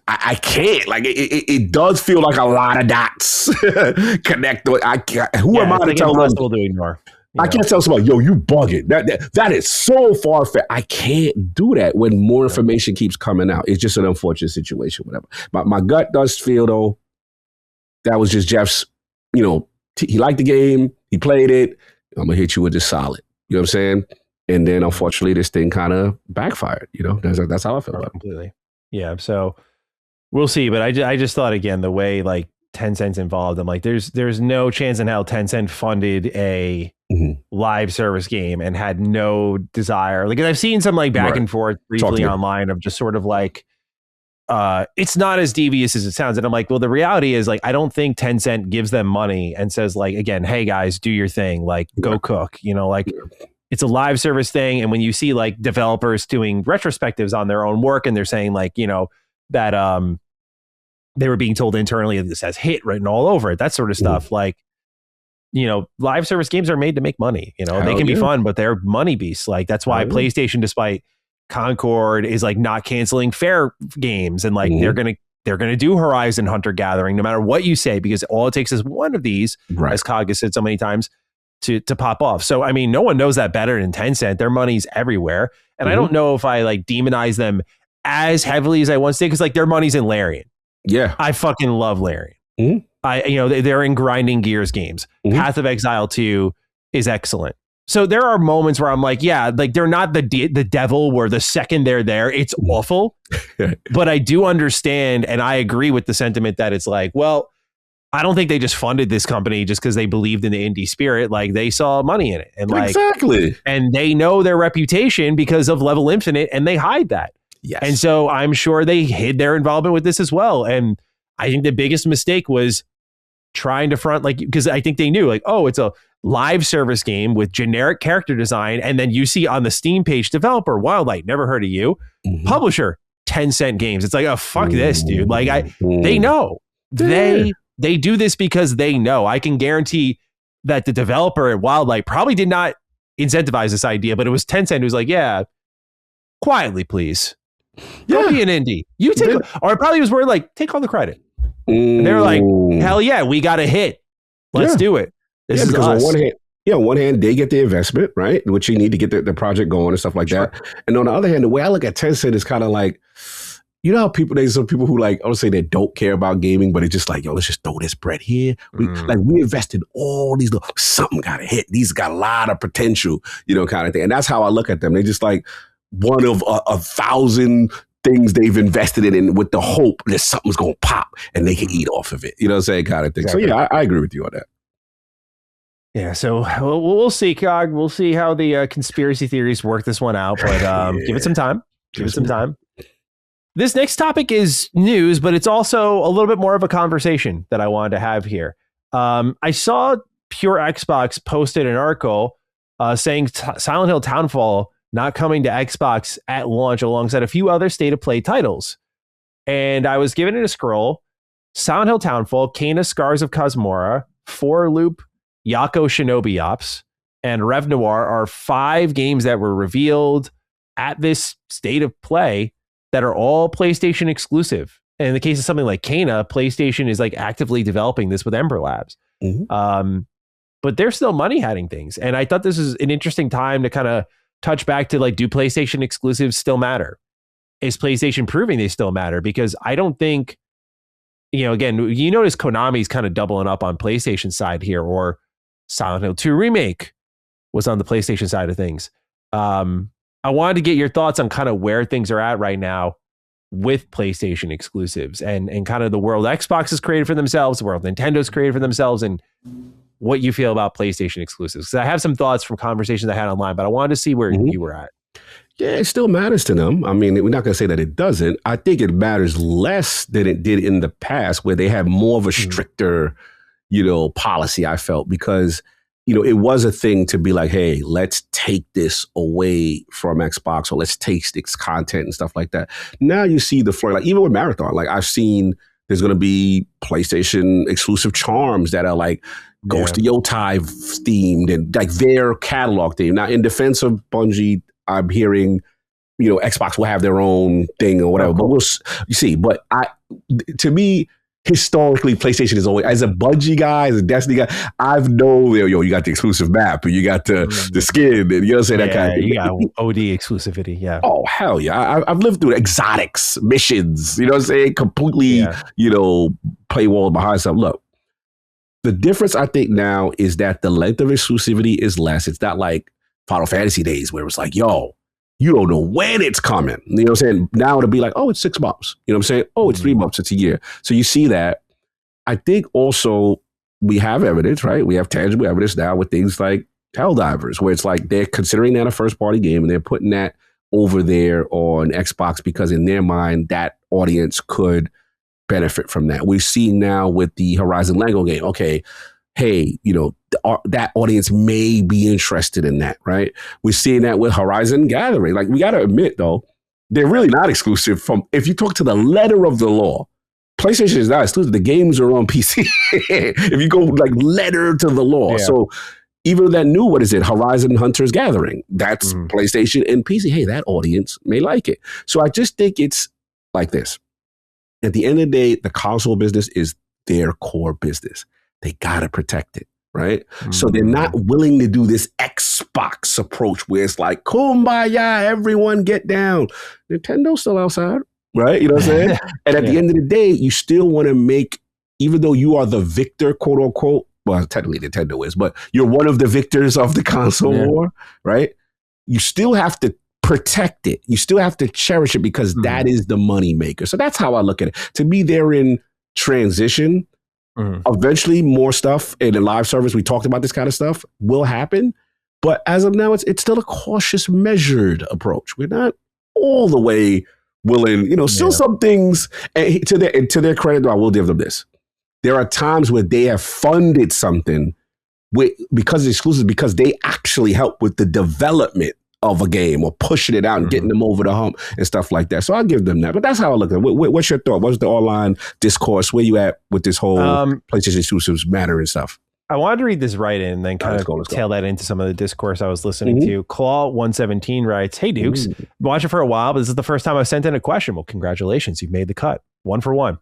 I can't. Like it does feel like a lot of dots connect. Who am I to tell them?
To ignore.
I can't tell somebody, yo, you bugging. That is so far-fetched. I can't do that when more information keeps coming out. It's just an unfortunate situation, whatever. My gut does feel, though, that was just Jeff's, he liked the game. He played it. I'm going to hit you with this solid. You know what I'm saying? And then unfortunately, this thing kind of backfired. That's how I feel about it.
Completely. Yeah. So we'll see. But I just thought, again, the way like Tencent's involved, I'm like, there's no chance in hell Tencent funded a live service game and had no desire. Like, I've seen some like back and forth briefly online of just sort of like, it's not as devious as it sounds. And I'm like, well, the reality is like, I don't think Tencent gives them money and says like, again, hey guys, do your thing, like go cook, like it's a live service thing. And when you see like developers doing retrospectives on their own work and they're saying like, that they were being told internally that this has hit written all over it, that sort of stuff. Like, live service games are made to make money. They can be fun, but they're money beasts. Like, that's why PlayStation, despite Concord, is like not canceling fair games, and like they're gonna do Horizon Hunter Gathering no matter what you say, because all it takes is one of these, as Cog has said so many times, to pop off. So I mean, no one knows that better than Tencent. Their money's everywhere, and I don't know if I like demonize them as heavily as I once did, because like their money's in Larian. Yeah, I fucking love Larian. They're in grinding Gears games. Path of Exile 2 is excellent. So there are moments where I'm like, yeah, like they're not the devil where the second they're there, it's awful. But I do understand, and I agree with the sentiment that it's like, well, I don't think they just funded this company just because they believed in the indie spirit. Like, they saw money in it, and like exactly, and they know their reputation because of Level Infinite, and they hide that. Yes. And so I'm sure they hid their involvement with this as well. And I think the biggest mistake was trying to front, like, because I think they knew like, oh, it's a live service game with generic character design. And then you see on the Steam page, developer, Wildlight, never heard of you. Publisher, Tencent Games. It's like, oh, fuck this, dude. Like, they know. They do this because they know. I can guarantee that the developer at Wildlight probably did not incentivize this idea, but it was Tencent who's like, yeah, quietly, please. Don't be an indie. You take, or it probably was where like, take all the credit. And they're like, hell yeah, we got a hit. Let's do it. This is us.
On one hand, they get the investment, right? Which you need to get the project going and stuff like that. And on the other hand, the way I look at Tencent is kind of like, how there's some people who like, I don't say they don't care about gaming, but it's just like, yo, let's just throw this bread here. We invested all these, something got to hit. These got a lot of potential, kind of thing. And that's how I look at them. They just like, one of 1,000 things they've invested in with the hope that something's going to pop and they can eat off of it. You know what I'm saying? Kind of thing. Exactly. So yeah, I agree with you on that.
Yeah. So we'll see, Cog. We'll see how the conspiracy theories work this one out, but give it some time. Give it some time. This next topic is news, but it's also a little bit more of a conversation that I wanted to have here. I saw Pure Xbox posted an article saying Silent Hill Townfall not coming to Xbox at launch alongside a few other State of Play titles. And I was giving it a scroll. Silent Hill Townfall, Kena Scars of Cosmora, 4-Loop, Yako Shinobi Ops, and Rev Noir are 5 games that were revealed at this State of Play that are all PlayStation exclusive. And in the case of something like Kena, PlayStation is like actively developing this with Ember Labs. But they're still money hiding things. And I thought this is an interesting time to kind of touch back to like, do PlayStation exclusives still matter? Is PlayStation proving they still matter? Because I don't think, again, you notice Konami's kind of doubling up on PlayStation side here, or Silent Hill 2 Remake was on the PlayStation side of things. I wanted to get your thoughts on kind of where things are at right now with PlayStation exclusives and kind of the world Xbox has created for themselves, the world Nintendo's created for themselves, and what you feel about PlayStation exclusives. Because I have some thoughts from conversations I had online, but I wanted to see where you were at.
Yeah, it still matters to them. I mean, we're not going to say that it doesn't. I think it matters less than it did in the past, where they had more of a stricter, policy, I felt, because, it was a thing to be like, hey, let's take this away from Xbox, or let's take its content and stuff like that. Now you see the floor, like even with Marathon, like I've seen there's going to be PlayStation exclusive charms that are like Ghost of Yotai themed and like their catalog theme. Now, in defense of Bungie, I'm hearing, Xbox will have their own thing or whatever, but you see, but to me, historically, PlayStation is always, as a Bungie guy, as a Destiny guy, I've known, you got the exclusive map, and you got the skin, and you know what I'm saying, that kind of thing.
You got OD exclusivity, yeah.
Oh, hell yeah. I've lived through exotics, missions, you know what I'm saying? Completely, paywall behind something. Look, the difference I think now is that the length of exclusivity is less. It's not like Final Fantasy days where it was like, yo, you don't know when it's coming. You know what I'm saying? Now it'll be like, oh, it's 6 months. You know what I'm saying? Oh, it's 3 months. It's a year. So you see that. I think also we have evidence, right? We have tangible evidence now with things like Helldivers, where it's like they're considering that a first party game and they're putting that over there on Xbox because in their mind, that audience could benefit from that. We've seen now with the Horizon Lego game, okay, hey, you know, that audience may be interested in that, right? We're seeing that with Horizon Gathering. Like, we got to admit, though, they're really not exclusive from, if you talk to the letter of the law, PlayStation is not exclusive. The games are on PC. If you go like letter to the law. Yeah. So even that new, what is it, Horizon Hunters Gathering, that's PlayStation and PC. Hey, that audience may like it. So I just think it's like this. At the end of the day, the console business is their core business. They got to protect it, right? So they're not willing to do this Xbox approach where it's like, kumbaya, everyone get down. Nintendo's still outside, right? You know what I'm saying? And at the end of the day, you still want to make, even though you are the victor, quote unquote, well, technically Nintendo is, but you're one of the victors of the console war, right? You still have to protect it. You still have to cherish it because that is the money maker. So that's how I look at it. To me, they're in transition. Eventually, more stuff in the live service, we talked about this kind of stuff, will happen. But as of now, it's still a cautious, measured approach. We're not all the way willing, you know, still some things. And to their credit, I will give them this. There are times where they have funded something because it's exclusive, because they actually help with the development of a game or pushing it out and getting them over the hump and stuff like that. So I'll give them that. But that's how I look at it. What's your thought? What's the online discourse? Where you at with this whole PlayStation exclusives matter and stuff?
I wanted to read this right in and then kind of tail that into some of the discourse I was listening to. Claw117 writes, "Hey Dukes, been watching for a while, but this is the first time I've sent in a question." Well, congratulations. You've made the cut. 1 for 1.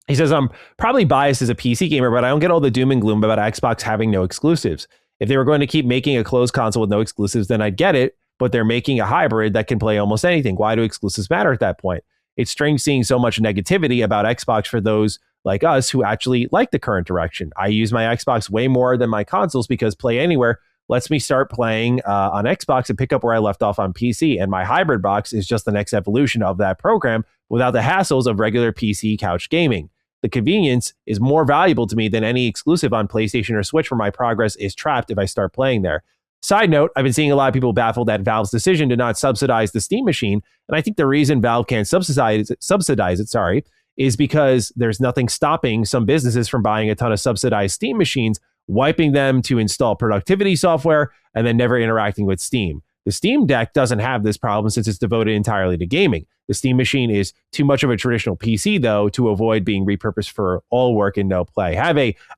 He says, "I'm probably biased as a PC gamer, but I don't get all the doom and gloom about Xbox having no exclusives. If they were going to keep making a closed console with no exclusives, then I'd get it. But they're making a hybrid that can play almost anything. Why do exclusives matter at that point? It's strange seeing so much negativity about Xbox for those like us who actually like the current direction. I use my Xbox way more than my consoles because Play Anywhere lets me start playing on Xbox and pick up where I left off on PC. And my hybrid box is just the next evolution of that program without the hassles of regular PC couch gaming. The convenience is more valuable to me than any exclusive on PlayStation or Switch, where my progress is trapped if I start playing there. Side note, I've been seeing a lot of people baffled at Valve's decision to not subsidize the Steam machine. And I think the reason Valve can't subsidize it, is because there's nothing stopping some businesses from buying a ton of subsidized Steam machines, wiping them to install productivity software, and then never interacting with Steam. The Steam Deck doesn't have this problem since it's devoted entirely to gaming. The Steam machine is too much of a traditional PC, though, to avoid being repurposed for all work and no play.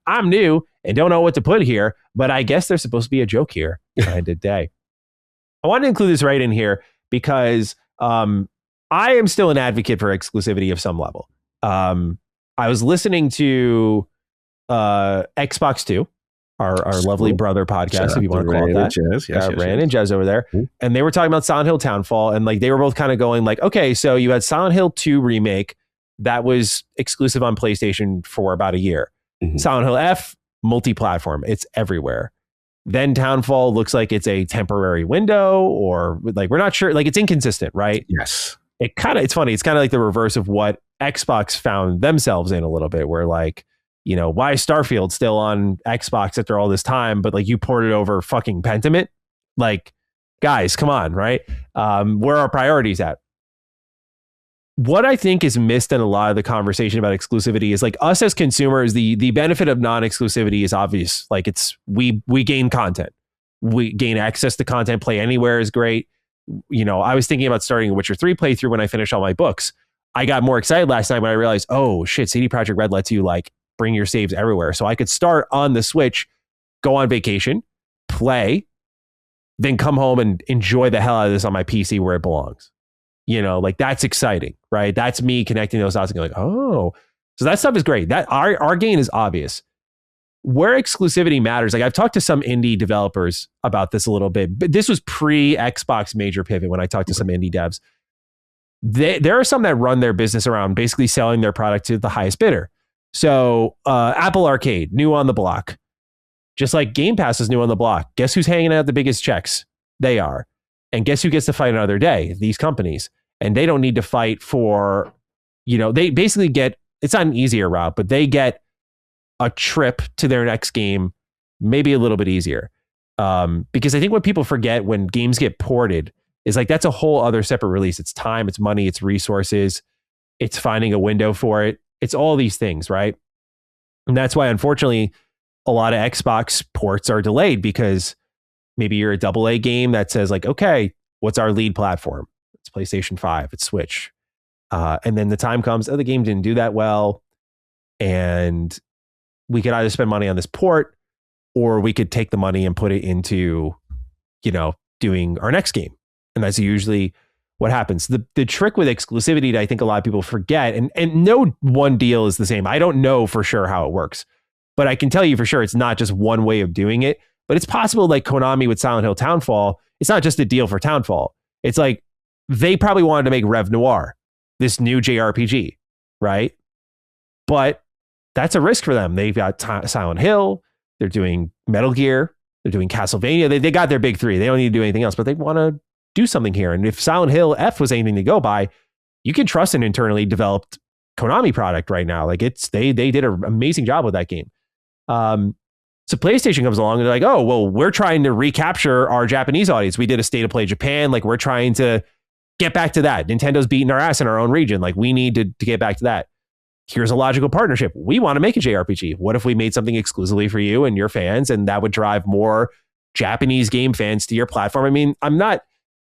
I'm new and don't know what to put here, but I guess there's supposed to be a joke here kind of day. I wanted to include this right in here because I am still an advocate for exclusivity of some level. I was listening to Xbox 2, our lovely brother podcast, if you want to call it that. Ran and Jez over there. And they were talking about Silent Hill Townfall. And like they were both kind of going like, okay, so you had Silent Hill 2 remake that was exclusive on PlayStation for about a year. Silent Hill F, multi-platform. It's everywhere. Then Townfall looks like it's a temporary window, or like we're not sure. Like it's inconsistent, right?
Yes.
It's funny. It's kind of like the reverse of what Xbox found themselves in a little bit, where like, you know, why is Starfield still on Xbox after all this time, but like you ported over fucking Pentiment? Like, guys, come on, right? Where are our priorities at? What I think is missed in a lot of the conversation about exclusivity is like us as consumers, the benefit of non-exclusivity is obvious. Like we gain content. We gain access to content. Play Anywhere is great. You know, I was thinking about starting a Witcher 3 playthrough when I finished all my books. I got more excited last night when I realized, oh shit, CD Projekt Red lets you like bring your saves everywhere. So I could start on the Switch, go on vacation, play, then come home and enjoy the hell out of this on my PC where it belongs. You know, like that's exciting, right? That's me connecting those dots and going, oh, so that stuff is great. That our gain is obvious. Where exclusivity matters, like I've talked to some indie developers about this a little bit, but this was pre-Xbox major pivot when I talked to some indie devs. There are some that run their business around basically selling their product to the highest bidder. So Apple Arcade, new on the block. Just like Game Pass is new on the block. Guess who's hanging out the biggest checks? They are. And guess who gets to fight another day? These companies. And they don't need to fight for, they basically get, it's not an easier route, but they get a trip to their next game, maybe a little bit easier. Because I think what people forget when games get ported is like, that's a whole other separate release. It's time, it's money, it's resources, it's finding a window for it. It's all these things, right? And that's why, unfortunately, a lot of Xbox ports are delayed because maybe you're a AA game that says like, okay, what's our lead platform? It's PlayStation 5, it's Switch. And then the time comes, the game didn't do that well. And we could either spend money on this port or we could take the money and put it into, doing our next game. And that's usually what happens. The trick with exclusivity that I think a lot of people forget, and no one deal is the same. I don't know for sure how it works, but I can tell you for sure it's not just one way of doing it. But it's possible, like Konami with Silent Hill Townfall, it's not just a deal for Townfall. It's like they probably wanted to make Rev Noir, this new JRPG, right? But that's a risk for them. They've got Silent Hill, they're doing Metal Gear, they're doing Castlevania. They got their big three. They don't need to do anything else, but they want to do something here. And if Silent Hill F was anything to go by, you can trust an internally developed Konami product right now. Like they did an amazing job with that game. So PlayStation comes along and they're like, oh, well, we're trying to recapture our Japanese audience. We did a State of Play Japan. Like we're trying to get back to that. Nintendo's beating our ass in our own region. Like we need to get back to that. Here's a logical partnership. We want to make a JRPG. What if we made something exclusively for you and your fans? And that would drive more Japanese game fans to your platform. I mean, I'm not,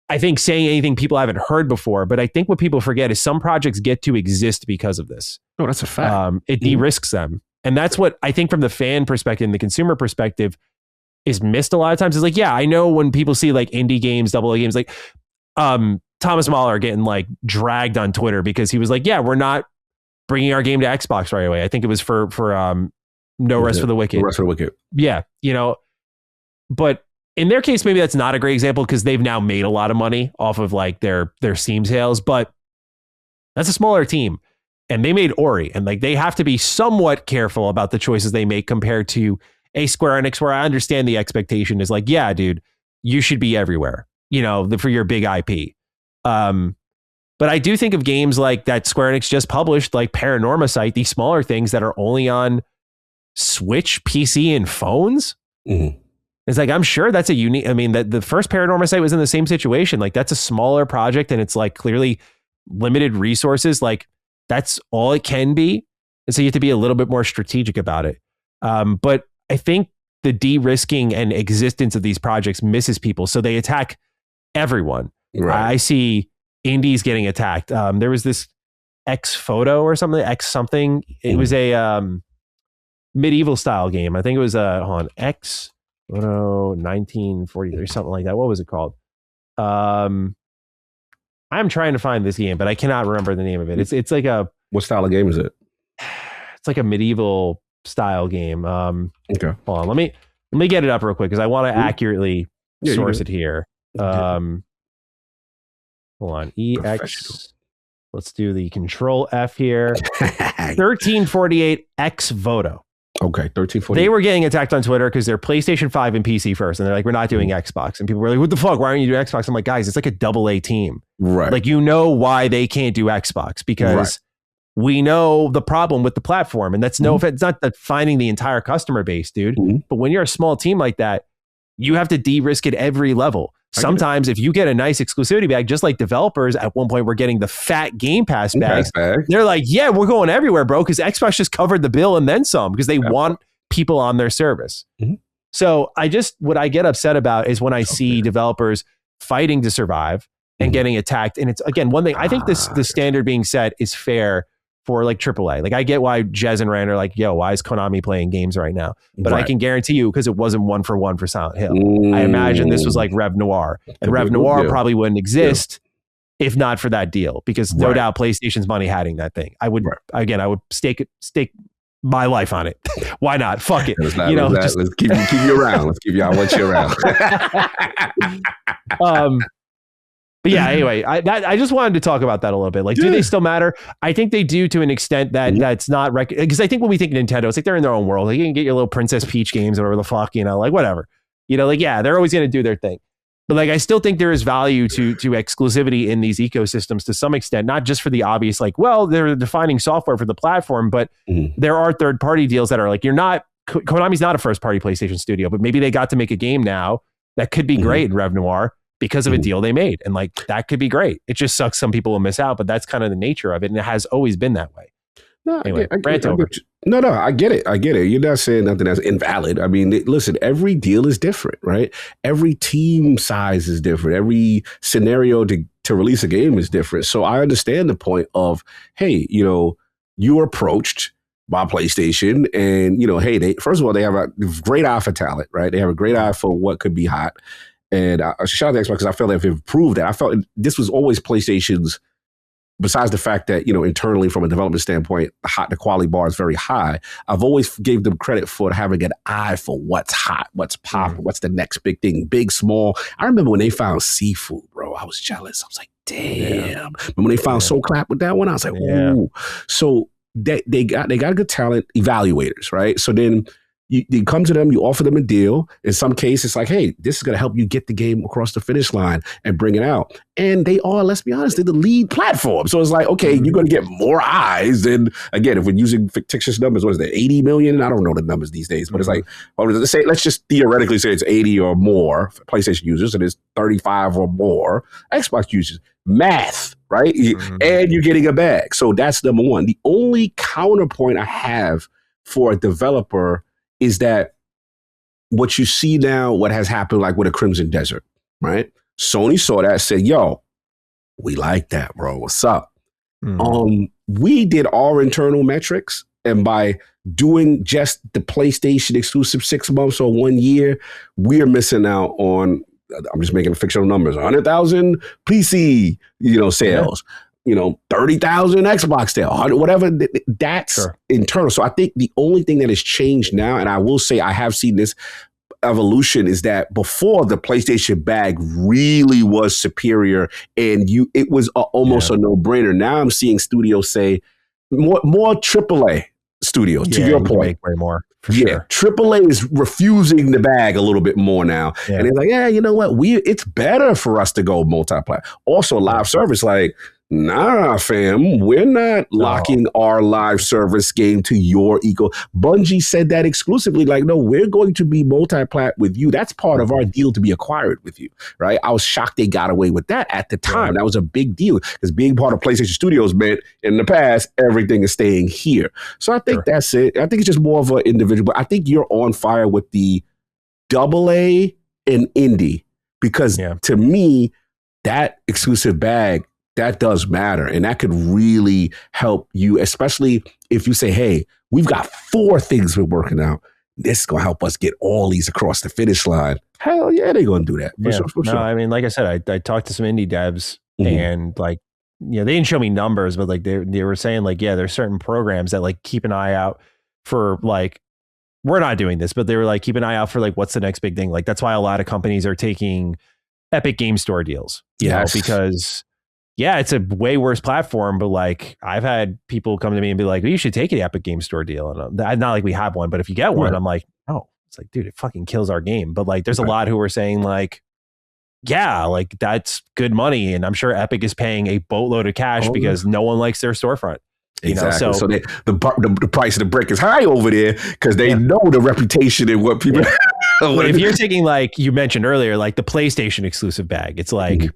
I think, saying anything people haven't heard before, but I think what people forget is some projects get to exist because of this.
Oh, that's a fact.
It de-risks them. And that's what I think from the fan perspective and the consumer perspective is missed a lot of times. Is like, yeah, I know when people see like indie games, AA games, like Thomas Mahler getting like dragged on Twitter because he was like, yeah, we're not bringing our game to Xbox right away. I think it was for No Rest for the Wicked.
No Rest for the Wicked.
Yeah, but in their case, maybe that's not a great example because they've now made a lot of money off of like their Steam sales, but that's a smaller team. And they made Ori, and like they have to be somewhat careful about the choices they make compared to a Square Enix, where I understand the expectation is like, yeah, dude, you should be everywhere, for your big IP. But I do think of games like that Square Enix just published, like Paranorma Site, these smaller things that are only on Switch, PC, and phones.
Mm-hmm.
It's like, I'm sure that's a unique, I mean, that the first Paranorma Site was in the same situation. Like that's a smaller project and it's like clearly limited resources. Like that's all it can be. And so you have to be a little bit more strategic about it. But I think the de-risking and existence of these projects misses people. So they attack everyone. Right. I see indies getting attacked. There was this X Photo or something, X something. It was a medieval style game. I think it was X Photo 1943, something like that. What was it called? I'm trying to find this game, but I cannot remember the name of it. It's like a...
What style of game is it?
It's like a medieval style game.
Okay.
Hold on. Let me get it up real quick because I want to accurately source it here. Hold on. EX. Let's do the Control F here. 1348 X Voto.
Okay, 1348.
They were getting attacked on Twitter because they're PlayStation 5 and PC first. And they're like, we're not doing Xbox. And people were like, what the fuck? Why aren't you doing Xbox? I'm like, guys, it's like a AA team.
Right.
Like, why they can't do Xbox because we know the problem with the platform. And that's it's not finding the entire customer base, dude. But when you're a small team like that, you have to de-risk at every level. Sometimes if you get a nice exclusivity bag, just like developers at one point were getting the fat Game Pass bags, they're like, yeah, we're going everywhere, bro, because Xbox just covered the bill and then some because they want people on their service. So what I get upset about is when I see developers fighting to survive and getting attacked. And it's, again, one thing, I think the standard being set is fair for like AAA. Like I get why Jez and Rand are like, yo, why is Konami playing games right now? But I can guarantee you, because it wasn't 1-for-1 for Silent Hill. I imagine this was like Rev Noir. And Rev Noir probably wouldn't exist if not for that deal. Because no doubt PlayStation's money hatting that thing. I would, again, I would stake my life on it. Why not? Fuck it.
Let's keep you around. Let's keep you, I want you around.
But yeah, anyway, I just wanted to talk about that a little bit. Like, do they still matter? I think they do to an extent that that's not because I think when we think Nintendo, it's like they're in their own world. Like, you can get your little Princess Peach games or whatever the fuck, like whatever. Like, yeah, they're always going to do their thing. But like, I still think there is value to exclusivity in these ecosystems to some extent, not just for the obvious, like, well, they're defining software for the platform, but there are third-party deals that are like, Konami's not a first-party PlayStation studio, but maybe they got to make a game now that could be great in Rev Noir because of a deal they made. And like, that could be great. It just sucks some people will miss out, but that's kind of the nature of it. And it has always been that way.
No,
anyway,
I get it. I get it. You're not saying nothing that's invalid. I mean, listen, every deal is different, right? Every team size is different. Every scenario to release a game is different. So I understand the point of, hey, you approached by PlayStation and, hey, first of all, they have a great eye for talent, right? They have a great eye for what could be hot. And shout out to Xbox because I felt like they've improved that. I felt this was always PlayStation's, besides the fact that, internally from a development standpoint, the quality bar is very high. I've always gave them credit for having an eye for what's hot, what's popping, what's the next big thing, big, small. I remember when they found Seafood, bro, I was jealous. I was like, damn. Yeah. And when they found Soul Clap with that one, I was like, ooh. So they got good talent evaluators, right? So then you come to them, you offer them a deal. In some cases, it's like, hey, this is going to help you get the game across the finish line and bring it out. And they are, let's be honest, they're the lead platform. So it's like, okay, you're going to get more eyes. And again, if we're using fictitious numbers, what is that, 80 million? I don't know the numbers these days, but it's like, let's just theoretically say it's 80 or more for PlayStation users and it's 35 or more Xbox users. Math, right? And you're getting a bag. So that's number one. The only counterpoint I have for a developer is that what you see now, what has happened like with a Crimson Desert, right? Sony saw that, said, yo, we like that, bro. What's up? We did our internal metrics, and by doing just the PlayStation exclusive 6 months or 1 year, we're missing out on, I'm just making fictional numbers, 100,000 PC, sales. 30,000 Xbox sale, whatever, that's internal. So I think the only thing that has changed now, and I will say I have seen this evolution, is that before the PlayStation bag really was superior and it was almost a no-brainer. Now I'm seeing studios say more AAA studios, to your point.
Make way more. For sure.
AAA is refusing the bag a little bit more now. And it's like, you know what? It's better for us to go multi-platform. Also, live service, like, nah, fam, we're not locking our live service game to your eco. Bungie said that exclusively, like, no, we're going to be multi-plat with you. That's part of our deal to be acquired with you, right? I was shocked they got away with that at the time. That was a big deal because being part of PlayStation Studios meant in the past, everything is staying here. So I think that's it. I think it's just more of an individual, but I think you're on fire with the AA and indie because to me, that exclusive bag, that does matter. And that could really help you, especially if you say, hey, we've got 4 things we're working out. This is going to help us get all these across the finish line. Hell yeah, they're going to do that. For sure.
I mean, like I said, I talked to some indie devs and like, they didn't show me numbers, but like they were saying like, there's certain programs that like keep an eye out for like, we're not doing this, but they were like, keep an eye out for like, what's the next big thing? Like, that's why a lot of companies are taking Epic Game Store deals, you know, because it's a way worse platform, but like I've had people come to me and be like, well, you should take an Epic Game Store deal. And not like we have one, but if you get one, I'm like, oh, it's like, dude, it fucking kills our game. But like, there's a lot who are saying like, like that's good money. And I'm sure Epic is paying a boatload of cash because no one likes their storefront.
Exactly. So the price of the brick is high over there because they know the reputation and what people.
But if you're taking like you mentioned earlier, like the PlayStation exclusive bag, it's like,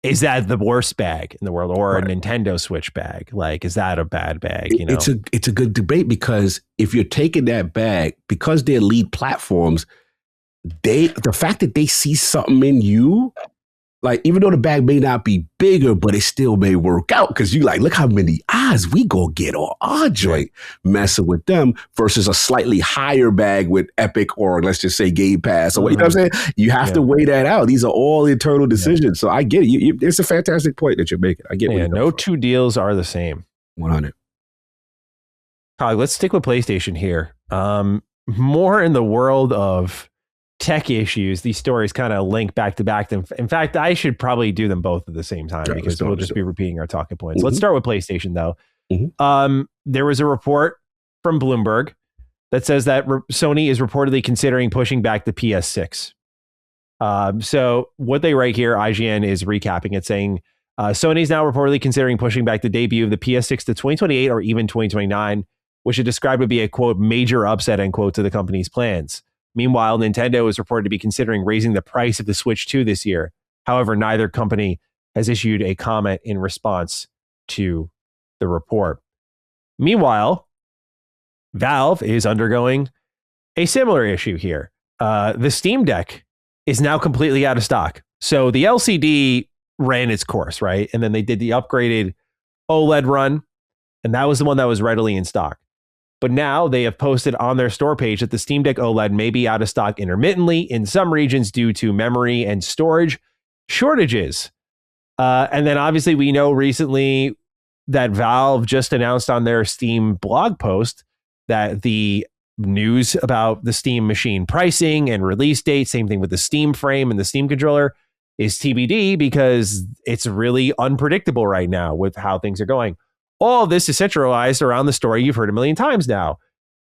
is that the worst bag in the world, or a Nintendo Switch bag? Like, is that a bad bag?
It's a good debate because if you're taking that bag, because they're lead platforms, the fact that they see something in you, like even though the bag may not be bigger, but it still may work out because you like, look how many eyes we gonna get on our joint messing with them versus a slightly higher bag with Epic or let's just say Game Pass or what, you know what I'm saying? You have to weigh that out. These are all internal decisions. So I get it. It's a fantastic point that you're making. I get it.
No 2 deals are the same.
100.
Let's stick with PlayStation here. More in the world of tech issues, these stories kind of link back to back. In fact, I should probably do them both at the same time because we'll just be repeating our talking points. Let's start with PlayStation though. There was a report from Bloomberg that says that Sony is reportedly considering pushing back the PS6. So what they write here, IGN is recapping it, saying Sony is now reportedly considering pushing back the debut of the PS6 to 2028 or even 2029, which it described would be a, quote, major upset, end quote, to the company's plans. Meanwhile, Nintendo is reported to be considering raising the price of the Switch 2 this year. However, neither company has issued a comment in response to the report. Meanwhile, Valve is undergoing a similar issue here. The Steam Deck is now completely out of stock. So the LCD ran its course, right? And then they did the upgraded OLED run, and that was the one that was readily in stock. But now they have posted on their store page that the Steam Deck OLED may be out of stock intermittently in some regions due to memory and storage shortages. And then obviously we know recently that Valve just announced on their Steam blog post that the news about the Steam machine pricing and release date, same thing with the Steam frame and the Steam controller, is TBD because it's really unpredictable right now with how things are going. All of this is centralized around the story you've heard a million times now.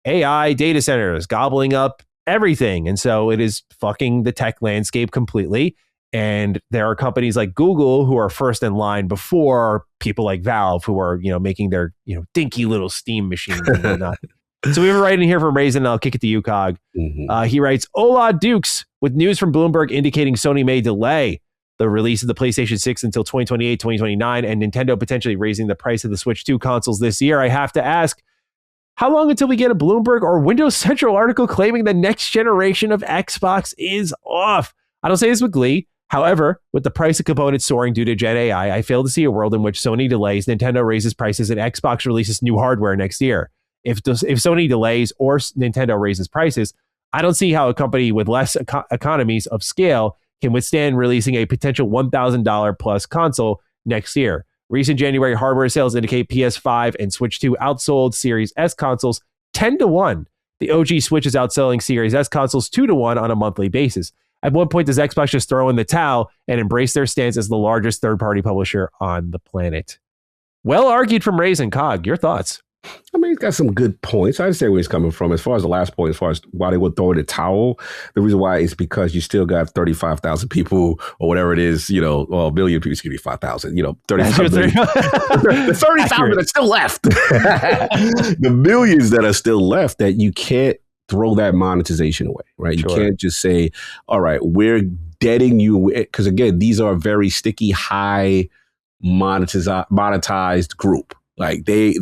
AI data centers gobbling up everything. And so it is fucking the tech landscape completely. And there are companies like Google who are first in line before people like Valve who are, making their, dinky little Steam machines and whatnot. So we have a writing here from Raisin, and I'll kick it to you, Cog. He writes, Hola Dukes, with news from Bloomberg indicating Sony may delay the release of the PlayStation 6 until 2028, 2029, and Nintendo potentially raising the price of the Switch 2 consoles this year. I have to ask, how long until we get a Bloomberg or Windows Central article claiming the next generation of Xbox is off? I don't say this with glee. However, with the price of components soaring due to Gen AI, I fail to see a world in which Sony delays, Nintendo raises prices, and Xbox releases new hardware next year. If Sony delays or Nintendo raises prices, I don't see how a company with less economies of scale can withstand releasing a potential $1,000 plus console next year. Recent January hardware sales indicate PS5 and Switch 2 outsold Series S consoles 10-1. The OG Switch is outselling Series S consoles 2-1 on a monthly basis. At one point, does Xbox just throw in the towel and embrace their stance as the largest third-party publisher on the planet? Well argued from Raisin. Cog, your thoughts?
I mean, he's got some good points. I understand where he's coming from. As far as the last point, as far as why they would throw in the towel, the reason why is because you still got 35,000 people or whatever it is, a billion people, excuse me, 5,000, 35 million. The 30,000 that's still left. The millions that are still left that you can't throw that monetization away, right? Sure. You can't just say, all right, we're deading you. Because again, these are a very sticky, high monetized group. Like they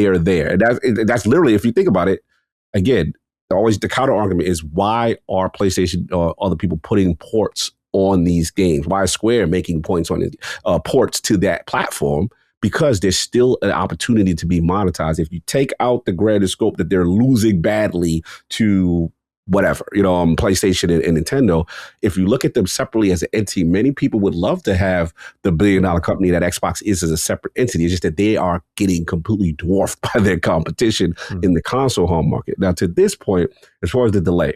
are there. And that's literally, if you think about it, again, always the counter argument is why are PlayStation or other people putting ports on these games? Why is Square making points on it, ports to that platform? Because there's still an opportunity to be monetized. If you take out the grander scope that they're losing badly to whatever, PlayStation and Nintendo, if you look at them separately as an entity, many people would love to have the billion-dollar company that Xbox is as a separate entity. It's just that they are getting completely dwarfed by their competition in the console home market. Now, to this point, as far as the delay,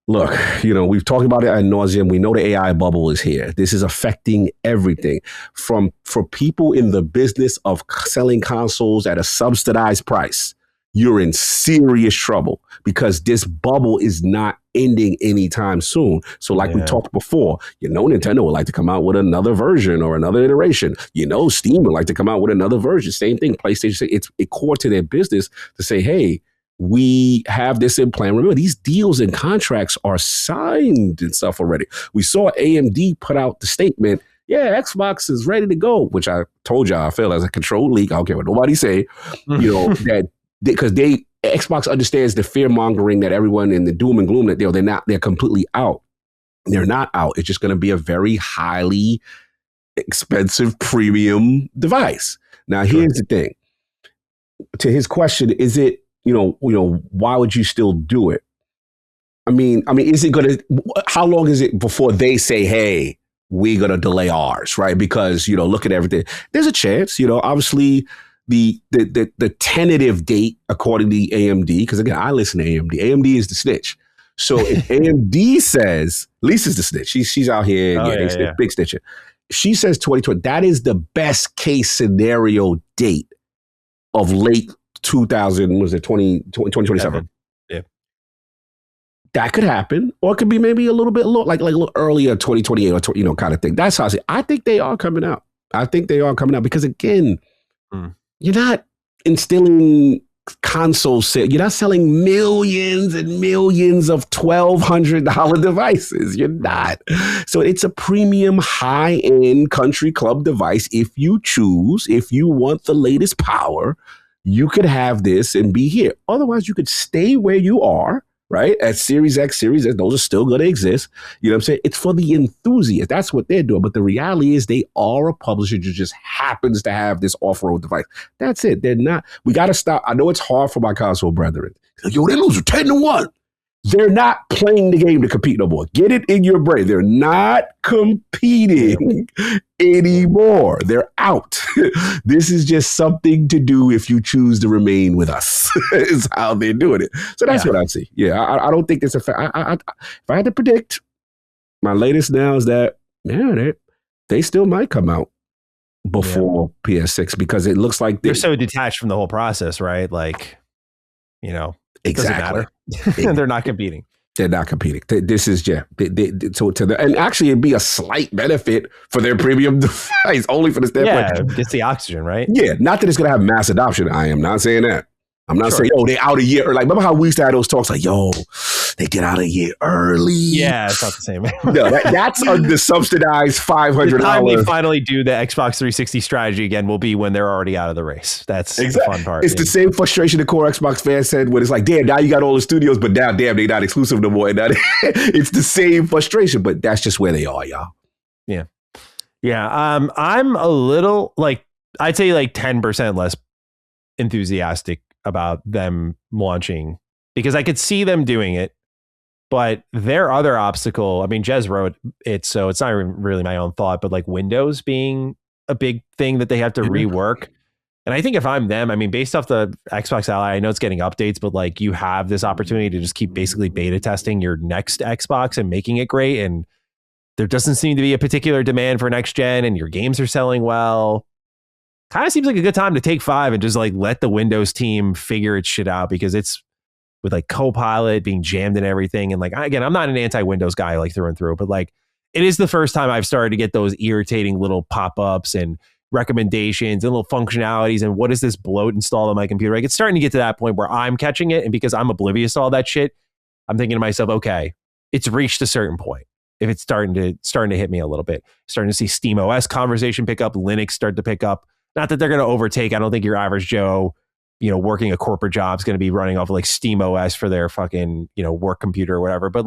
look, we've talked about it ad nauseum. We know the AI bubble is here. This is affecting everything for people in the business of selling consoles at a subsidized price. You're in serious trouble because this bubble is not ending anytime soon. So like we talked before, Nintendo would like to come out with another version or another iteration. Steam would like to come out with another version. Same thing, PlayStation, it's core to their business to say, hey, we have this in plan. Remember, these deals and contracts are signed and stuff already. We saw AMD put out the statement, Xbox is ready to go, which I told y'all I feel as a controlled leak. I don't care what nobody say, that because Xbox understands the fear mongering that everyone in the doom and gloom that they're completely out. They're not out. It's just going to be a very highly expensive premium device. Now, here's the thing. To his question, is it, why would you still do it? I mean, is it going to, how long is it before they say, hey, we're going to delay ours, right? Because, look at everything. There's a chance, obviously, the tentative date, according to AMD, because again, I listen to AMD. AMD is the snitch. So if AMD says, Lisa's the snitch, she's out here big snitcher. She says 2020, that is the best case scenario date of late 2027.
Yeah.
That could happen, or it could be maybe a little bit like a little earlier, 2028 or kind of thing. That's how I see it. I think they are coming out. Because again, you're not instilling console sales. You're not selling millions and millions of $1,200 devices. You're not. So it's a premium, high-end country club device. If you choose, if you want the latest power, you could have this and be here. Otherwise, you could stay where you are. Right? At Series X, Series S, those are still going to exist. You know what I'm saying? It's for the enthusiasts. That's what they're doing. But the reality is they are a publisher who just happens to have this off-road device. That's it. They're not. We got to stop. I know it's hard for my console brethren. Yo, they lose 10-1. They're not playing the game to compete no more. Get it in your brain. They're not competing anymore. They're out. This is just something to do if you choose to remain with us, is how they're doing it. So that's what I see. Yeah, I don't think it's a fact. If I had to predict, my latest now is that, they still might come out before PS6 because it looks like
they're so detached from the whole process, right? Like,
exactly.
They're not competing.
They're not competing. This is and actually it'd be a slight benefit for their premium device, only for the standpoint.
Yeah, it's the oxygen, right?
Yeah, not that it's going to have mass adoption. I am not saying that. I'm not saying, they out a year. Like, remember how we used to have those talks like, they get out a year early.
Yeah, it's not the same.
No, that's the subsidized $500.
The time we finally do the Xbox 360 strategy again will be when they're already out of the race. That's the fun part.
It's the same frustration the core Xbox fans said when it's like, damn, now you got all the studios, but now, damn, they're not exclusive no more. It's the same frustration, but that's just where they are, y'all.
Yeah. Yeah. I'm a little I'd say 10% less enthusiastic about them launching because I could see them doing it, but their other obstacle, I mean, Jez wrote it, so it's not really my own thought, but Windows being a big thing that they have to rework. And I think if I'm them, I mean, based off the Xbox Ally, I know it's getting updates, but you have this opportunity to just keep basically beta testing your next Xbox and making it great. And there doesn't seem to be a particular demand for next gen and your games are selling well. Kind of seems like a good time to take 5 and just let the Windows team figure its shit out because it's with Copilot being jammed and everything. And again, I'm not an anti-Windows guy through and through, but it is the first time I've started to get those irritating little pop-ups and recommendations and little functionalities. And what is this bloat installed on my computer? It's starting to get to that point where I'm catching it. And because I'm oblivious to all that shit, I'm thinking to myself, okay, it's reached a certain point. If it's starting to hit me a little bit, starting to see SteamOS conversation pick up, Linux start to pick up. Not that they're going to overtake. I don't think your average Joe, working a corporate job is going to be running off SteamOS for their fucking, work computer or whatever. But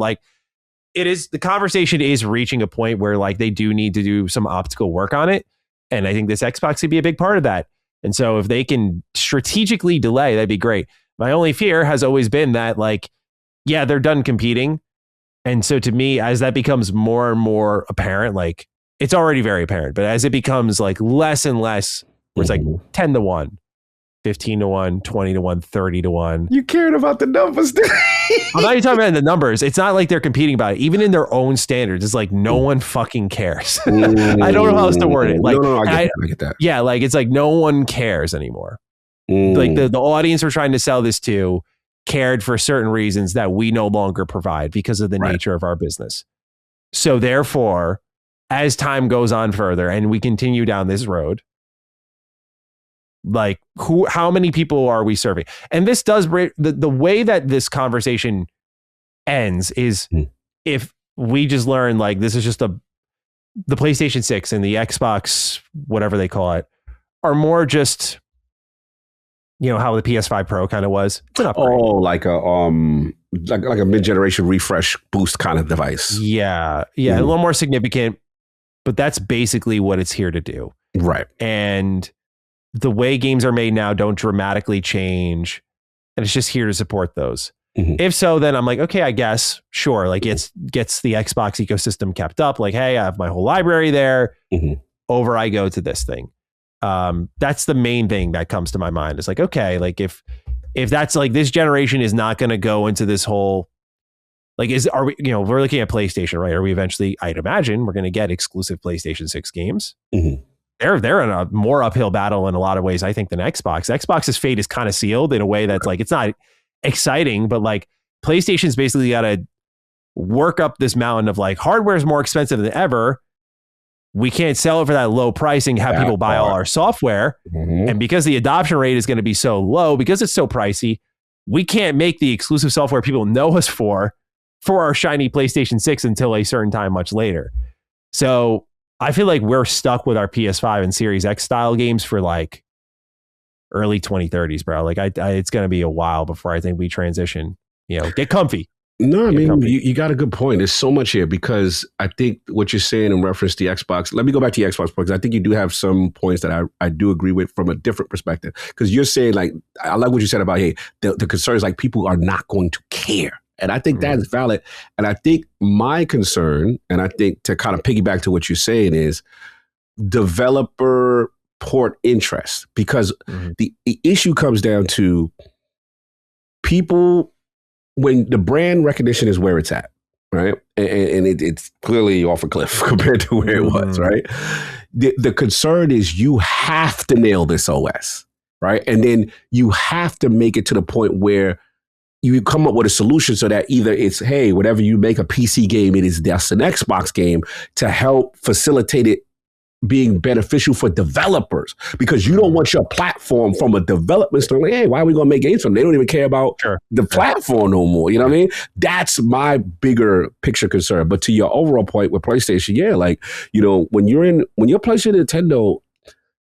the conversation is reaching a point where they do need to do some optical work on it. And I think this Xbox could be a big part of that. And so if they can strategically delay, that'd be great. My only fear has always been that they're done competing. And so to me, as that becomes more and more apparent, it's already very apparent, but as it becomes less and less, where it's 10-1, 15-1, 20-1, 30-1.
You cared about the numbers.
I'm not even talking about the numbers. It's not they're competing about it. Even in their own standards, it's no one fucking cares. I don't know how else to word it.
No, I get that.
Yeah, it's no one cares anymore. The audience we're trying to sell this to cared for certain reasons that we no longer provide because of the nature of our business. So therefore, as time goes on further and we continue down this road, how many people are we serving? And this does the way that this conversation ends is if we just learn this is just the PlayStation 6 and the Xbox, whatever they call it, are more just how the PS5 Pro kind of was. It's an upgrade.
Oh, like a mid-generation refresh boost kind of device.
Yeah, a little more significant. But that's basically what it's here to do.
Right.
And the way games are made now don't dramatically change. And it's just here to support those. If so, then I'm okay, I guess, sure. It gets the Xbox ecosystem kept up. Hey, I have my whole library there. Over I go to this thing. That's the main thing that comes to my mind. It's okay, if that's this generation is not going to go into this whole are we, we're looking at PlayStation, right? Are we eventually, I'd imagine we're going to get exclusive PlayStation 6 games. They're in a more uphill battle in a lot of ways, I think, than Xbox. Xbox's fate is kind of sealed in a way that's it's not exciting, but PlayStation's basically got to work up this mountain of like hardware is more expensive than ever. We can't sell it for that low pricing, have people buy all our software. And because the adoption rate is going to be so low, because it's so pricey, we can't make the exclusive software people know us for our shiny PlayStation 6 until a certain time much later. So I feel like we're stuck with our PS5 and Series X style games for like early 2030s, bro. Like it's going to be a while before I think we transition, get comfy.
No, I mean, you got a good point. There's so much here because I think what you're saying in reference to the Xbox, let me go back to the Xbox because I think you do have some points that I do agree with from a different perspective. Because you're saying like, I like what you said about, hey, the concern is like people are not going to care. And I think that is valid. And I think my concern, and I think to kind of piggyback to what you're saying is developer port interest, because the issue comes down to people, when the brand recognition is where it's at, right? And it's clearly off a cliff compared to where it was, right? The concern is you have to nail this OS, right? And then you have to make it to the point where you come up with a solution so that either it's, hey, whatever you make a PC game, it is just an Xbox game to help facilitate it being beneficial for developers, because you don't want your platform from a development store. Like, hey, why are we going to make games from them? They don't even care about the platform no more. You know what I mean? That's my bigger picture concern. But to your overall point with PlayStation, yeah, like, when you're playing Nintendo,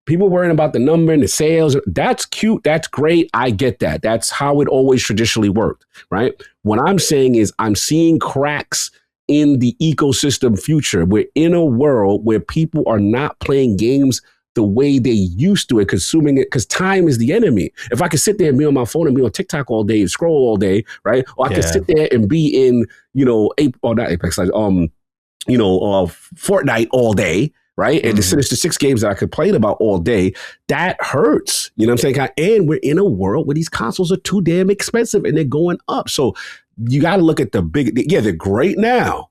people worrying about the number and the sales, that's cute. That's great. I get that. That's how it always traditionally worked, right? What I'm saying is I'm seeing cracks in the ecosystem future. We're in a world where people are not playing games the way they used to, and consuming it, because time is the enemy. If I could sit there and be on my phone and be on TikTok all day and scroll all day, right? Or I could sit there and be in, Fortnite all day, right? And to finish the 6 games that I complain about all day, that hurts. You know what I'm saying? And we're in a world where these consoles are too damn expensive and they're going up. So you got to look at the big, they're great now,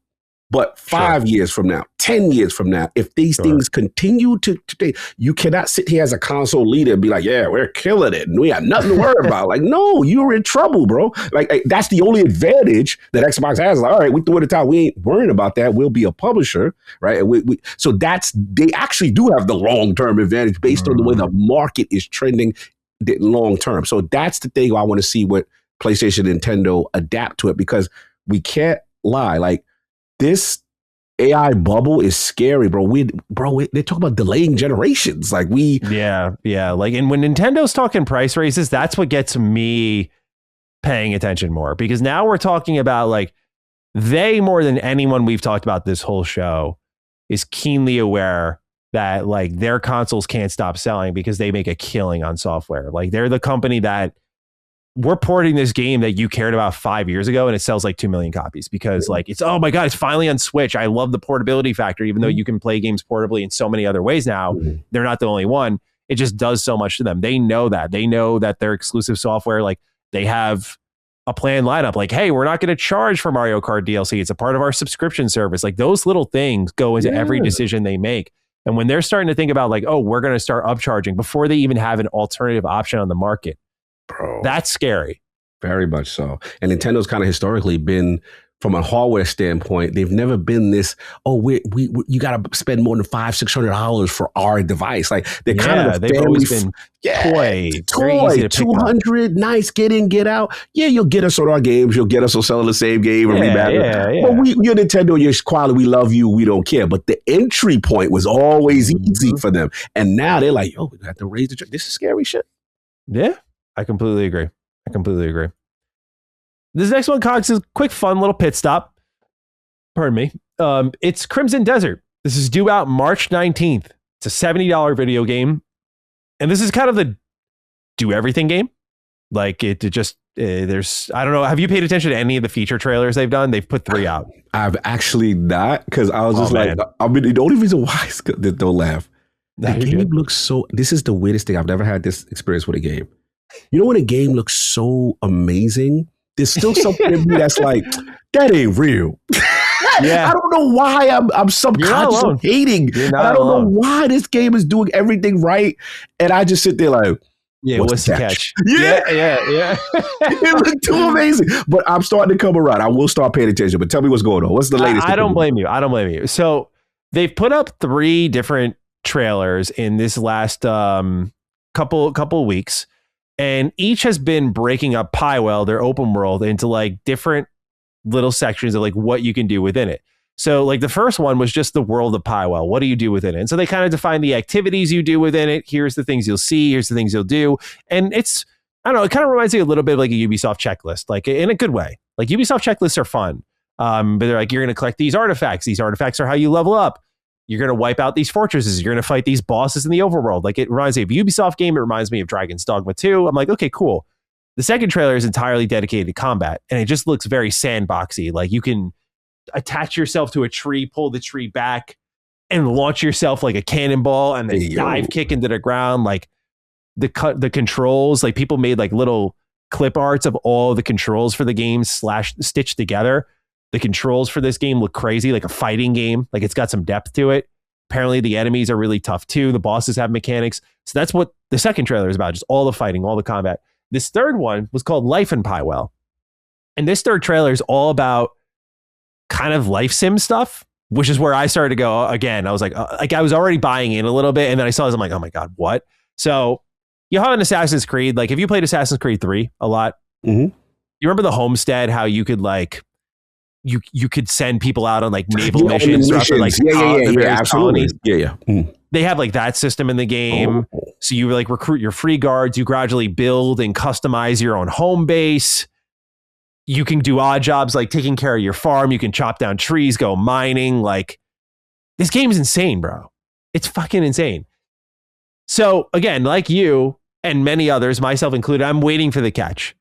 but 5 years from now, 10 years from now, if these things continue to, you cannot sit here as a console leader and be like, yeah, we're killing it and we have nothing to worry about. Like, no, you're in trouble, bro. Like, that's the only advantage that Xbox has. Like, all right, we threw it at the top. We ain't worrying about that. We'll be a publisher, right? And so they actually do have the long-term advantage based on the way the market is trending long-term. So that's the thing I want to see what PlayStation and Nintendo adapt to it, because we can't lie. Like, this AI bubble is scary, bro. They talk about delaying generations. Like
yeah. Like, and when Nintendo's talking price raises, that's what gets me paying attention more, because now we're talking about like they, more than anyone we've talked about this whole show, is keenly aware that like their consoles can't stop selling because they make a killing on software. Like, they're the company that, we're porting this game that you cared about 5 years ago and it sells like 2 million copies because like it's, oh my God, it's finally on Switch. I love the portability factor, even though you can play games portably in so many other ways now. They're not the only one. It just does so much to them. They know that their exclusive software, like they have a planned lineup. Like, hey, we're not going to charge for Mario Kart DLC. It's a part of our subscription service. Like, those little things go into every decision they make. And when they're starting to think about like, oh, we're going to start upcharging before they even have an alternative option on the market, bro, that's scary.
Very much so. And Nintendo's kind of historically been, from a hardware standpoint, they've never been this, you got to spend more than $500-$600 for our device. Like, they're kind of
they've always been toy,
$200, nice, get in, get out. Yeah, you'll get us on our games. You'll get us on selling the same game and remaster. But you're Nintendo, you're quality, we love you, we don't care. But the entry point was always easy for them. And now they're like, we have to raise the, this is scary shit.
Yeah, I completely agree. This next one, Cox, is a quick, fun little pit stop. Pardon me. It's Crimson Desert. This is due out March 19th. It's a $70 video game. And this is kind of the do everything game. Like, there's, I don't know. Have you paid attention to any of the feature trailers they've done? They've put 3 out.
I've actually not, because I was just like, I mean, the only reason why is, don't laugh. The game looks so, this is the weirdest thing. I've never had this experience with a game. You know when a game looks so amazing, there's still something in me that's like, that ain't real. I don't know why I'm subconsciously hating. I don't know why this game is doing everything right. And I just sit there like,
Yeah, what's the catch?
Yeah,
yeah.
it looked too amazing. But I'm starting to come around. I will start paying attention. But tell me what's going on. What's the latest?
I don't blame you. So they've put up 3 different trailers in this last couple weeks, and each has been breaking up Piewell, their open world, into like different little sections of like what you can do within it. So like the first one was just the world of Piewell. What do you do within it? And so they kind of define the activities you do within it. Here's the things you'll see. Here's the things you'll do. And it's, I don't know, it kind of reminds me a little bit of like a Ubisoft checklist, like in a good way. Like Ubisoft checklists are fun. But they're like, you're going to collect these artifacts. These artifacts are how you level up. You're going to wipe out these fortresses. You're going to fight these bosses in the overworld. Like it reminds me of a Ubisoft game. It reminds me of Dragon's Dogma 2. I'm like, okay, cool. The second trailer is entirely dedicated to combat, and it just looks very sandboxy. Like you can attach yourself to a tree, pull the tree back, and launch yourself like a cannonball, and then dive kick into the ground. Like the controls, like people made like little clip arts of all the controls for the game stitched together. The controls for this game look crazy, like a fighting game. Like it's got some depth to it. Apparently the enemies are really tough too. The bosses have mechanics. So that's what the second trailer is about, just all the fighting, all the combat. This third one was called Life in Piewell. And this third trailer is all about kind of life sim stuff, which is where I started to go again. I was like I was already buying in a little bit. And then I saw this, I'm like, oh my God, what? So you have an Assassin's Creed. Like, have you played Assassin's Creed 3 a lot?
Mm-hmm.
You remember the homestead, how you could like, you could send people out on like naval missions. Like,
absolutely. Yeah. Mm-hmm.
They have like that system in the game. Oh. So you like recruit your free guards. You gradually build and customize your own home base. You can do odd jobs like taking care of your farm. You can chop down trees, go mining. Like this game is insane, bro. It's fucking insane. So again, like you and many others, myself included, I'm waiting for the catch.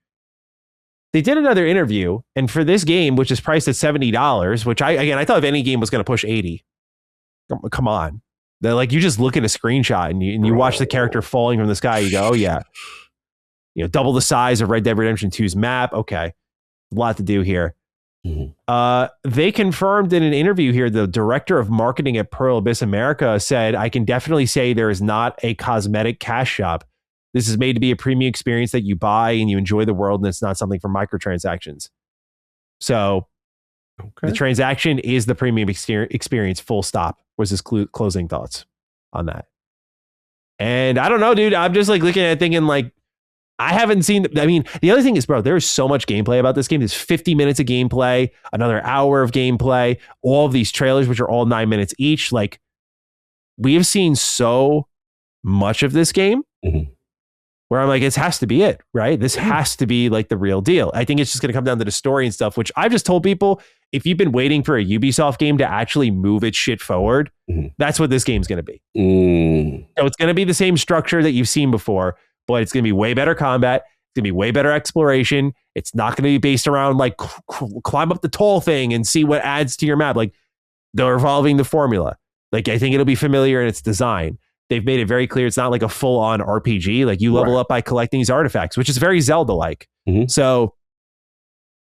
They did another interview, and for this game, which is priced at $70, which I thought if any game was going to push 80. Come on. They're like, you just look at a screenshot and you watch the character falling from the sky. You go, oh yeah, double the size of Red Dead Redemption 2's map. Okay, a lot to do here. Mm-hmm. They confirmed in an interview here, the director of marketing at Pearl Abyss America said, I can definitely say there is not a cosmetic cash shop. This is made to be a premium experience that you buy and you enjoy the world, and it's not something for microtransactions. So the transaction is the premium experience, full stop, was his closing thoughts on that. And I don't know, dude. I'm just like looking at it thinking like, I haven't seen, I mean, the other thing is, bro, there's so much gameplay about this game. There's 50 minutes of gameplay, another hour of gameplay, all of these trailers, which are all 9 minutes each. Like, we have seen so much of this game. Mm-hmm. Where I'm like, it has to be it, right? This has to be like the real deal. I think it's just going to come down to the story and stuff, which I've just told people, if you've been waiting for a Ubisoft game to actually move its shit forward, that's what this game's going to be. So it's going to be the same structure that you've seen before, but it's going to be way better combat. It's going to be way better exploration. It's not going to be based around like climb up the tall thing and see what adds to your map. Like they're evolving the formula. Like I think it'll be familiar in its design. They've made it very clear it's not like a full-on RPG. Like you level up by collecting these artifacts, which is very Zelda-like. So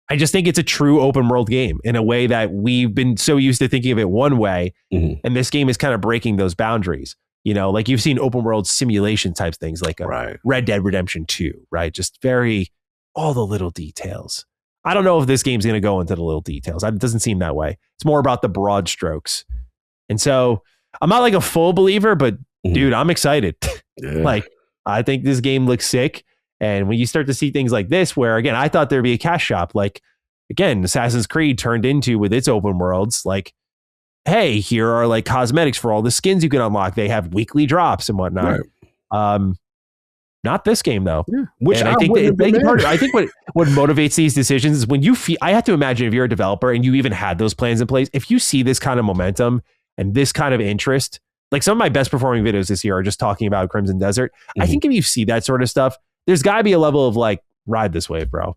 I just think it's a true open world game in a way that we've been so used to thinking of it one way. And this game is kind of breaking those boundaries. Like you've seen open world simulation type things like Red Dead Redemption 2, right? Just very, all the little details. I don't know if this game's going to go into the little details. It doesn't seem that way. It's more about the broad strokes. And so I'm not like a full believer, but dude, I'm excited. Like, I think this game looks sick. And when you start to see things like this, where again, I thought there'd be a cash shop, like again, Assassin's Creed turned into with its open worlds, like, hey, here are like cosmetics for all the skins you can unlock. They have weekly drops and whatnot. Not this game though. Which I think I think what motivates these decisions is when you feel, I have to imagine if you're a developer and you even had those plans in place, if you see this kind of momentum and this kind of interest, like some of my best performing videos this year are just talking about Crimson Desert. I think if you see that sort of stuff, there's got to be a level of like, ride this wave, bro.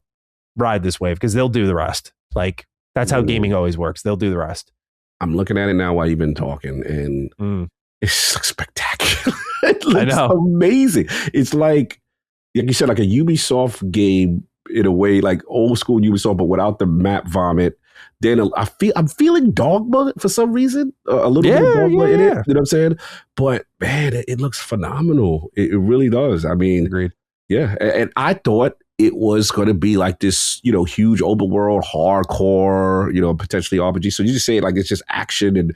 Ride this wave because they'll do the rest. Like that's how gaming always works. They'll do the rest.
I'm looking at it now while you've been talking and it's spectacular. It looks amazing. It's like you said, like a Ubisoft game in a way, like old school Ubisoft, but without the map vomit. Then I'm feeling Dogma for some reason, a little bit of Dogma in it. You know what I'm saying? But man, it looks phenomenal. It really does. I mean,
agreed.
Yeah. And I thought it was going to be like this, huge open world, hardcore, potentially RPG. So you just say it like it's just action, and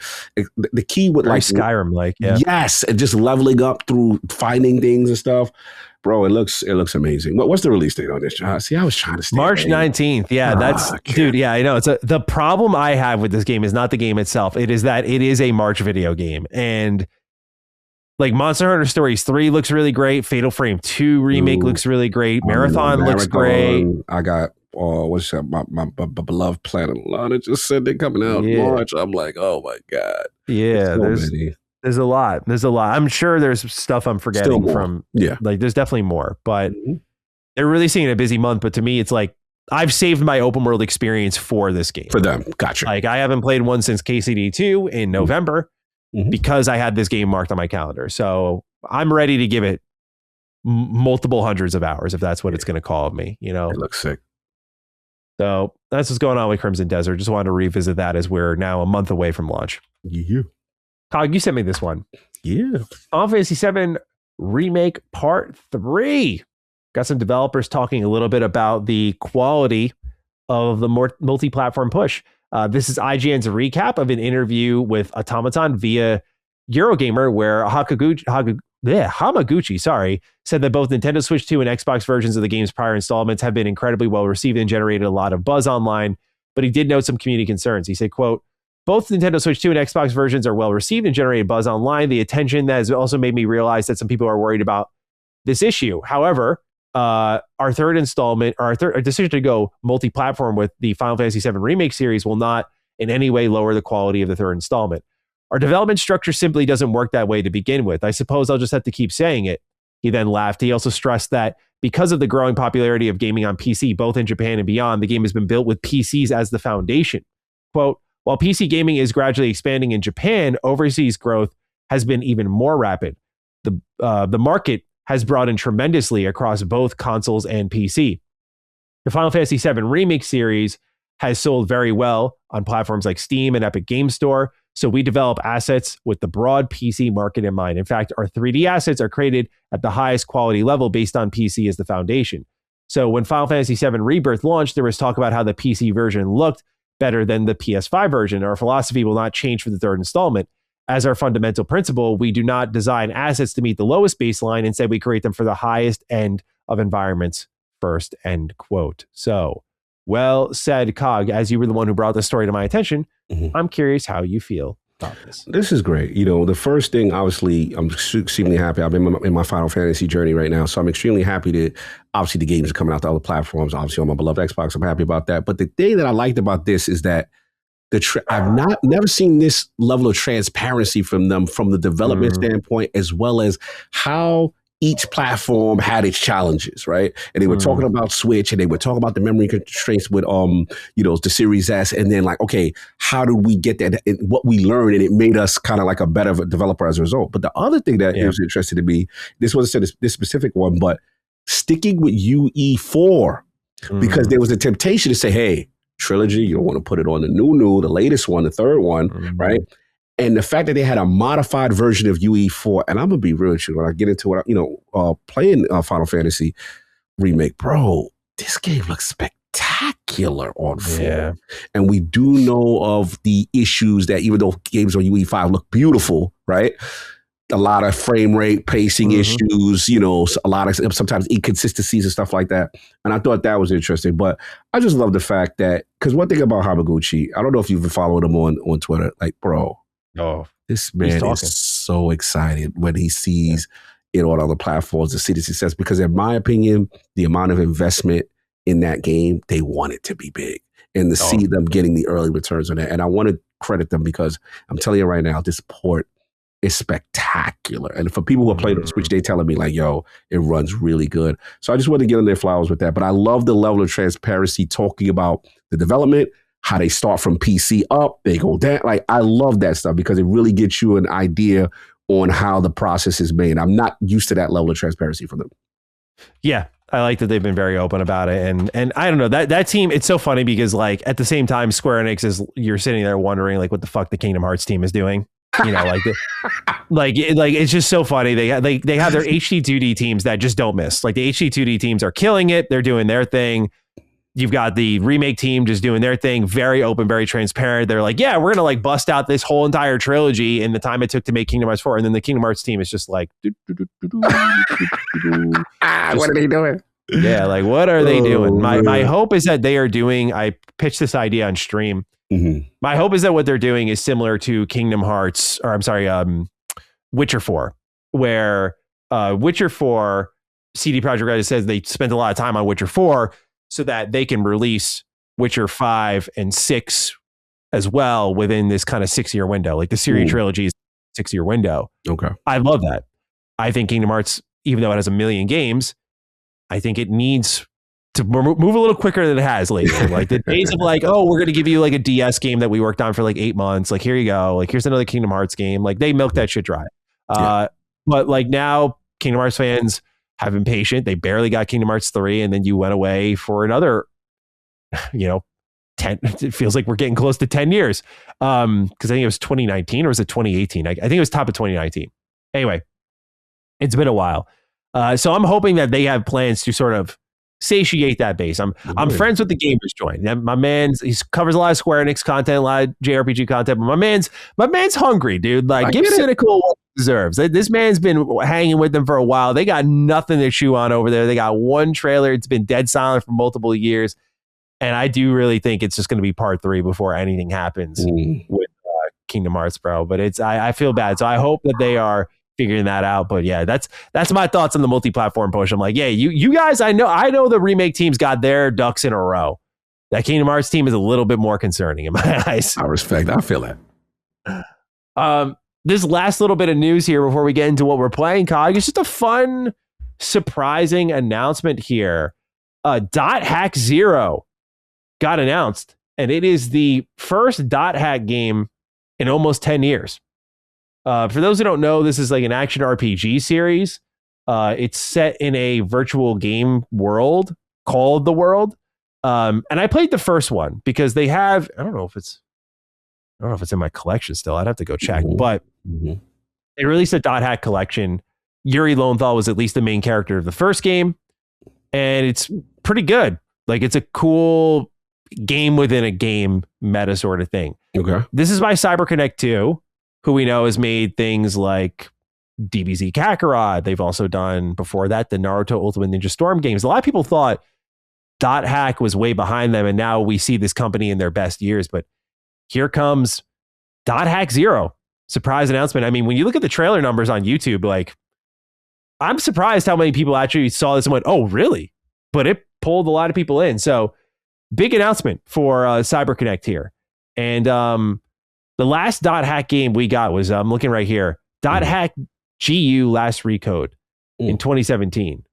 the key with
Very
like
Skyrim, like, yeah.
Yes, and just leveling up through finding things and stuff. Bro, it looks amazing. What's the release date on this? See, I was trying to stay
March 19th. Yeah, dude. Yeah, I know. The problem I have with this game is not the game itself. It is that it is a March video game. And like Monster Hunter Stories 3 looks really great. Fatal Frame 2 remake looks really great. Marathon looks great.
I got what's that? My beloved Planet Lana just said they're coming out in March. I'm like, oh my God.
Yeah, there's a lot. I'm sure there's stuff I'm forgetting from. Yeah, like there's definitely more, but they're releasing in a busy month. But to me, it's like I've saved my open world experience for this game.
For them, gotcha.
Like I haven't played one since KCD 2 in November because I had this game marked on my calendar. So I'm ready to give it multiple hundreds of hours if that's what it's going to call me. It
looks sick.
So that's what's going on with Crimson Desert. Just wanted to revisit that as we're now a month away from launch.
Yeah.
Cog, you sent me this one.
Yeah.
Final Fantasy VII Remake Part 3. Got some developers talking a little bit about the quality of the multi-platform push. This is IGN's recap of an interview with Automaton via Eurogamer, where Hamaguchi, said that both Nintendo Switch 2 and Xbox versions of the game's prior installments have been incredibly well received and generated a lot of buzz online, but he did note some community concerns. He said, quote, both Nintendo Switch 2 and Xbox versions are well received and generated buzz online. The attention that has also made me realize that some people are worried about this issue. However, our third installment, or our decision to go multi-platform with the Final Fantasy VII Remake series will not in any way lower the quality of the third installment. Our development structure simply doesn't work that way to begin with. I suppose I'll just have to keep saying it. He then laughed. He also stressed that because of the growing popularity of gaming on PC, both in Japan and beyond, the game has been built with PCs as the foundation. Quote, while PC gaming is gradually expanding in Japan, overseas growth has been even more rapid. The market has broadened tremendously across both consoles and PC. The Final Fantasy VII Remake series has sold very well on platforms like Steam and Epic Game Store, so we develop assets with the broad PC market in mind. In fact, our 3D assets are created at the highest quality level based on PC as the foundation. So when Final Fantasy VII Rebirth launched, there was talk about how the PC version looked better than the PS5 version. Our philosophy will not change for the third installment. As our fundamental principle, we do not design assets to meet the lowest baseline. Instead, we create them for the highest end of environments first, end quote. So, well said, Cog. As you were the one who brought this story to my attention, I'm curious how you feel about this.
This is great. The first thing, obviously, I'm extremely happy. I'm in my Final Fantasy journey right now, so I'm extremely happy that, obviously, the games are coming out to other platforms. Obviously, on my beloved Xbox, I'm happy about that. But the thing that I liked about this is that I've never seen this level of transparency from them, from the development standpoint, as well as how each platform had its challenges, right? And they were talking about Switch, and they were talking about the memory constraints with the Series S, and then like, okay, how did we get that? And what we learned, and it made us kind of like a better developer as a result. But the other thing that was interesting to me, this wasn't this specific one, but sticking with UE4, because there was a temptation to say, hey, trilogy, you don't want to put it on the the latest one, the third one, right? And the fact that they had a modified version of UE4, and I'm gonna be real with you when I get into it, playing Final Fantasy Remake, bro, this game looks spectacular on 4. And we do know of the issues that, even though games on UE5 look beautiful, right? A lot of frame rate, pacing issues, a lot of sometimes inconsistencies and stuff like that. And I thought that was interesting. But I just love the fact that, because one thing about Hamaguchi, I don't know if you've been following him on Twitter, like, bro, this man is so excited when he sees it on other platforms to see the success. Because in my opinion, the amount of investment in that game, they want it to be big. And to see them getting the early returns on that. And I want to credit them, because I'm telling you right now, this port is spectacular. And for people who have played on Switch, they telling me like, yo, it runs really good. So I just want to get on their flowers with that. But I love the level of transparency, talking about the development, how they start from PC up, they go down. Like, I love that stuff, because it really gets you an idea on how the process is made. I'm not used to that level of transparency from them.
Yeah. I like that they've been very open about it. And I don't know, that team, it's so funny because like at the same time, Square Enix you're sitting there wondering like what the fuck the Kingdom Hearts team is doing. Like Like it's just so funny. They have their HD2D teams that just don't miss. Like the HD2D teams are killing it. They're doing their thing. You've got the remake team just doing their thing, very open, very transparent. They're like, yeah, we're gonna like bust out this whole entire trilogy in the time it took to make Kingdom Hearts 4. And then the Kingdom Hearts team is just like,
what are they doing?
Yeah, like what are they doing? My hope is that they are doing. I pitched this idea on stream.
Mm-hmm.
My hope is that what they're doing is similar to Kingdom Hearts, or I'm sorry, Witcher 4, where Witcher 4, CD Projekt Red says they spent a lot of time on Witcher 4 so that they can release Witcher 5 and 6 as well within this kind of 6-year window. Like the series trilogy is 6-year window.
Okay.
I love that. I think Kingdom Hearts, even though it has 1 million games, I think it needs to move a little quicker than it has lately. Like the days of like, oh, we're going to give you like a DS game that we worked on for like 8 months. Like, here you go. Like, here's another Kingdom Hearts game. Like they milked that shit dry. But like now Kingdom Hearts fans have been patient. They barely got Kingdom Hearts 3. And then you went away for another, 10, it feels like we're getting close to 10 years. Cause I think it was 2019 or was it 2018? I think it was top of 2019. Anyway, it's been a while. So I'm hoping that they have plans to sort of satiate that base. I'm friends with the Gamers Joint. My man's he covers a lot of Square Enix content, a lot of JRPG content, but my man's hungry, dude. Like give Cynical what he deserves. This man's been hanging with them for a while. They got nothing to chew on over there. They got one trailer. It's been dead silent for multiple years. And I do really think it's just going to be part 3 before anything happens with Kingdom Hearts, bro. But I feel bad. So I hope that they are figuring that out. But yeah, that's my thoughts on the multi-platform push. I'm like, yeah, you guys, I know the remake teams got their ducks in a row. That Kingdom Hearts team is a little bit more concerning in my eyes.
I feel that.
This last little bit of news here before we get into what we're playing, Cog, it's just a fun, surprising announcement here. Dot Hack 0 got announced, and it is the first Dot Hack game in almost 10 years. For those who don't know, this is like an action RPG series. It's set in a virtual game world called The World. And I played the first one because they have, I don't know if it's in my collection still. I'd have to go check, but they released a Dot Hack collection. Yuri Lowenthal was at least the main character of the first game, and it's pretty good. Like it's a cool game within a game meta sort of thing.
Okay.
This is by CyberConnect 2. Who we know has made things like DBZ Kakarot. They've also done, before that, the Naruto Ultimate Ninja Storm games. A lot of people thought Dot Hack was way behind them, and now we see this company in their best years. But here comes Dot Hack 0. Surprise announcement. I mean, when you look at the trailer numbers on YouTube, like, I'm surprised how many people actually saw this and went, oh, really? But it pulled a lot of people in. So big announcement for CyberConnect here. And the last Dot Hack game we got was, I'm looking right here, Dot Hack GU Last Recode in 2017.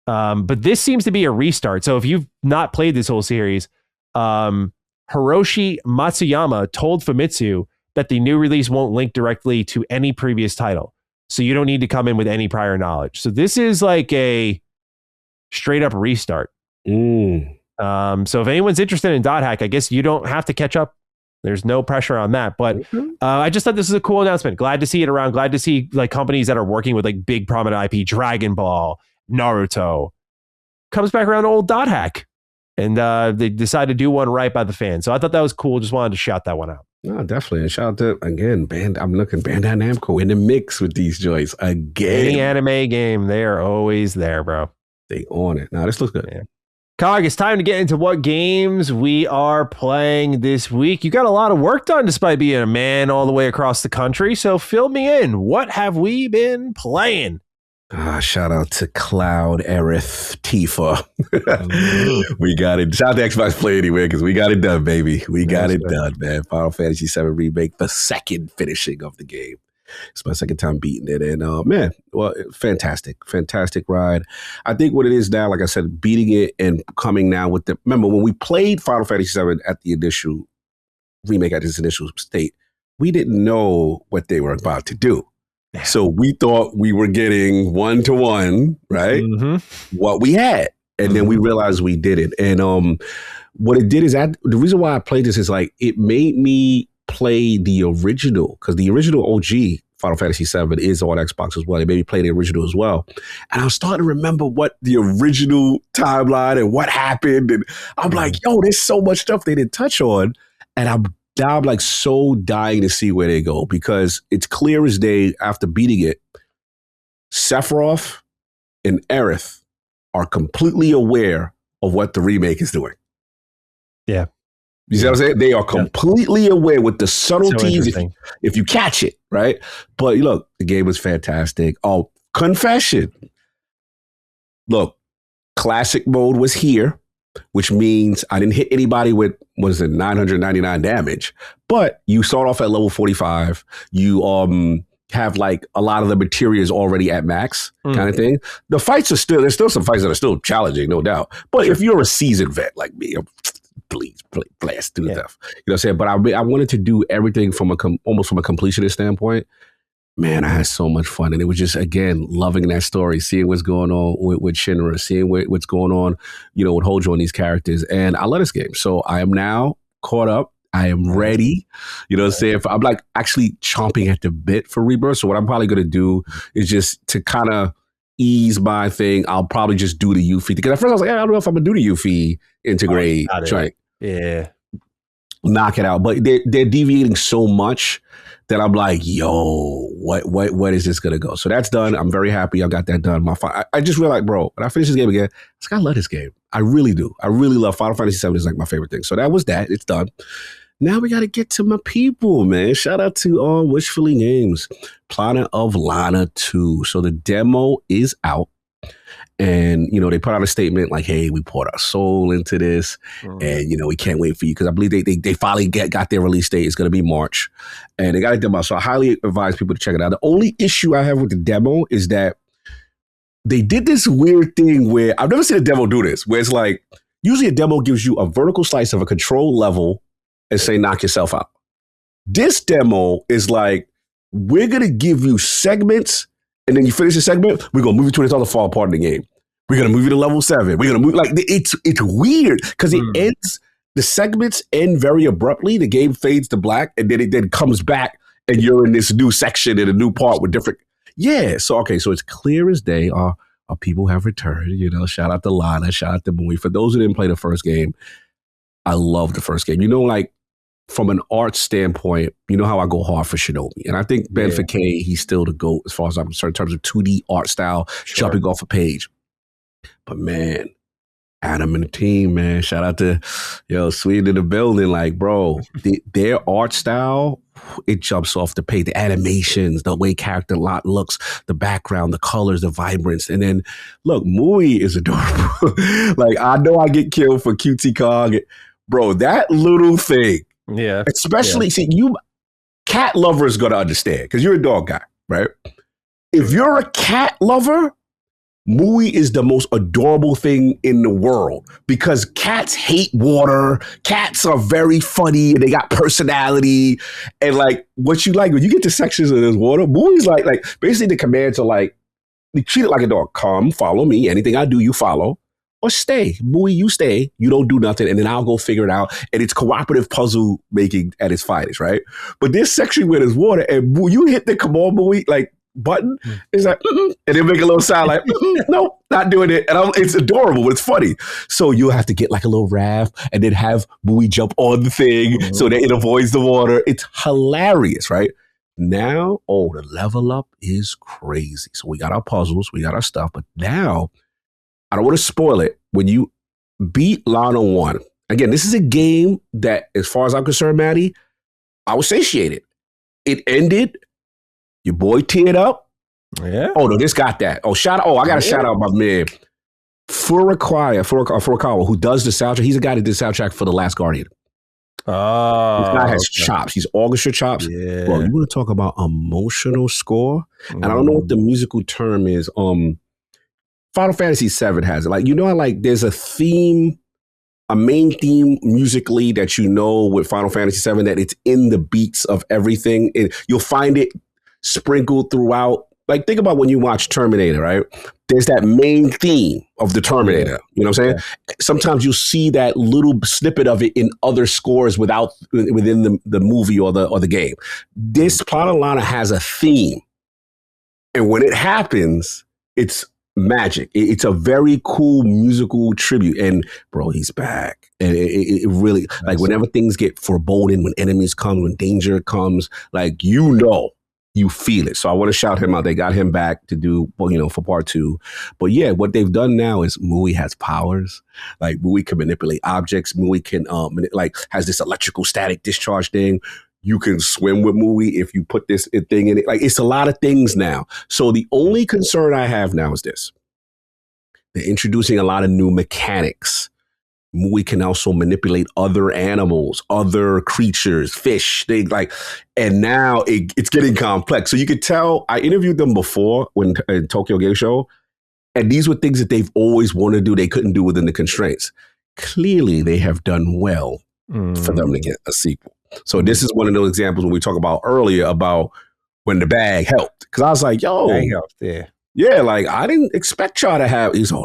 But this seems to be a restart. So if you've not played this whole series, Hiroshi Matsuyama told Famitsu that the new release won't link directly to any previous title. So you don't need to come in with any prior knowledge. So this is like a straight up restart. So if anyone's interested in Dot Hack, I guess you don't have to catch up. There's no pressure on that, but I just thought this is a cool announcement. Glad to see it around. Glad to see like companies that are working with like big prominent IP, Dragon Ball, Naruto, comes back around to old Dot Hack, and they decided to do one right by the fans. So I thought that was cool. Just wanted to shout that one out.
No, definitely. And shout out to, again, I'm looking Bandai Namco in the mix with these joints again.
Any anime game, they are always there, bro.
They on it. Now this looks good.
Yeah. Cog, it's time to get into what games we are playing this week. You got a lot of work done despite being a man all the way across the country. So fill me in. What have we been playing?
Shout out to Cloud Aerith Tifa. We got it. Shout out to Xbox Play Anywhere because we got it done, baby. We got it done, man. Final Fantasy VII Remake, the second finishing of the game. It's my second time beating it. And man, well, fantastic ride. I think what it is now, like I said, beating it and coming now with the, remember when we played Final Fantasy VII at the initial remake at its initial state, we didn't know what they were about to do. So we thought we were getting 1-to-1, right? What we had. And then we realized we didn't. And what it did is the reason why I played this is like, it made me play the original, because the original OG Final Fantasy VII is on Xbox as well. They made me play the original as well. And I was starting to remember what the original timeline and what happened. And I'm like, yo, there's so much stuff they didn't touch on. And I'm like so dying to see where they go, because it's clear as day after beating it, Sephiroth and Aerith are completely aware of what the remake is doing.
Yeah.
You see what I'm saying? They are completely aware with the subtleties if you catch it, right? But look, the game was fantastic. Oh, confession. Look, classic mode was here, which means I didn't hit anybody with, 999 damage. But you start off at level 45. You have like a lot of the materials already at max kind of thing. The fights are there's still some fights that are still challenging, no doubt. But if you're a seasoned vet like me, please blast through stuff. You know what I'm saying? But I wanted to do everything from almost from a completionist standpoint. Man, I had so much fun. And it was just, again, loving that story, seeing what's going on with Shinra, seeing what's going on, with Hojo and these characters. And I love this game. So I am now caught up. I am ready. You know what I'm saying? I'm like actually chomping at the bit for Rebirth. So what I'm probably going to do is just to kind of ease my thing, I'll probably just do the Yuffie. Because at first I was like, I don't know if I'm going to do the Yuffie integrate.
Yeah.
Knock it out. But they're deviating so much that I'm like, yo, what is this gonna go? So that's done. I'm very happy I got that done. I just realized, bro, when I finish this game again, I love this game. I really do. I really love Final Fantasy VII. Is like my favorite thing. So that was that. It's done. Now we got to get to my people, man. Shout out to Wishfully Games, Planet of Lana 2. So the demo is out. And, they put out a statement like, hey, we poured our soul into this and, we can't wait for you. Because I believe they finally got their release date. It's going to be March. And they got a demo. So I highly advise people to check it out. The only issue I have with the demo is that they did this weird thing where I've never seen a demo do this, where it's like, usually a demo gives you a vertical slice of a control level and say, knock yourself out. This demo is like, we're going to give you segments. And then you finish the segment, we're going to move you to this other far part of the game. We're going to move you to level 7. We're going to move, like, it's weird because it ends, the segments end very abruptly. The game fades to black and then it then comes back and you're in this new section in a new part with different. Yeah. So, okay. So it's clear as day. Our people have returned, shout out to Lana, shout out to Mui. For those who didn't play the first game, I love the first game. Like, from an art standpoint, how I go hard for Shinobi. And I think Ben Fakay, he's still the GOAT as far as I'm concerned in terms of 2D art style, jumping off a page. But man, Adam and the team, man, shout out to, Sweden in the building. Like, bro, their art style, it jumps off the page. The animations, the way character lot looks, the background, the colors, the vibrance. And then, look, Mui is adorable. Like, I know I get killed for QT Kong. Bro, that little thing.
Yeah.
Especially, see, cat lovers going to understand because you're a dog guy, right? If you're a cat lover, Mui is the most adorable thing in the world because cats hate water. Cats are very funny and they got personality. And like, what you like, when you get to sections of this water, Mui's like basically the commands are like, they treat it like a dog. Come, follow me. Anything I do, you follow. Or stay. Mui, you stay. You don't do nothing. And then I'll go figure it out. And it's cooperative puzzle making at its finest, right? But this section where there's water and you hit the come on, Mui, like button. It's like, and they make a little sound like, no, not doing it. And it's adorable, but it's funny. So you'll have to get like a little raft and then have Mui jump on the thing so that it avoids the water. It's hilarious, right? Now, the level up is crazy. So we got our puzzles, we got our stuff, but now, I don't want to spoil it. When you beat Lana 1, again, this is a game that, as far as I'm concerned, Matty, I was satiated. It ended. Your boy teared up.
Yeah.
Oh, no, this got that. I got to shout out my man, Furukawa, who does the soundtrack. He's a guy that did the soundtrack for The Last Guardian.
Oh.
This guy has chops. He's orchestra chops.
Yeah.
Bro, you want to talk about emotional score? And I don't know what the musical term is. Final Fantasy VII has it. Like, there's a theme, a main theme musically that with Final Fantasy VII that it's in the beats of everything. You'll find it sprinkled throughout like think about when you watch Terminator, right? There's that main theme of the Terminator.
Yeah.
You know what I'm saying? Yeah. Sometimes you'll see that little snippet of it in other scores within the movie or the game. This Planet has a theme. And when it happens, it's magic. It's a very cool musical tribute. And bro, he's back. And it really, like whenever things get foreboding, when enemies come, when danger comes, like, you feel it. So I want to shout him out. They got him back to do, for part 2. But yeah, what they've done now is Mui has powers. Like Mui can manipulate objects. Mui can, has this electrical static discharge thing. You can swim with Mui if you put this thing in it. Like, it's a lot of things now. So the only concern I have now is this. They're introducing a lot of new mechanics. Mui can also manipulate other animals, other creatures, fish, and now it's getting complex. So you could tell, I interviewed them before in Tokyo Game Show, and these were things that they've always wanted to do. They couldn't do within the constraints. Clearly, they have done well for them to get a sequel. So this is one of those examples when we talk about earlier about when the bag helped. Because I was like, yo,
bag helped, yeah.
Yeah, like I didn't expect y'all to have. He's, no,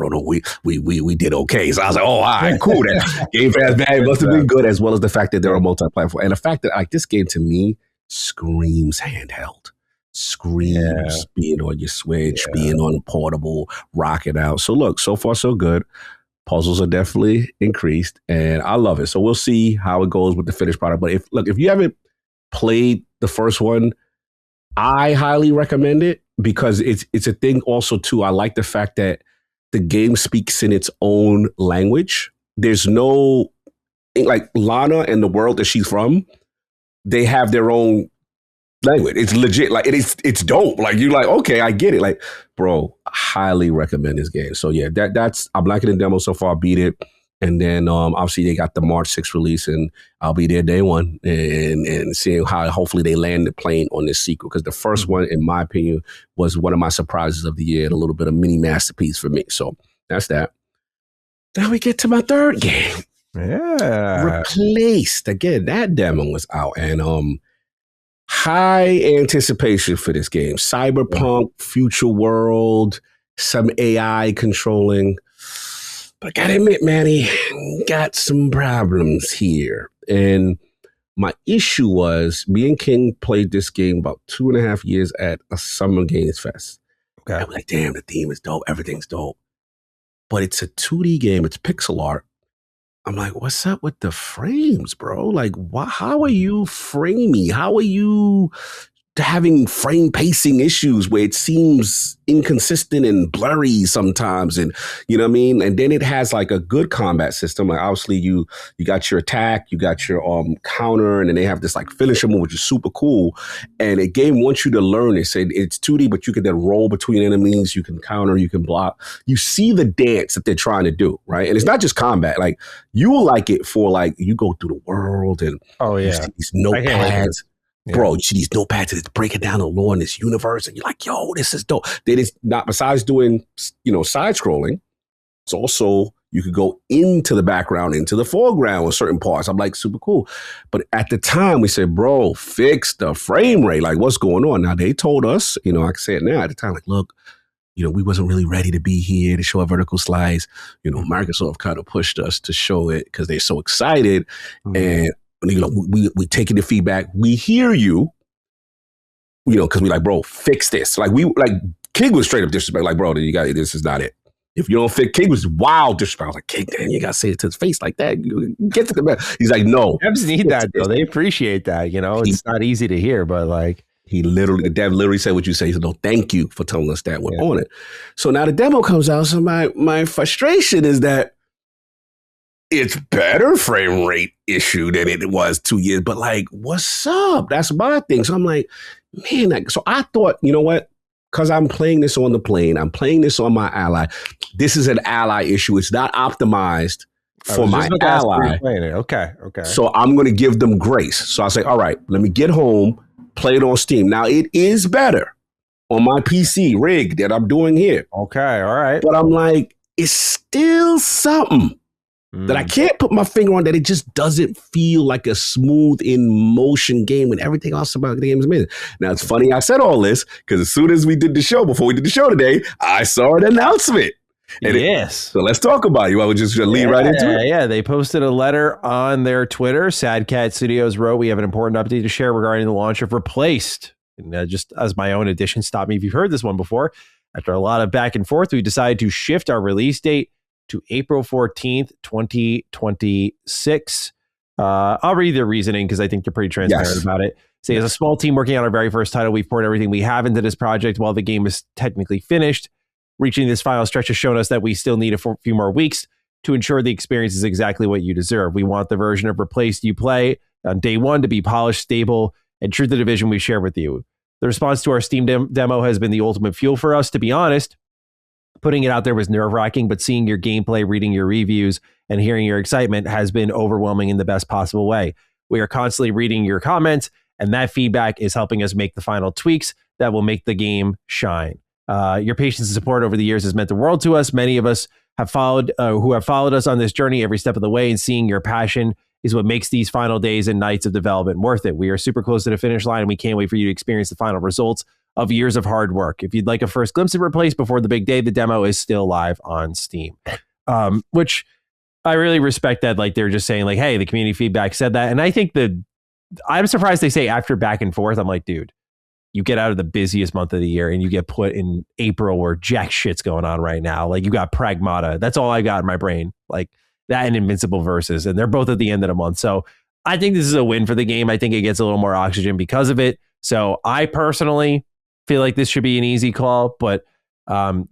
we did okay. So I was like, oh, all right, cool. That Game Pass bag must have been good, as well as the fact that they're a multi-platform, and the fact that this game to me screams handheld, screams being on your Switch, being on portable, rocking out. So look, so far so good. Puzzles are definitely increased, and I love it. So we'll see how it goes with the finished product. But if you haven't played the first one, I highly recommend it because it's a thing also too. I like the fact that the game speaks in its own language. There's no, like Lana and the world that she's from, they have their own language. It's legit. Like it's dope. Like you're like, okay, I get it. Like, bro, highly recommend this game. So yeah, that's I'm liking the demo so far. Beat it. And then obviously they got the March 6th release, and I'll be there day one and seeing how hopefully they land the plane on this sequel. Because the first one, in my opinion, was one of my surprises of the year and a little bit of mini masterpiece for me. So that's that. Now we get to my third game.
Yeah.
Replaced. Again, that demo was out, and high anticipation for this game. Cyberpunk, future world, some AI controlling. But I gotta admit, Matty, got some problems here. And my issue was, me and King played this game about 2.5 years at a Summer Games Fest. Okay. I'm like, damn, the theme is dope. Everything's dope. But it's a 2D game. It's pixel art. I'm like, what's up with the frames, bro? Like, how are you framing? How are you having frame pacing issues where it seems inconsistent and blurry sometimes? And you know what I mean? And then it has like a good combat system. Like obviously you got your attack, you got your counter, and then they have this like finisher move, which is super cool. And the game wants you to learn it. Say it's 2D, but you can then roll between enemies, you can counter, you can block. You see the dance that they're trying to do, right? And it's not just combat. Like you will like it for like you go through the world and you see these notepads. Yeah. Bro, you see these notepads, it's breaking down the lore in this universe, and you're like, yo, this is dope. Then it's not, besides doing, side scrolling, it's also, you could go into the background, into the foreground with certain parts. I'm like, super cool. But at the time, we said, bro, fix the frame rate. Like, what's going on? Now, they told us, I can say it now, at the time, like, look, we wasn't really ready to be here to show a vertical slice. Microsoft kind of pushed us to show it because they're so excited. And we taking the feedback. We hear you, because we like, bro, fix this. Like King was straight up disrespect. Like, bro, this is not it. If you don't fix, King was wild disrespect. I was like, King, damn, you gotta say it to his face like that. Get to the back. He's like, no.
Devs need that though. They appreciate that. It's not easy to hear, but like
the dev literally said what you say. He said, no, thank you for telling us that we're on it. So now the demo comes out. So my frustration is that it's better frame rate issue than it was 2 years, but like, what's up? That's my thing. So I'm like, man, so I thought, you know what? Because I'm playing this on the plane, I'm playing this on my Ally. This is an Ally issue. It's not optimized for my Ally.
Okay.
So I'm going to give them grace. So I say, all right, let me get home, play it on Steam. Now it is better on my PC rig that I'm doing here.
Okay, all right.
But I'm like, it's still something. that I can't put my finger on, that it just doesn't feel like a smooth in motion game when everything else about the game is amazing. Now, it's funny I said all this because as soon as before we did the show today, I saw an announcement. So let's talk about it. I would just lead right into it.
Yeah, they posted a letter on their Twitter. Sad Cat Studios wrote, "We have an important update to share regarding the launch of Replaced." And just as my own addition, stop me if you've heard this one before. After a lot of back and forth, we decided to shift our release date to April 14th, 2026. I'll read their reasoning because I think they're pretty transparent about it. Say, as a small team working on our very first title, we've poured everything we have into this project while the game is technically finished. Reaching this final stretch has shown us that we still need a few more weeks to ensure the experience is exactly what you deserve. We want the version of Replaced you play on day one to be polished, stable, and true to the vision we share with you. The response to our Steam demo has been the ultimate fuel for us, to be honest. Putting it out there was nerve-wracking, but seeing your gameplay, reading your reviews, and hearing your excitement has been overwhelming in the best possible way. We are constantly reading your comments, and that feedback is helping us make the final tweaks that will make the game shine. Your patience and support over the years has meant the world to us. Many of us have followed us on this journey every step of the way, and seeing your passion is what makes these final days and nights of development worth it. We are super close to the finish line, and we can't wait for you to experience the final results of years of hard work. If you'd like a first glimpse of Replaced before the big day, the demo is still live on Steam. Which I really respect that. Like, they're just saying like, hey, the community feedback said that. And I think I'm surprised they say after back and forth. I'm like, dude, you get out of the busiest month of the year and you get put in April where jack shit's going on right now. Like, you got Pragmata. That's all I got in my brain. Like that and Invincible Versus. And they're both at the end of the month. So I think this is a win for the game. I think it gets a little more oxygen because of it. So I personally feel like this should be an easy call, but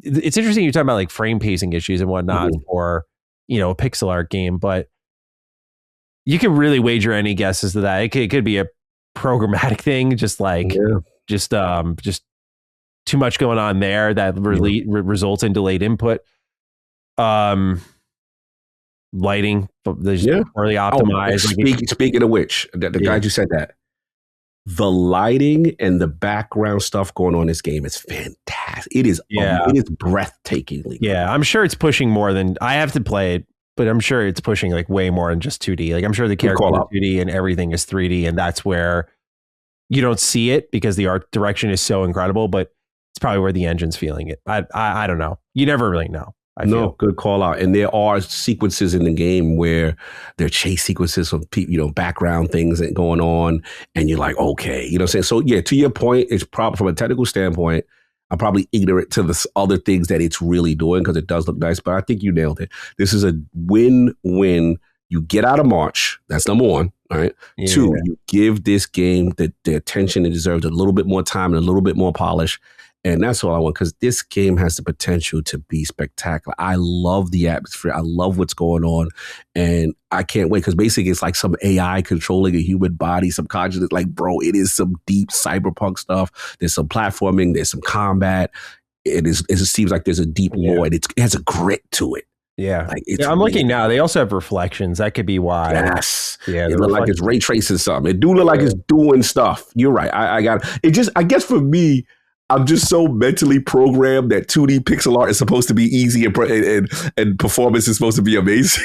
it's interesting you're talking about like frame pacing issues and whatnot for, a pixel art game, but you can really wager any guesses to that. It could be a programmatic thing, just too much going on there that results in delayed input. Lighting, there's poorly optimized.
Speaking of which, the guy just said that. The lighting and the background stuff going on in this game is fantastic. It is breathtakingly.
Yeah, I'm sure it's pushing more than I have to play it, but I'm sure it's pushing like way more than just 2D. Like, I'm sure the character is 2D and everything is 3D, and that's where you don't see it because the art direction is so incredible, but it's probably where the engine's feeling it. I don't know. You never really know.
Good call out. And there are sequences in the game where there are chase sequences of background things that going on, and you're like, okay, you know what I'm saying? So yeah, to your point, it's probably from a technical standpoint, I'm probably ignorant to the other things that it's really doing because it does look nice, but I think you nailed it. This is a win-win. You get out of March. That's number one. All right. Yeah. 2, you give this game the attention it deserves, a little bit more time and a little bit more polish. And that's all I want, because this game has the potential to be spectacular. I love the atmosphere. I love what's going on. And I can't wait, because basically it's like some AI controlling a human body, some consciousness. Like, bro, it is some deep cyberpunk stuff. There's some platforming. There's some combat. It seems like there's a deep lore. And it has a grit to it.
Yeah. Like, I'm looking now. They also have reflections. That could be why.
Yes. Yeah. It looks like it's ray tracing something. It do look like it's doing stuff. You're right. I got it. I guess for me, I'm just so mentally programmed that 2D pixel art is supposed to be easy and performance is supposed to be amazing.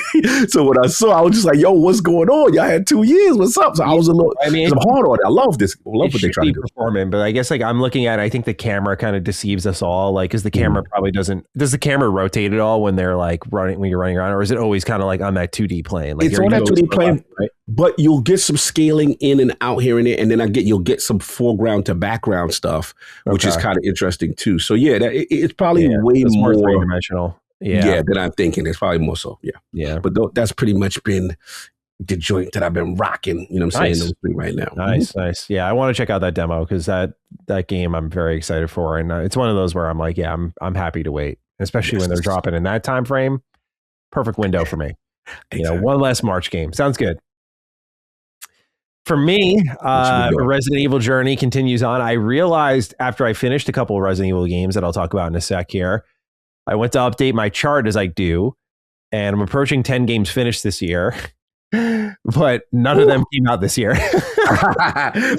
So when I saw, I was just like, yo, what's going on? Y'all had 2 years. What's up? So I was I'm hard on it. I love this. I love what they try to do.
Performing, but I guess like I'm looking at it, I think the camera kind of deceives us all. Like, because the camera probably does the camera rotate at all when they're like when you're running around, or is it always kind of like on that 2D plane? Like,
it's on that 2D plane, right? But you'll get some scaling in and out here and there, and then you'll get some foreground to background stuff, which is kind of interesting too. So yeah, it's probably way more
three-dimensional. Yeah,
than I'm thinking. It's probably more so. Yeah. But that's pretty much been the joint that I've been rocking. You know what I'm saying? Those 3 right now.
Nice. Yeah, I want to check out that demo, because that game I'm very excited for, and it's one of those where I'm like, yeah, I'm happy to wait, especially when they're dropping in that time frame. Perfect window for me. Exactly. One less March game. Sounds good. For me, Resident Evil journey continues on. I realized after I finished a couple of Resident Evil games that I'll talk about in a sec here, I went to update my chart as I do, and I'm approaching 10 games finished this year, but none of them came out this year.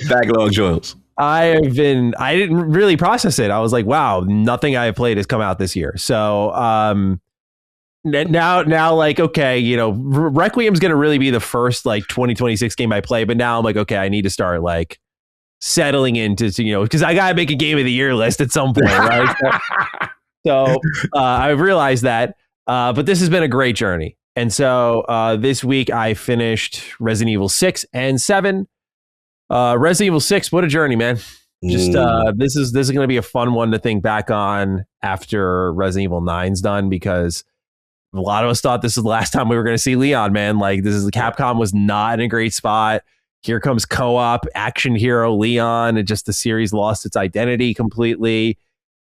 Backlog joils.
I didn't really process it. I was like, wow, nothing I have played has come out this year. So now, like, okay, you know, Requiem's going to really be the first like 2026 game I play, but now I'm like, okay, I need to start like settling into, you know, because I got to make a game of the year list at some point, right? So I realized that, but this has been a great journey. And so this week I finished Resident Evil 6 and 7. Resident Evil 6, what a journey, man. Just this is going to be a fun one to think back on after Resident Evil 9's done, because a lot of us thought this was the last time we were going to see Leon, man. Like, this is Capcom was not in a great spot. Here comes co-op action hero Leon, and just the series lost its identity completely.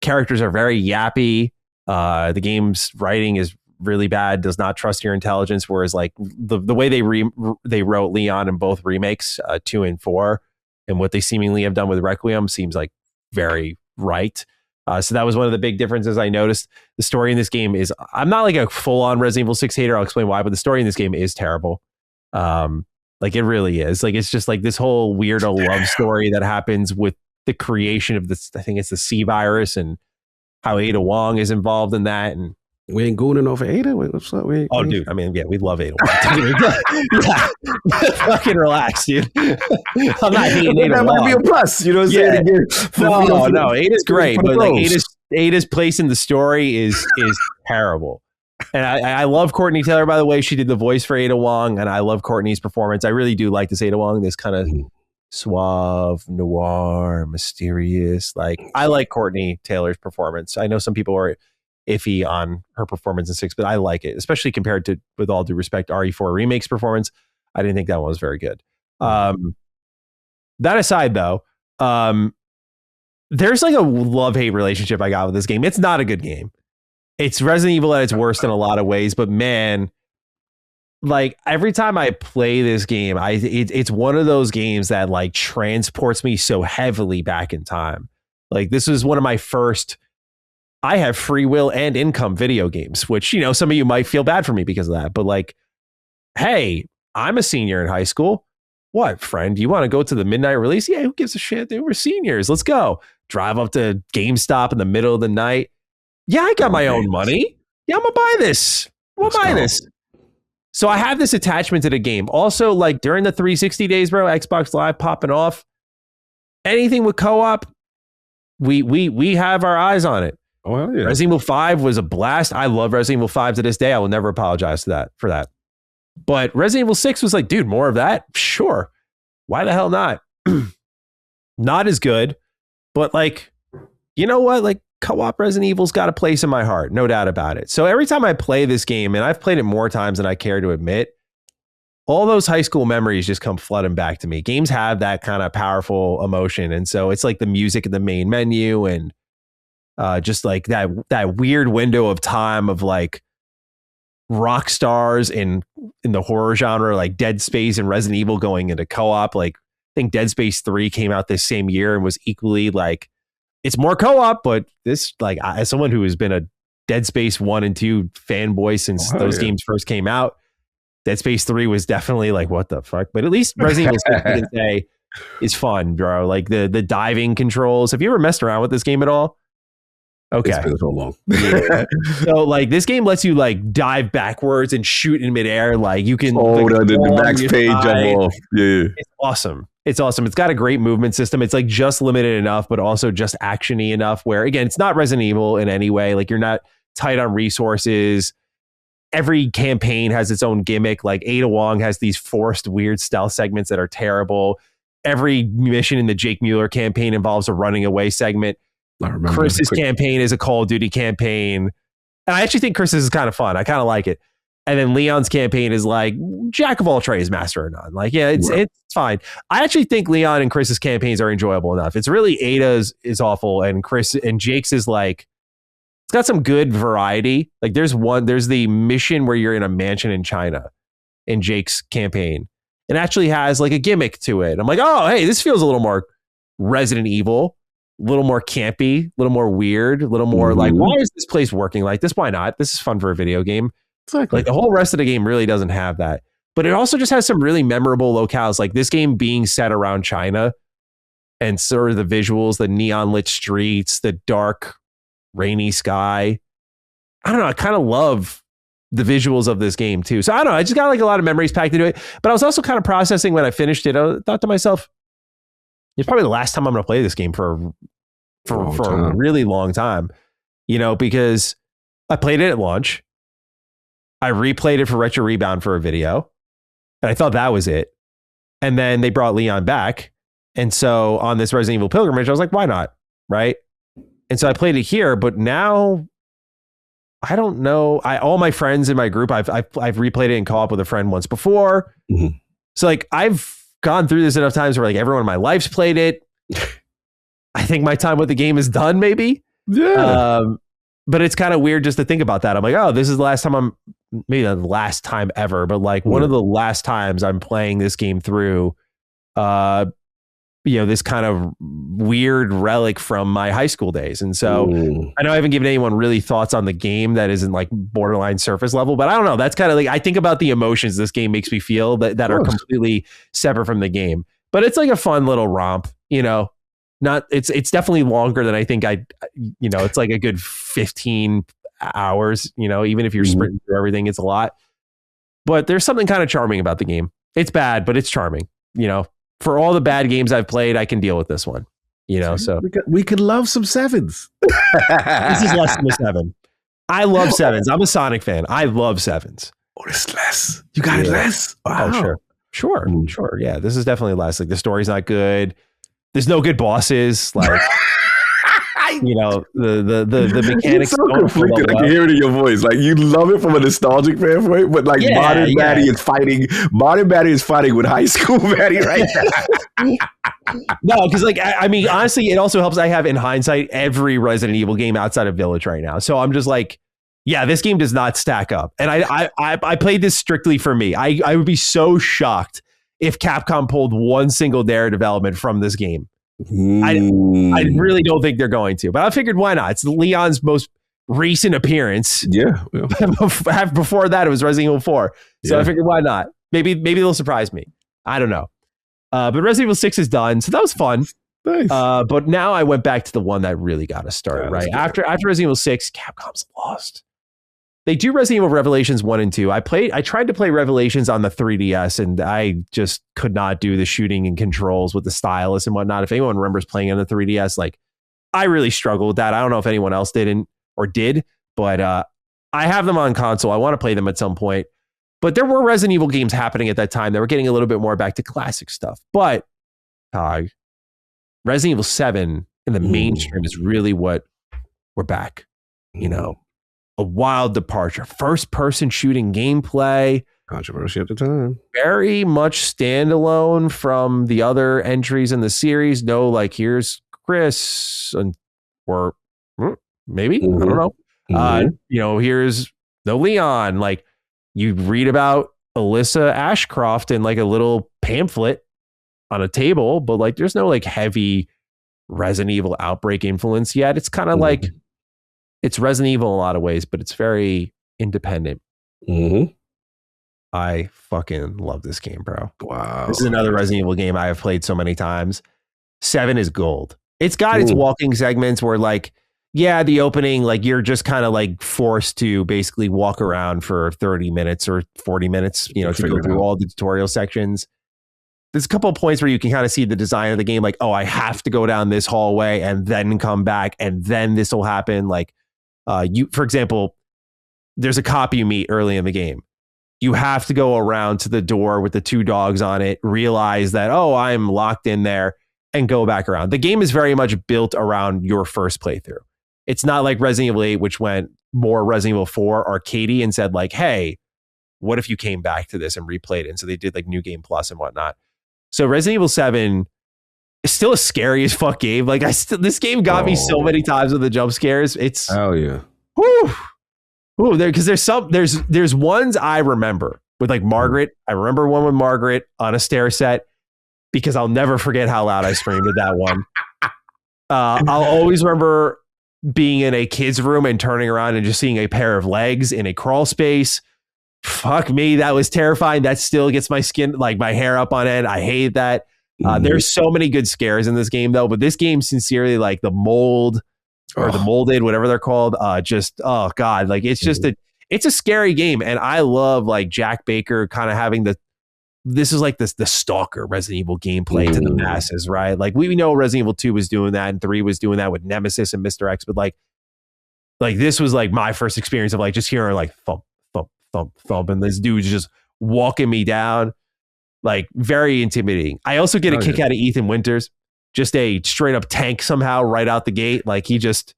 Characters are very yappy. The game's writing is really bad, does not trust your intelligence, whereas like the way they wrote Leon in both remakes, 2 and 4, and what they seemingly have done with Requiem seems like very right. So that was one of the big differences I noticed. The story in this game is, I'm not like a full-on Resident Evil 6 hater, I'll explain why, but the story in this game is terrible. Like, it really is. Like, it's just like this whole weirdo love story that happens with the creation of this, I think it's the C virus, and how Ada Wong is involved in that. And
we ain't gooning over Ada. Wait, what's up?
Dude. I mean, yeah, we love Ada Wong. Yeah, fucking relax, dude. I'm not hating Ada
That
Wong.
might be a plus. You know what I'm saying?
No, Ada's great, but like Ada's place in the story is terrible. And I love Courtney Taylor, by the way. She did the voice for Ada Wong, and I love Courtney's performance. I really do like this Ada Wong, this kind of suave, noir, mysterious. Like, I like Courtney Taylor's performance. I know some people are iffy on her performance in 6, but I like it, especially compared to, with all due respect, RE4 Remake's performance. I didn't think that one was very good. That aside, though, there's like a love-hate relationship I got with this game. It's not a good game. It's Resident Evil at its worst in a lot of ways, but man, like, every time I play this game, it's one of those games that like transports me so heavily back in time. Like, this was one of my first, I have free will and income video games, which, you know, some of you might feel bad for me because of that, but like, hey, I'm a senior in high school. What, friend? You want to go to the midnight release? Yeah, who gives a shit? Dude, we're seniors. Let's go. Drive up to GameStop in the middle of the night. Yeah, I got my own money. Yeah, I'm gonna buy this. We'll buy this. So I have this attachment to the game. Also, like, during the 360 days, bro, Xbox Live popping off. Anything with co-op, we have our eyes on it.
Oh, hell yeah.
Resident Evil 5 was a blast. I love Resident Evil 5 to this day. I will never apologize for that. But Resident Evil 6 was like, dude, more of that? Sure. Why the hell not? Not as good, but like, you know what? Like, co-op Resident Evil's got a place in my heart, no doubt about it. So every time I play this game, and I've played it more times than I care to admit, all those high school memories just come flooding back to me. Games have that kind of powerful emotion. And so it's like the music in the main menu, and just like that weird window of time of like rock stars in the horror genre, like Dead Space and Resident Evil going into co-op. Like, I think Dead Space 3 came out this same year and was equally like, it's more co-op, but this, like, as someone who has been a Dead Space 1 and 2 fanboy since those games first came out, Dead Space 3 was definitely like, what the fuck? But at least Resident Evil 6, I can say, is fun, bro. Like, the diving controls. Have you ever messed around with this game at all? Okay.
It's been so long.
Yeah. So, like, this game lets you, like, dive backwards and shoot in midair. Like, you can...
the max page jump off. Yeah.
It's awesome. It's awesome. It's got a great movement system. It's like just limited enough, but also just action-y enough where, again, it's not Resident Evil in any way. Like, you're not tight on resources. Every campaign has its own gimmick. Like, Ada Wong has these forced weird stealth segments that are terrible. Every mission in the Jake Mueller campaign involves a running away segment. Chris's campaign is a Call of Duty campaign. And I actually think Chris's is kind of fun. I kind of like it. And then Leon's campaign is like jack of all trades, master of none. Like, yeah, it's fine. I actually think Leon and Chris's campaigns are enjoyable enough. It's really Ada's is awful, and Chris and Jake's is like, it's got some good variety. Like, there's the mission where you're in a mansion in China in Jake's campaign. It actually has like a gimmick to it. I'm like, oh, hey, this feels a little more Resident Evil, a little more campy, a little more weird, a little more like, why is this place working like this? Why not? This is fun for a video game. Exactly. Like, the whole rest of the game really doesn't have that. But it also just has some really memorable locales, like this game being set around China, and sort of the visuals, the neon lit streets, the dark, rainy sky. I don't know. I kind of love the visuals of this game too. So I don't know. I just got like a lot of memories packed into it. But I was also kind of processing when I finished it. I thought to myself, it's probably the last time I'm going to play this game for a really long time, because I played it at launch. I replayed it for Retro Rebound for a video, and I thought that was it. And then they brought Leon back. And so on this Resident Evil pilgrimage, I was like, why not? Right. And so I played it here, but now I don't know. All my friends in my group, I've replayed it in co-op with a friend once before. Mm-hmm. So like I've gone through this enough times where like everyone in my life's played it. I think my time with the game is done, maybe.
Yeah.
But it's kind of weird just to think about that. I'm like, oh, this is the last time maybe not the last time ever, but like one of the last times I'm playing this game through, this kind of weird relic from my high school days. And so I know I haven't given anyone really thoughts on the game that isn't like borderline surface level, but I don't know. That's kind of like, I think about the emotions this game makes me feel that are completely separate from the game, but it's like a fun little romp, it's definitely longer than I think it's like a good 15 hours, even if you're sprinting through everything, it's a lot, but there's something kind of charming about the game. It's bad, but it's charming, For all the bad games I've played, I can deal with this one, so.
We could love some 7s.
This is less than a 7. I love 7s. I'm a Sonic fan. I love 7s.
Oh, it's less. You got it less? Wow.
Oh, sure. Yeah, this is definitely less. Like the story's not good. There's no good bosses. Like, the mechanics.
It's so conflicted. I can hear it in your voice. Like you love it from a nostalgic standpoint, but like modern Matty is fighting. Modern Matty is fighting with high school Matty right now.
No, because like I mean, honestly, it also helps. I have in hindsight every Resident Evil game outside of Village right now, so I'm just like, yeah, this game does not stack up. And I played this strictly for me. I would be so shocked if Capcom pulled one single Dare development from this game. I really don't think they're going to, but I figured why not? It's Leon's most recent appearance.
Yeah.
Before that, it was Resident Evil 4. So I figured why not? Maybe they'll surprise me. I don't know. But Resident Evil 6 is done, so that was fun.
Nice.
But now I went back to the one that really got us started. Right after Resident Evil 6, Capcom's lost. They do Resident Evil Revelations 1 and 2. I tried to play Revelations on the 3DS, and I just could not do the shooting and controls with the stylus and whatnot. If anyone remembers playing on the 3DS, like I really struggled with that. I don't know if anyone else did, but I have them on console. I want to play them at some point. But there were Resident Evil games happening at that time that were getting a little bit more back to classic stuff. But Resident Evil 7 in the mainstream is really what we're back, a wild departure. First person shooting gameplay.
Controversy at the time.
Very much standalone from the other entries in the series. No, like here's Chris or maybe, I don't know. Here's no Leon. Like you read about Alyssa Ashcroft in like a little pamphlet on a table, but like there's no like heavy Resident Evil Outbreak influence yet. It's kind of like it's Resident Evil in a lot of ways, but it's very independent. I fucking love this game, bro.
Wow.
This is another Resident Evil game I have played so many times. 7 is gold. It's got its walking segments where like, the opening, like you're just kind of like forced to basically walk around for 30 minutes or 40 minutes, to go through all the tutorial sections. There's a couple of points where you can kind of see the design of the game. Like, oh, I have to go down this hallway and then come back and then this will happen. Like, for example, there's a cop you meet early in the game. You have to go around to the door with the 2 dogs on it, realize that, oh, I'm locked in there, and go back around. The game is very much built around your first playthrough. It's not like Resident Evil 8, which went more Resident Evil 4 arcadey and said like, hey, what if you came back to this and replayed it? And so they did like New Game Plus and whatnot. So Resident Evil 7 is still a scary as fuck game. Like this game got me so many times with the jump scares. It's
yeah.
Because there's ones I remember with like Margaret. I remember one with Margaret on a stair set because I'll never forget how loud I screamed at that one. I'll always remember being in a kid's room and turning around and just seeing a pair of legs in a crawl space. Fuck me, that was terrifying. That still gets my skin, like my hair up on end. I hate that. There's so many good scares in this game though, but this game sincerely, like the mold or the molded, whatever they're called, just, oh God, like it's just it's a scary game. And I love like Jack Baker kind of having this is like the stalker Resident Evil gameplay to the masses, right? Like we know Resident Evil 2 was doing that and 3 was doing that with Nemesis and Mr. X, but like this was like my first experience of like just hearing like thump, thump, thump, thump, and this dude's just walking me down, like very intimidating. I also get a kick out of Ethan Winters, just a straight up tank somehow right out the gate. Like he just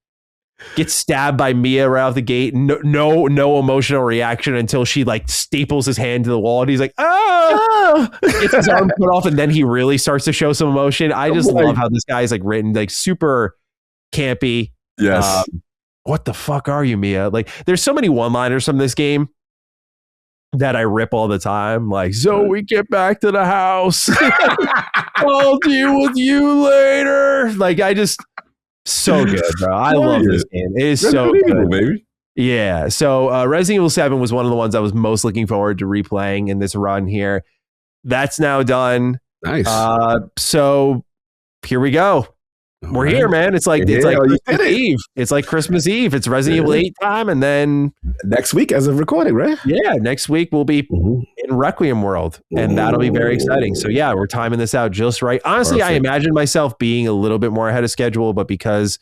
gets stabbed by Mia right out the gate. No emotional reaction until she like staples his hand to the wall and he's like, oh, gets his arm cut off, and then he really starts to show some emotion. I just love how this guy is like written like super campy.
Yes.
What the fuck are you, Mia? Like there's so many one-liners from this game that I rip all the time. Like, Zoe, get back to the house. I'll deal with you later. Like I just so good, bro. I love this game. It is so good,
baby.
Yeah. So Resident Evil 7 was one of the ones I was most looking forward to replaying in this run here. That's now done.
Nice.
So here we go. We're here, man. It's like Christmas Eve. It's like Christmas Eve. It's Resident Evil 8 time, and then
next week as of recording, right?
Yeah, next week we'll be in Requiem World, and that'll be very exciting. So yeah, we're timing this out just right. Honestly, perfect. I imagine myself being a little bit more ahead of schedule, but because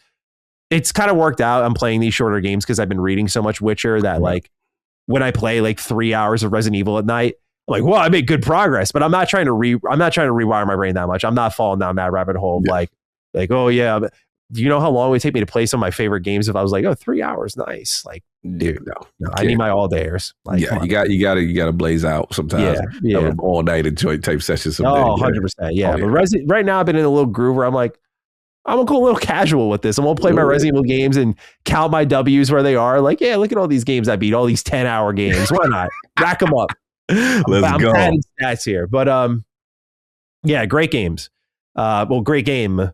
it's kind of worked out, I'm playing these shorter games because I've been reading so much Witcher that like when I play like 3 hours of Resident Evil at night, I'm like, well, I made good progress, but I'm not trying to rewire my brain that much. I'm not falling down that rabbit hole of like, oh yeah, but do you know how long it would take me to play some of my favorite games if I was like, 3 hours, nice. Like, dude, no, I need my all dayers. Like,
yeah, you gotta blaze out sometimes.
Yeah.
Have an all night enjoy type session someday.
100%. Yeah. But right now I've been in a little groove where I'm like, I'm gonna go a little casual with this. I'm gonna play my Resident Evil games and count my W's where they are. Like, yeah, look at all these games I beat, all these 10-hour games. Why not? Rack them up.
Let's go.
I'm stats here. But yeah, great games. Great game.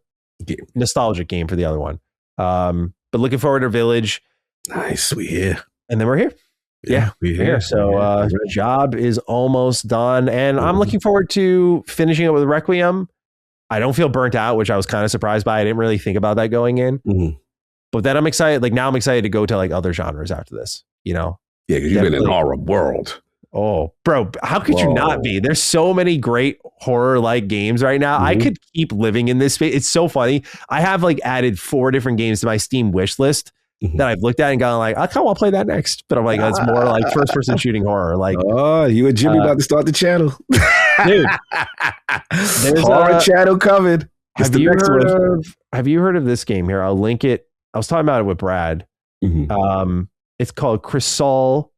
Nostalgic game for the other one. But looking forward to Village.
Nice, we here.
And then we're here. Yeah, we're here. So job is almost done. And I'm looking forward to finishing it with Requiem. I don't feel burnt out, which I was kind of surprised by. I didn't really think about that going in. But then I'm excited. Like now I'm excited to go to like other genres after this, you know?
Yeah, because you've been in horror world.
Oh, bro, how could you not be? There's so many great horror-like games right now. I could keep living in this space. It's so funny. I have like added 4 different games to my Steam wish list that I've looked at and gone like, I kind of want to play that next. But I'm like, it's more like first-person shooting horror. Like,
oh, you and Jimmy about to start the channel.
Dude, there's
horror channel covered.
Have you heard of this game here? I'll link it. I was talking about it with Brad. It's called Crisol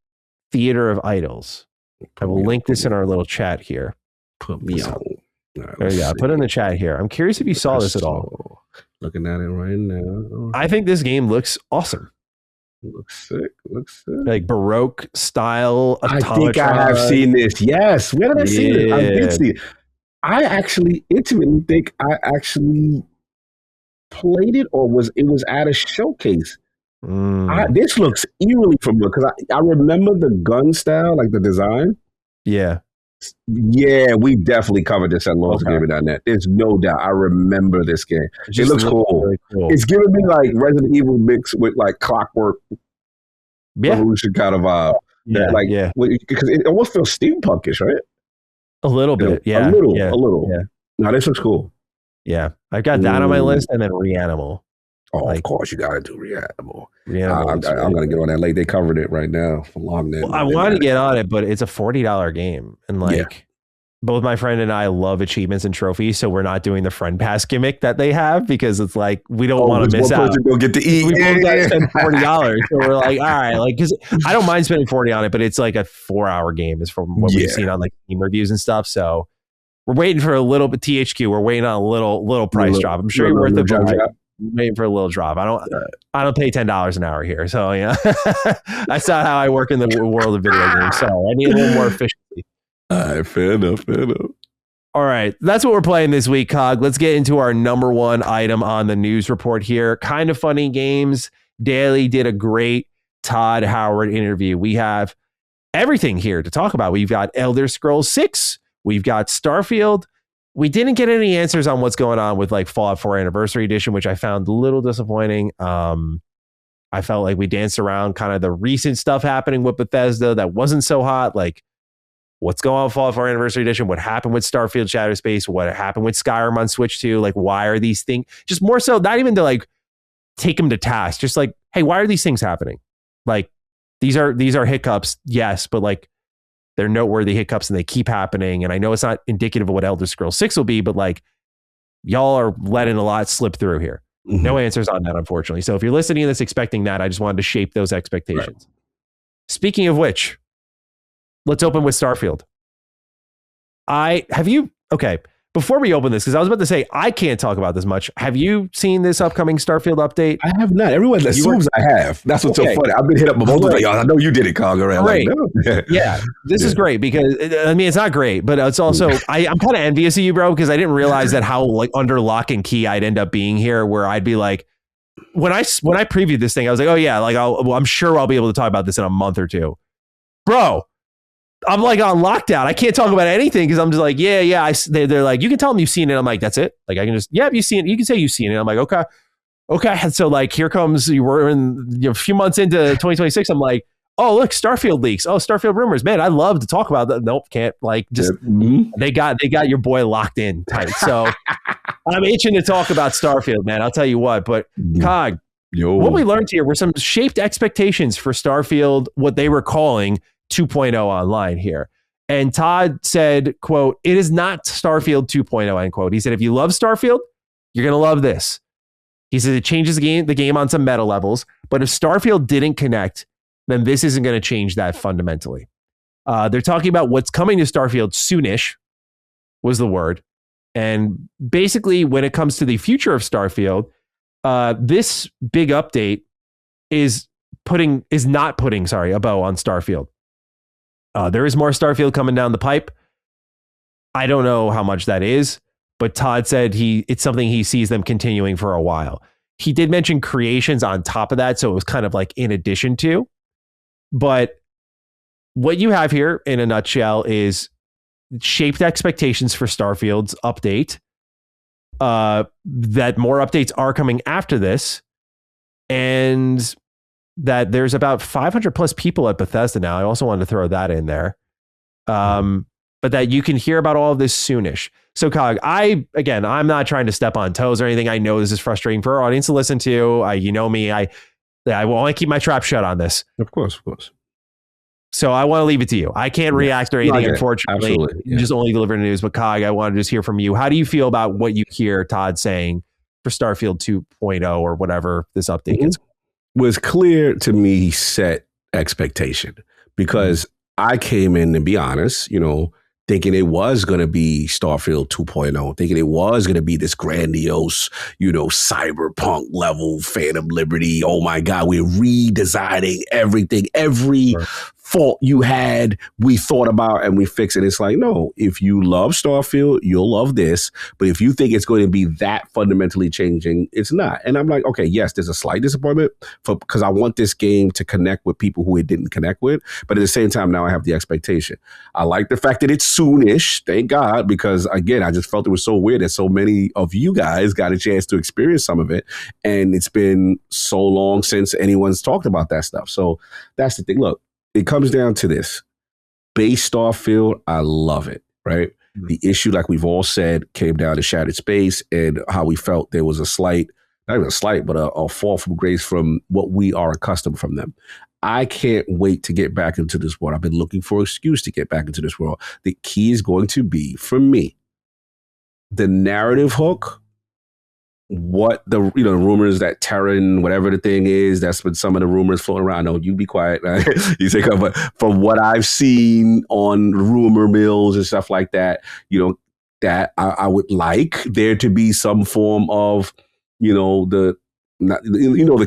Theater of Idols. I will link this in our little chat here.
Put me on.
There you go. Put it in the chat here. I'm curious if you saw this at all.
Looking at it right now.
I think this game looks awesome.
Looks sick.
Like Baroque style.
I think I have seen this. Yes. Where did I see it? I did see it. I actually intimately think I actually played it, or it was at a showcase. This looks eerily familiar because I remember the gun style, like the design.
Yeah,
we definitely covered this at lawsgaming.net. There's no doubt. I remember this game. It looks cool. Really cool. It's giving me like Resident Evil mixed with like Clockwork Revolution kind of vibe. Because it almost feels steampunkish, right?
A little bit,
a little. Yeah. No, this looks cool.
Yeah, I've got that on my list, and then Reanimal.
Oh, of course, you got to do Reanimal. I'm going to get on that late. They covered it right now for long.
I want to get on it, but it's a $40 game. And both my friend and I love achievements and trophies, so we're not doing the friend pass gimmick that they have because it's like, we don't want to miss out.
Don't get to eat.
We both got to spend $40. So we're like, all right, like, because I don't mind spending $40 on it, but it's like a 4-hour game is from what we've seen on like Steam reviews and stuff. So we're waiting for a little bit THQ. We're waiting on a little price drop. I'm sure you're worth it. Waiting for a little drop. I don't pay $10 an hour here, so that's not how I work in the world of video games. So I need a little more efficiency.
All right, fair enough.
All right, that's what we're playing this week, Cog. Let's get into our number one item on the news report here. Kind of Funny Games Daily did a great Todd Howard interview. We have everything here to talk about. We've got Elder Scrolls 6. We've got Starfield. We didn't get any answers on what's going on with like Fallout 4 Anniversary Edition, which I found a little disappointing. I felt like we danced around kind of the recent stuff happening with Bethesda that wasn't so hot. Like, what's going on with Fallout 4 Anniversary Edition? What happened with Starfield Shadow Space? What happened with Skyrim on Switch 2? Like, why are these things just more so not even to like take them to task, just like, hey, why are these things happening? Like, these are hiccups, yes, but like they're noteworthy hiccups and they keep happening. And I know it's not indicative of what Elder Scrolls 6 will be, but like y'all are letting a lot slip through here. Mm-hmm. No answers on that, unfortunately. So if you're listening to this expecting that, I just wanted to shape those expectations. Right. Speaking of which, let's open with Starfield. Okay, before we open this, because I was about to say, I can't talk about this much. Have you seen this upcoming Starfield update?
I have not. Everyone assumes I have. That's what's so funny. I've been hit up multiple times. I know you did it, Congar.
Right. Like, no. Yeah, this is great because, I mean, it's not great, but it's also, I'm kind of envious of you, bro, because I didn't realize that how like under lock and key I'd end up being here, where I'd be like, when I previewed this thing, I was like, oh yeah, like I'm sure I'll be able to talk about this in a month or two. Bro, I'm like on lockdown. I can't talk about anything because I'm just like, yeah. They're like, you can tell them you've seen it. I'm like, that's it. Like, I can just, you've seen it. You can say you've seen it. I'm like, okay. And so like, here comes, we're in a few months into 2026. I'm like, oh, look, Starfield leaks. Oh, Starfield rumors. Man, I'd love to talk about that. Nope, can't. Like, just, they got your boy locked in tight. So I'm itching to talk about Starfield, man. I'll tell you what, but Cog, what we learned here were some shaped expectations for Starfield, what they were calling 2.0 online here. And Todd said, quote, it is not Starfield 2.0, end quote. He said, if you love Starfield, you're going to love this. He said it changes the game on some meta levels, but if Starfield didn't connect, then this isn't going to change that fundamentally. They're talking about what's coming to Starfield soonish was the word. And basically when it comes to the future of Starfield, this big update is not putting a bow on Starfield. There is more Starfield coming down the pipe. I don't know how much that is, but Todd said it's something he sees them continuing for a while. He did mention creations on top of that, so it was kind of like in addition to. But what you have here in a nutshell is shaped expectations for Starfield's update. That more updates are coming after this, and that there's about 500 plus people at Bethesda now. I also wanted to throw that in there. But that you can hear about all of this soonish. So Cog, I'm not trying to step on toes or anything. I know this is frustrating for our audience to listen to. You know me, I want to keep my trap shut on this.
Of course.
So I want to leave it to you. I can't react or anything, unfortunately. Just only deliver news. But Cog, I want to just hear from you. How do you feel about what you hear Todd saying for Starfield 2.0 or whatever this update is?
Was clear to me he set expectation because I came in, to be honest, thinking it was going to be Starfield 2.0, thinking it was going to be this grandiose, cyberpunk level Phantom Liberty. Oh my God, we're redesigning everything. Every fault you had, we thought about and we fixed it. It's like, no, if you love Starfield, you'll love this. But if you think it's going to be that fundamentally changing, it's not. And I'm like, okay, yes, there's a slight disappointment because I want this game to connect with people who it didn't connect with. But at the same time, now I have the expectation. I like the fact that it's soonish, thank God, because again, I just felt it was so weird that so many of you guys got a chance to experience some of it. And it's been so long since anyone's talked about that stuff. So that's the thing. Look, it comes down to this. Base Starfield, I love it, right? Mm-hmm. The issue, like we've all said, came down to Shattered Space and how we felt there was a slight, not even a slight, but a fall from grace from what we are accustomed from them. I can't wait to get back into this world. I've been looking for an excuse to get back into this world. The key is going to be, for me, the narrative hook, what the rumors that Terran, whatever the thing is, that's been some of the rumors floating around. No, you be quiet. Right? You say, but from what I've seen on rumor mills and stuff like that, that I would like there to be some form of, the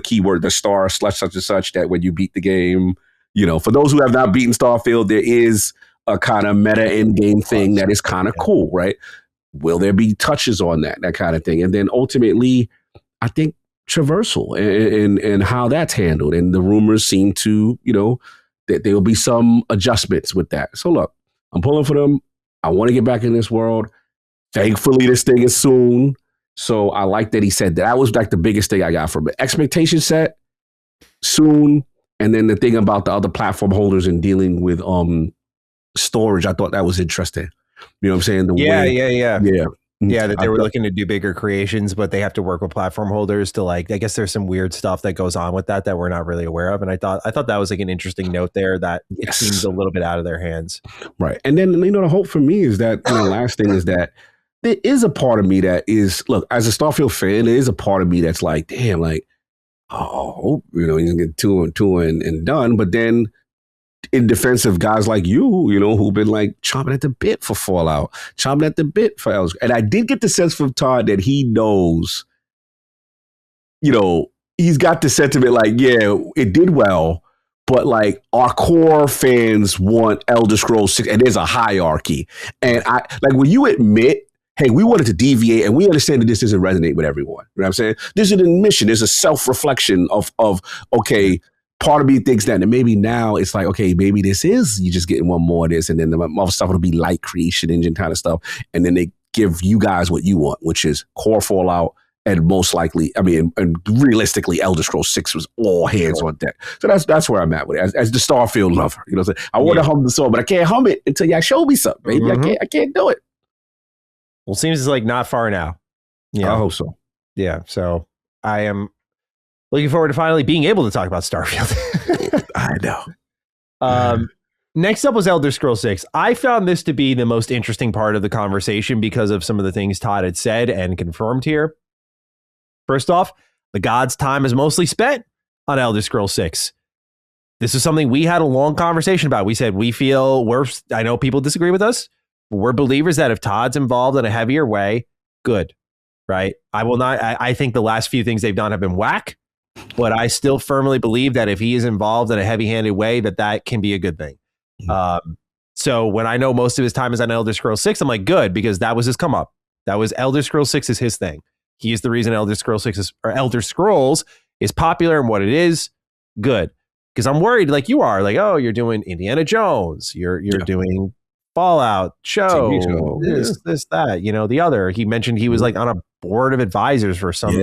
keyword, the star / such and such, that when you beat the game, for those who have not beaten Starfield, there is a kind of meta end game thing that is kind of cool, right? Will there be touches on that kind of thing? And then ultimately, I think traversal and how that's handled. And the rumors seem to, that there will be some adjustments with that. So look, I'm pulling for them. I want to get back in this world. Thankfully, this thing is soon. So I like that he said that. That was like the biggest thing I got from it. Expectation set, soon. And then the thing about the other platform holders and dealing with storage, I thought that was interesting. You know what I'm saying?
Yeah, that they were looking to do bigger creations, but they have to work with platform holders to I guess there's some weird stuff that goes on with that we're not really aware of. And I thought that was like an interesting note there that it seems a little bit out of their hands.
Right. And then, the hope for me is that, the last thing is that there is a part of me that is, look, as a Starfield fan, there is a part of me that's like, damn, like, oh, he's going to get two and done. But then, in defense of guys like you, who've been like chomping at the bit for Fallout, chomping at the bit for Elder Scrolls. And I did get the sense from Todd that he knows, he's got the sentiment like, yeah, it did well, but like our core fans want Elder Scrolls 6, and there's a hierarchy. And I like when you admit, hey, we wanted to deviate and we understand that this doesn't resonate with everyone. You know what I'm saying? There's an admission, there's a self-reflection of okay, part of me thinks that, and maybe now it's like, okay, maybe this is, you just getting one more of this, and then the other stuff will be light creation engine kind of stuff. And then they give you guys what you want, which is core Fallout, and most likely, and realistically, Elder Scrolls 6 was all hands on deck. So that's where I'm at with it. As the Starfield lover, what I'm saying? I want to hum the song, but I can't hum it until y'all show me something, baby. Mm-hmm. I can't do it.
Well, seems like not far now.
Yeah, I hope so.
Yeah, so I am looking forward to finally being able to talk about Starfield.
I know.
Next up was Elder Scrolls 6. I found this to be the most interesting part of the conversation because of some of the things Todd had said and confirmed here. First off, the gods' time is mostly spent on Elder Scrolls 6. This is something we had a long conversation about. We said I know people disagree with us, but we're believers that if Todd's involved in a heavier way, good, right? I think the last few things they've done have been whack. But I still firmly believe that if he is involved in a heavy-handed way, that can be a good thing. So when I know most of his time is on Elder Scrolls 6, I'm like, good, because that was his come up. That was Elder Scrolls 6 is his thing. He is the reason Elder Scrolls is popular and what it is. Good. Because I'm worried like you are, like, oh, you're doing Indiana Jones. You're doing Fallout show, this, that, the other. He mentioned he was like on a board of advisors for some,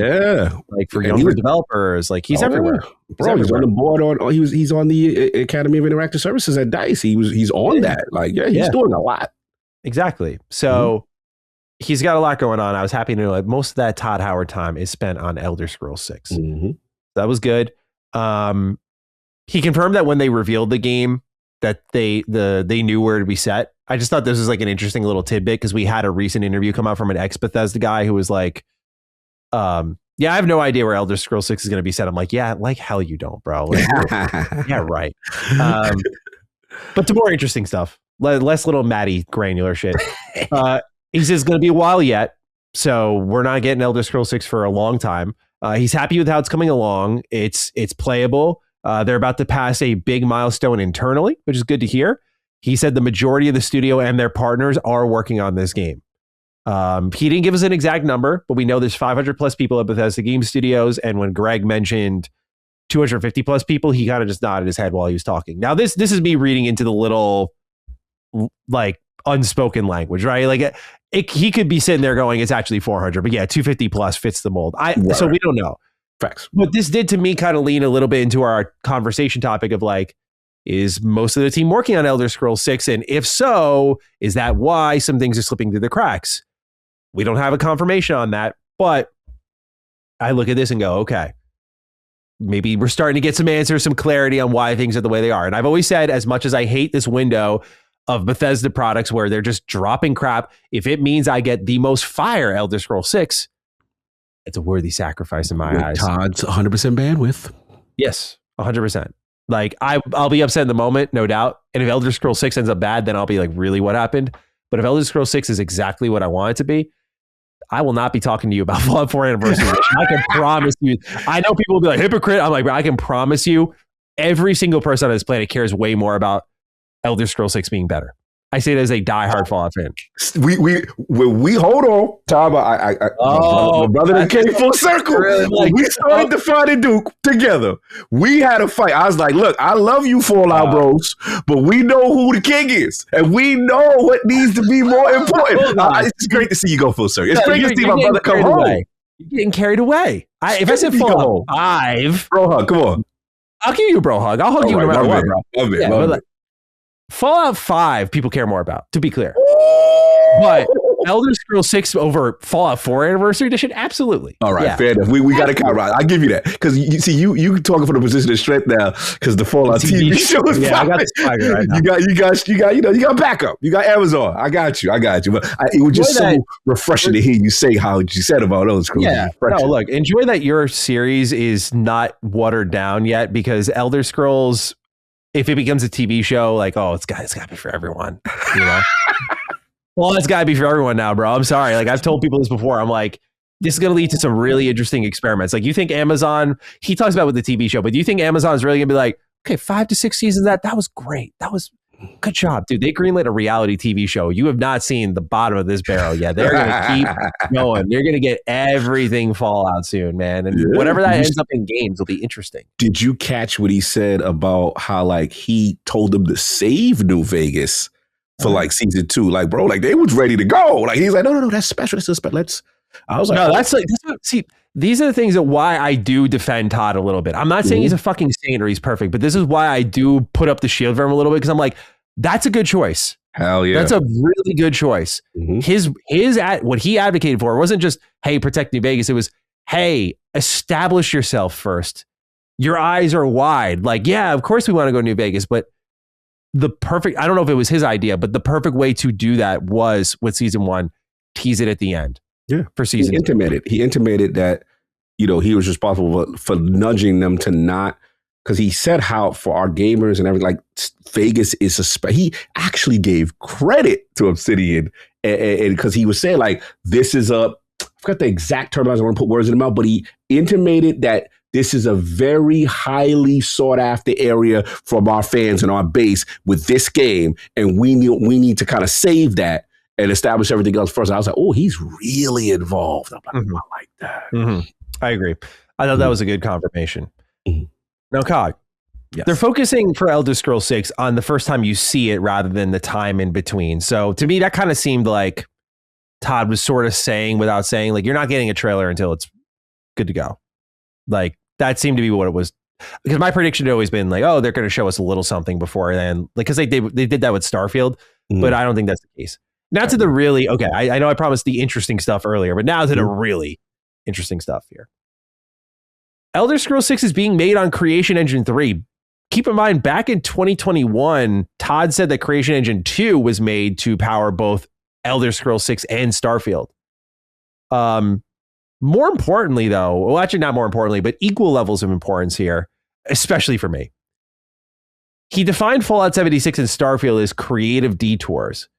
like for younger developers. Like he's everywhere.
Bro, he's on the board he's on the Academy of Interactive Services at DICE. He's on that. Like, he's doing a lot.
Exactly. So he's got a lot going on. I was happy to know that most of that Todd Howard time is spent on Elder Scrolls 6. Mm-hmm. That was good. He confirmed that when they revealed the game that they knew where to be set. I just thought this was like an interesting little tidbit because we had a recent interview come out from an ex-Bethesda guy who was like, I have no idea where Elder Scrolls 6 is going to be set. I'm like, yeah, like hell you don't, bro. Like, yeah, right. But to more interesting stuff, less little Matty granular shit. He says it's going to be a while yet, so we're not getting Elder Scrolls 6 for a long time. He's happy with how it's coming along. It's playable. They're about to pass a big milestone internally, which is good to hear. He said the majority of the studio and their partners are working on this game. He didn't give us an exact number, but we know there's 500 plus people at Bethesda Game Studios. And when Greg mentioned 250 plus people, he kind of just nodded his head while he was talking. Now, this is me reading into the little like unspoken language, right? Like he could be sitting there going, it's actually 400, but yeah, 250 plus fits the mold. So we don't know.
Facts.
But this did to me kind of lean a little bit into our conversation topic of like, is most of the team working on Elder Scrolls 6? And if so, is that why some things are slipping through the cracks? We don't have a confirmation on that, but I look at this and go, okay, maybe we're starting to get some answers, some clarity on why things are the way they are. And I've always said, as much as I hate this window of Bethesda products where they're just dropping crap, if it means I get the most fire Elder Scrolls 6, it's a worthy sacrifice in my eyes.
Todd's 100% bandwidth.
Yes, 100%. Like I'll be upset in the moment, no doubt. And if Elder Scrolls 6 ends up bad, then I'll be like, really, what happened? But if Elder Scrolls 6 is exactly what I want it to be, I will not be talking to you about Fallout 4 Anniversary. I can promise you. I know people will be like, hypocrite. I'm like, bro, I can promise you every single person on this planet cares way more about Elder Scrolls 6 being better. I say it as a diehard Fallout fan.
We hold on, Tom. My brother that came full circle. Really when we started Defining Duke together, we had a fight. I was like, look, I love you Fallout bros, but we know who the king is, and we know what needs to be more important. It's great to see you go full circle. It's great to see my brother come home.
You're getting carried away. If I said Fallout 5,
bro, come on.
I'll give you a bro hug. I'll hug you no matter what, bro.
Love it.
Fallout 5, people care more about, to be clear. But Elder Scrolls 6 over Fallout 4 Anniversary Edition, absolutely.
All right, fair enough. We got to count right. I'll give you that because you talking from the position of strength now because the Fallout TV show is
I got this right now.
You got backup. You got Amazon. I got you. But it was just so refreshing to hear you say how you said about Elder Scrolls.
Yeah. No, look, enjoy that your series is not watered down yet because Elder Scrolls, if it becomes a TV show, like, oh, it's got to be for everyone, you know. Well, it's got to be for everyone now, bro. I'm sorry. Like, I've told people this before. I'm like, this is going to lead to some really interesting experiments. Like, you think Amazon, he talks about with the TV show, but do you think Amazon's really going to be like, okay, 5 to 6 seasons, that was great. That was good job, dude. They greenlit a reality TV show. You have not seen the bottom of this barrel yet. They're going to keep going. They're going to get everything Fallout soon, man. And whatever that ends up in games will be interesting.
Did you catch what he said about how, like, he told them to save New Vegas for like season 2, like, bro, like they was ready to go. Like he's like, no, that's special. That's special. I was like,
no, that's what, see, these are the things that why I do defend Todd a little bit. I'm not saying he's a fucking saint or he's perfect, but this is why I do put up the shield for him a little bit because I'm like, that's a good choice.
Hell yeah,
that's a really good choice. His what he advocated for wasn't just hey, protect New Vegas. It was hey, establish yourself first. Your eyes are wide. Like, yeah, of course we want to go to New Vegas, but I don't know if it was his idea, but the perfect way to do that was with season 1, tease it at the end.
Yeah.
For season 2.
He intimated that, he was responsible for nudging them to not, because he said how for our gamers and everything, like Vegas is he actually gave credit to Obsidian and because he was saying like, this is I forgot the exact term, I don't want to put words in the mouth, but he intimated that this is a very highly sought after area from our fans and our base with this game. And we need to kind of save that and establish everything else first. And I was like, oh, he's really involved. I'm like, I like that.
I agree. I thought that was a good confirmation. Now, Cog, they're focusing for Elder Scrolls 6 on the first time you see it rather than the time in between. So to me, that kind of seemed like Todd was sort of saying without saying, like, you're not getting a trailer until it's good to go. Like, that seemed to be what it was. Because my prediction had always been like, oh, they're going to show us a little something before then. Like, because they did that with Starfield, but I don't think that's the case. Now to the really, okay, I know I promised the interesting stuff earlier, but now to the really interesting stuff here. Elder Scrolls 6 is being made on Creation Engine 3. Keep in mind, back in 2021, Todd said that Creation Engine 2 was made to power both Elder Scrolls 6 and Starfield. More importantly, though, well, actually not more importantly, but equal levels of importance here, especially for me. He defined Fallout 76 and Starfield as creative detours,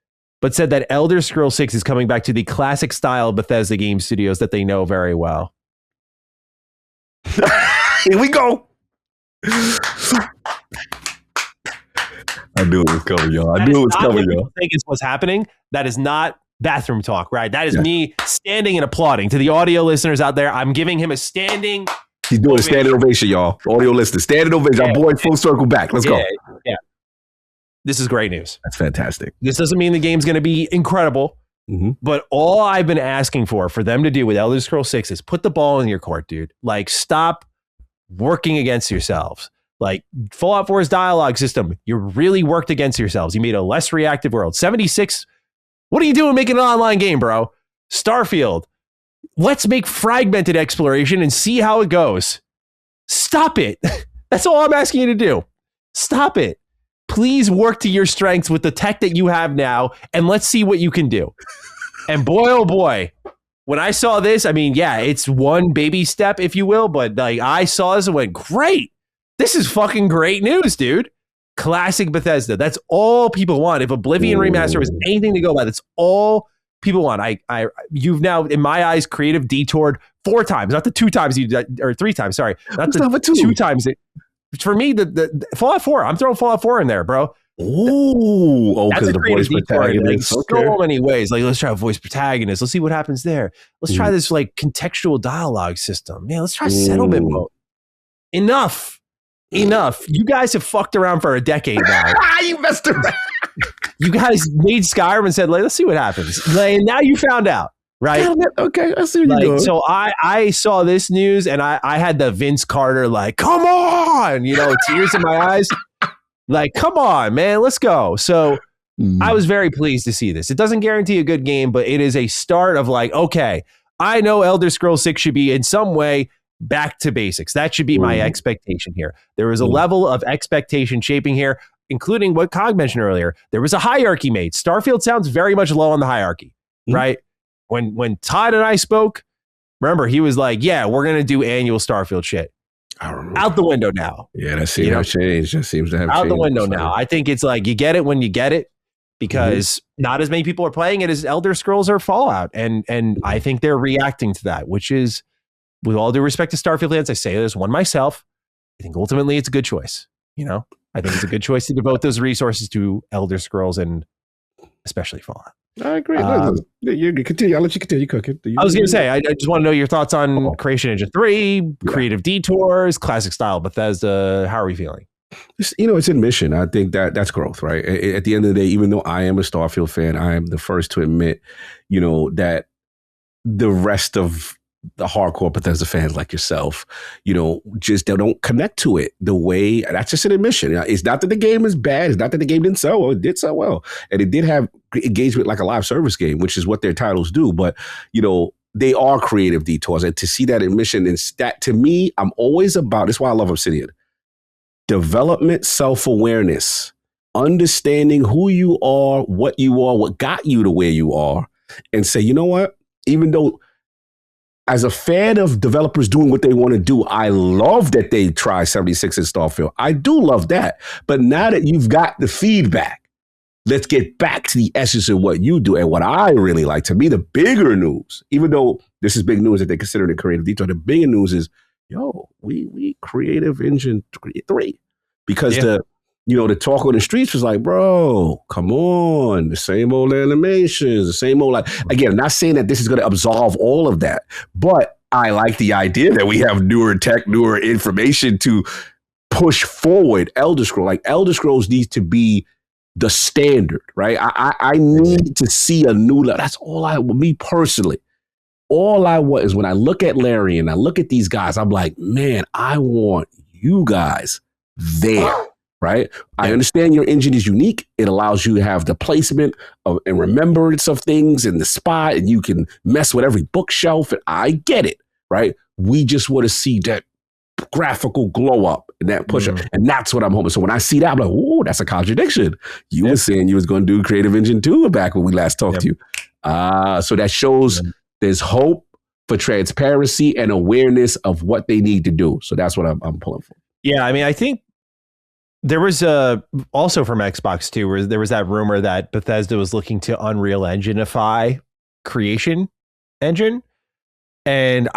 but said that Elder Scrolls 6 is coming back to the classic style Bethesda game studios that they know very well.
Here we go. I knew it was coming, y'all. I knew it was coming, y'all.
I think is what's happening. That is not bathroom talk, right? That is me standing and applauding. To the audio listeners out there, I'm giving him a standing.
He's doing a standing ovation, y'all. Audio listeners, standing ovation. Our boy full circle back. Let's go.
Yeah. This is great news.
That's fantastic.
This doesn't mean the game's going to be incredible, but all I've been asking for them to do with Elder Scrolls 6 is put the ball in your court, dude. Like, stop working against yourselves. Like, Fallout 4's dialogue system, you really worked against yourselves. You made a less reactive world. 76, what are you doing making an online game, bro? Starfield, let's make fragmented exploration and see how it goes. Stop it. That's all I'm asking you to do. Stop it. Please work to your strengths with the tech that you have now, and let's see what you can do. And boy, oh boy, when I saw this, I mean, yeah, it's one baby step, if you will, but like I saw this and went, great. This is fucking great news, dude. Classic Bethesda. That's all people want. If Oblivion Remaster was anything to go by, that's all people want. You've now, in my eyes, creative detoured 4 times, not the 2 times or 3 times. Sorry, not the 2 times. For me, the Fallout 4. I'm throwing Fallout 4 in there, bro.
Oh, because the voice protagonist.
Like, so many ways. Like, let's try a voice protagonist. Let's see what happens there. Let's try this like contextual dialogue system. Man, let's try settlement mode. Enough. You guys have fucked around for a decade now.
You messed around.
You guys made Skyrim and said, let's see what happens. Like, now you found out. right?
Okay, I see what you're doing.
So I saw this news and I had the Vince Carter, like, come on, tears in my eyes. Like, come on, man, let's go. So I was very pleased to see this. It doesn't guarantee a good game, but it is a start of like, okay, I know Elder Scrolls 6 should be in some way back to basics. That should be my expectation here. There was a level of expectation shaping here, including what Cog mentioned earlier. There was a hierarchy made. Starfield sounds very much low on the hierarchy, right? When Todd and I spoke, remember, he was like, yeah, we're going to do annual Starfield shit. Out the window now.
Yeah, that seems to have changed. That seems to have
out
changed.
the window now. I think it's like you get it when you get it, because not as many people are playing it as Elder Scrolls or Fallout. And I think they're reacting to that, which is, with all due respect to Starfield fans, I say there's one myself. I think ultimately it's a good choice. I think it's a good choice to devote those resources to Elder Scrolls and especially Fallout.
I agree. You continue. I'll let you continue cooking.
I was going to say, I just want to know your thoughts on Creation Engine 3, creative detours, classic style Bethesda. How are we feeling?
It's admission. I think that's growth, right? At the end of the day, even though I am a Starfield fan, I am the first to admit, that the rest of the hardcore Bethesda fans like yourself, just they don't connect to it the way. That's just an admission. It's not that the game is bad. It's not that the game didn't sell well. It did sell well, and it did have engagement like a live service game, which is what their titles do. But they are creative detours, and to see that admission, and that, to me, I'm always about. That's why I love Obsidian. Development, self-awareness, understanding who you are, what got you to where you are, and say, you know what? Even though, as a fan of developers doing what they want to do, I love that they try 76 in Starfield. I do love that. But now that you've got the feedback, let's get back to the essence of what you do. And what I really like, to me, the bigger news, even though this is big news that they consider it a creative detour, the bigger news is, we Creative Engine 3. Because the talk on the streets was like, bro, come on, the same old animations, the same old, again, I'm not saying that this is going to absolve all of that, but I like the idea that we have newer tech, newer information to push forward Elder Scrolls. Like, Elder Scrolls needs to be the standard, right? I need to see a new level. That's all me personally. All I want is, when I look at Larry and I look at these guys, I'm like, man, I want you guys there. Right? I understand your engine is unique. It allows you to have the placement and remembrance of things in the spot, and you can mess with every bookshelf. And I get it, right? We just want to see that graphical glow up and that push up. And that's what I'm hoping. So when I see that, I'm like, oh, that's a contradiction. You were saying you was going to do Creative Engine 2 back when we last talked to you. So that shows there's hope for transparency and awareness of what they need to do. So that's what I'm pulling for.
Yeah, I mean, I think there was also from Xbox too, where there was that rumor that Bethesda was looking to Unreal Engineify Creation Engine. And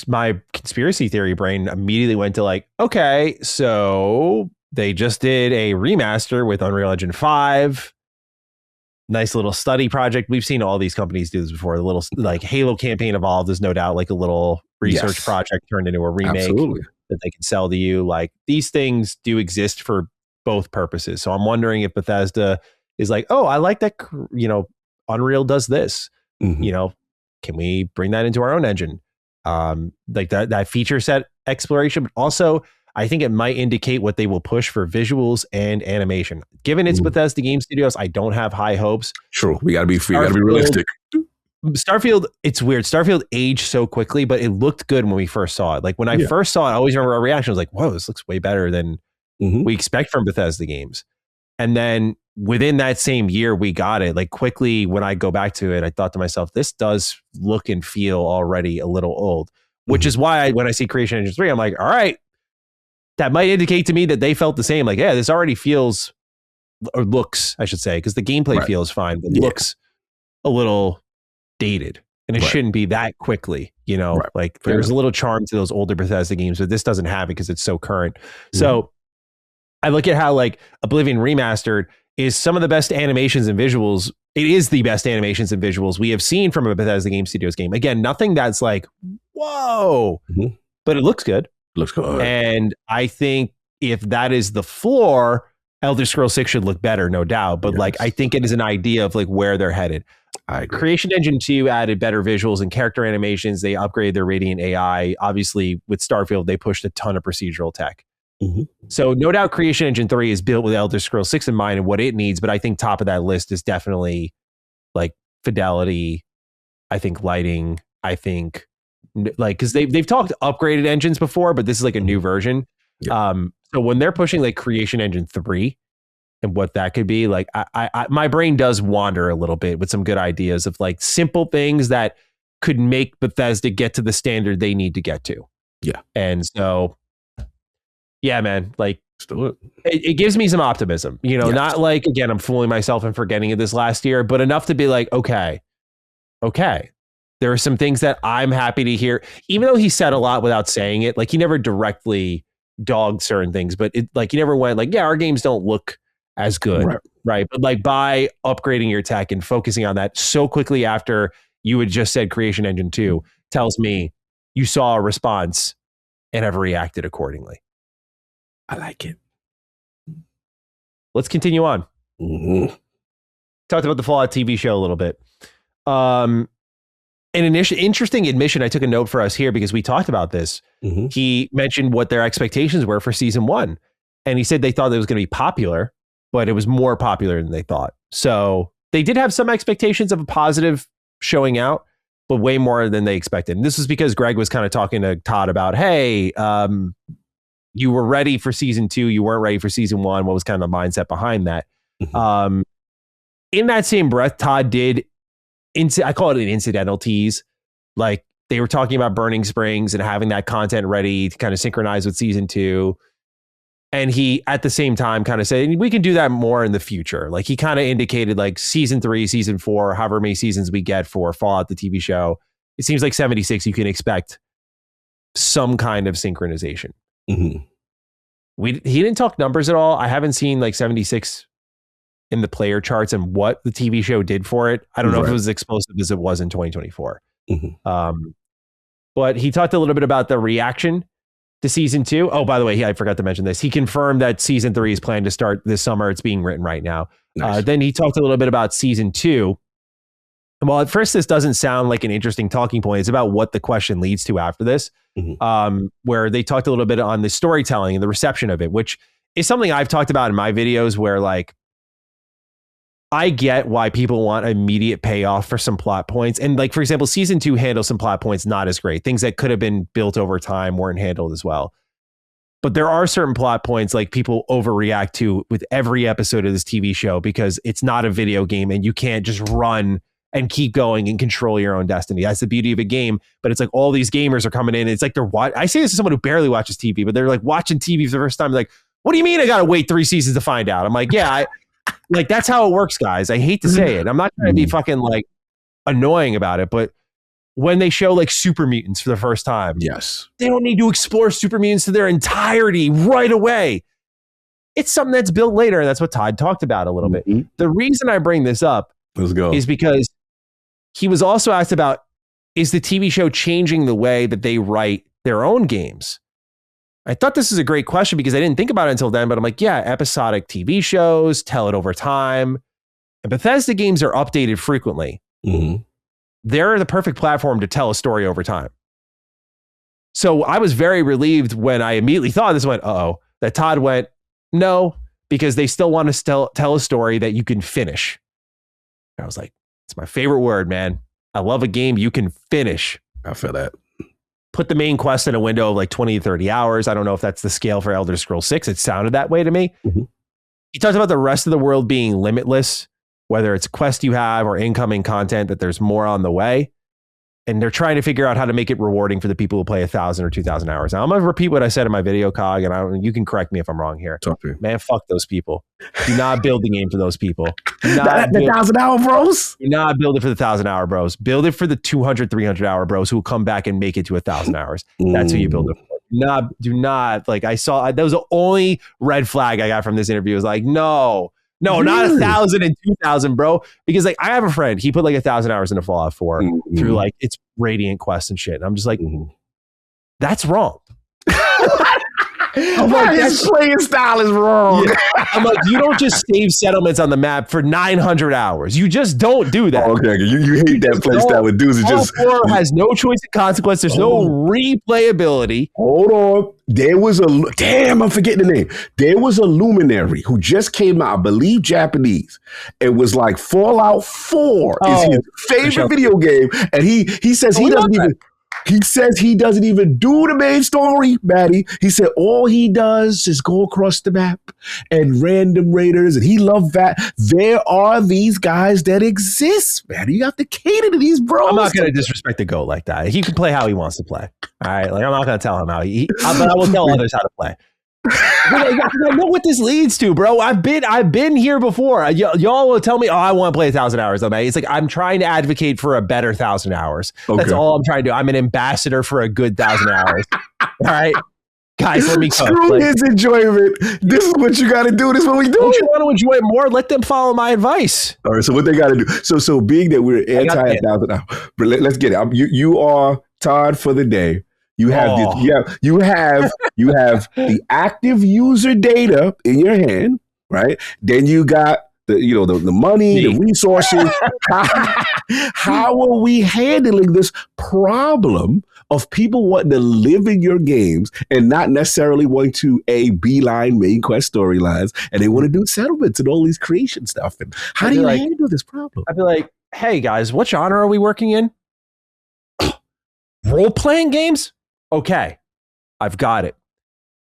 my conspiracy theory brain immediately went to like, okay, so they just did a remaster with Unreal Engine 5. Nice little study project. We've seen all these companies do this before. The little like Halo campaign evolved is no doubt like a little research project turned into a remake. Absolutely. That they can sell to you. Like, these things do exist for both purposes. So I'm wondering if Bethesda is like, oh, I like that, Unreal does this. Can we bring that into our own engine? Like that feature set exploration, but also I think it might indicate what they will push for visuals and animation. Given it's Bethesda Game Studios, I don't have high hopes.
True. We gotta be realistic.
Starfield, it's weird. Starfield aged so quickly, but it looked good when we first saw it. Like, when I first saw it, I always remember our reaction was like, whoa, this looks way better than we expect from Bethesda games. And then within that same year, we got it. Like, quickly, when I go back to it, I thought to myself, this does look and feel already a little old, which is why when I see Creation Engine 3, I'm like, all right, that might indicate to me that they felt the same. Like, yeah, this already feels, or looks, I should say, because the gameplay feels fine, but looks a little dated, and it shouldn't be that quickly, like there's a little charm to those older Bethesda games, but this doesn't have it because it's so current. So I look at how like Oblivion Remastered is some of the best animations and visuals. It is the best animations and visuals we have seen from a Bethesda Game Studios game. Again, nothing that's like, whoa, but it looks good.
Looks good.
And I think if that is the floor, Elder Scrolls 6 should look better, no doubt. But like, I think it is an idea of like where they're headed.
I agree.
Creation Engine 2 added better visuals and character animations. They upgraded their Radiant AI. Obviously, with Starfield, they pushed a ton of procedural tech.
Mm-hmm.
So no doubt Creation Engine 3 is built with Elder Scrolls 6 in mind and what it needs. But I think top of that list is definitely like fidelity. I think lighting. I think like, because they've talked upgraded engines before, but this is like a new version. Yeah. So when they're pushing like Creation Engine 3 and what that could be, like I my brain does wander a little bit with some good ideas of like simple things that could make Bethesda get to the standard they need to get to.
Yeah.
And so, yeah, man, like it gives me some optimism, you know, not like, again, I'm fooling myself and forgetting it this last year, but enough to be like, okay, there are some things that I'm happy to hear, even though he said a lot without saying it. Like he never directly dogged certain things, but it like he never went like, yeah, our games don't look as good, right? But like by upgrading your tech and focusing on that so quickly after you had just said Creation Engine 2 tells me you saw a response and have reacted accordingly.
I like it.
Let's continue on.
Mm-hmm.
Talked about the Fallout TV show a little bit. An interesting admission, I took a note for us here because we talked about this. Mm-hmm. He mentioned what their expectations were for season 1. And he said they thought it was going to be popular, but it was more popular than they thought. So they did have some expectations of a positive showing out, but way more than they expected. And this is because Greg was kind of talking to Todd about, hey, you were ready for season 2. You weren't ready for season 1. What was kind of the mindset behind that? Mm-hmm. In that same breath, Todd did, I call it an incidental tease. Like they were talking about Burning Springs and having that content ready to kind of synchronize with season 2. And he, at the same time, kind of said, we can do that more in the future. Like he kind of indicated like season 3, season 4, however many seasons we get for Fallout, the TV show. It seems like 76, you can expect some kind of synchronization. Mm-hmm. He didn't talk numbers at all. I haven't seen like 76 in the player charts and what the TV show did for it. I don't know if it was as explosive as it was in 2024. Mm-hmm. But he talked a little bit about the reaction to season 2. Oh, by the way, I forgot to mention this. He confirmed that season 3 is planned to start this summer. It's being written right now. Nice. Then he talked a little bit about season 2. And while at first this doesn't sound like an interesting talking point, it's about what the question leads to after this, where they talked a little bit on the storytelling and the reception of it, which is something I've talked about in my videos where like, I get why people want immediate payoff for some plot points. And like, for example, season 2 handles some plot points not as great. Things that could have been built over time weren't handled as well. But there are certain plot points like people overreact to with every episode of this TV show because it's not a video game and you can't just run and keep going and control your own destiny. That's the beauty of a game. But it's like all these gamers are coming in. And it's like I say this to someone who barely watches TV, but they're like watching TV for the first time. Like, what do you mean I got to wait 3 seasons to find out? I'm like, yeah, like that's how it works, guys. I hate to say it. I'm not trying to be fucking like annoying about it, but when they show like super mutants for the first time,
yes,
they don't need to explore super mutants to their entirety right away. It's something that's built later, and that's what Todd talked about a little bit. The reason I bring this up is because he was also asked about, is the TV show changing the way that they write their own games? I thought this is a great question because I didn't think about it until then, but I'm like, yeah, episodic TV shows, tell it over time. And Bethesda games are updated frequently. Mm-hmm. They're the perfect platform to tell a story over time. So I was very relieved when I immediately thought this went, that Todd went, no, because they still want to tell a story that you can finish. And I was like, it's my favorite word, man. I love a game you can finish.
I feel that.
Put the main quest in a window of like 20 to 30 hours. I don't know if that's the scale for Elder Scrolls 6. It sounded that way to me. Mm-hmm. He talks about the rest of the world being limitless, whether it's quest you have or incoming content, that there's more on the way. And they're trying to figure out how to make it rewarding for the people who play 1,000 or 2,000 hours. Now, I'm going to repeat what I said in my video, Cog, and you can correct me if I'm wrong here.
Talk to me.
Man, fuck those people. Do not build the game for those people.
The 1,000-hour bros?
Do not build it for the 1,000-hour bros. Build it for the 200, 300-hour bros who will come back and make it to 1,000 hours. That's who you build it for. Do not, like I saw, that was the only red flag I got from this interview. It was like, no, not 1,000 and 2,000, bro. Because like I have a friend, he put like 1,000 hours into Fallout 4 through like its Radiant quests and shit. And I'm just like, that's wrong. I'm like,
his playing style is wrong.
Yeah. I'm like, you don't just save settlements on the map for 900 hours. You just don't do that.
Oh, okay, you hate that play style with dudes. Just
has no choice of consequence. There's no replayability.
Hold on. There was I'm forgetting the name. There was a luminary who just came out, I believe Japanese. It was like Fallout 4 is his favorite video game. And he says he doesn't even do the main story, Matty. He said all he does is go across the map and random raiders, and he loved that. There are these guys that exist, man. You have to cater to these bros.
I'm not going to disrespect the GOAT like that. He can play how he wants to play. All right, like I'm not going to tell him how but I will tell others how to play. I know what this leads to, bro. I've been here before. Y'all will tell me, I want to play 1,000 hours. It's like I'm trying to advocate for a better 1,000 hours. Okay. That's all I'm trying to do. I'm an ambassador for a good 1,000 hours. All right, guys, let me cook.
Screw his enjoyment. This is what you got to do. This is what we do.
Don't you want to enjoy it more? Let them follow my advice.
All right. So what they got to do? So being that we're anti 1,000 hours, but let's get it. You are Todd for the day. You have you have the active user data in your hand, right? Then you got the money, the resources. How are we handling this problem of people wanting to live in your games and not necessarily wanting to beeline main quest storylines, and they want to do settlements and all these creation stuff? And how do you handle this problem?
I'd be like, hey guys, what genre are we working in? Role-playing games? Okay, I've got it.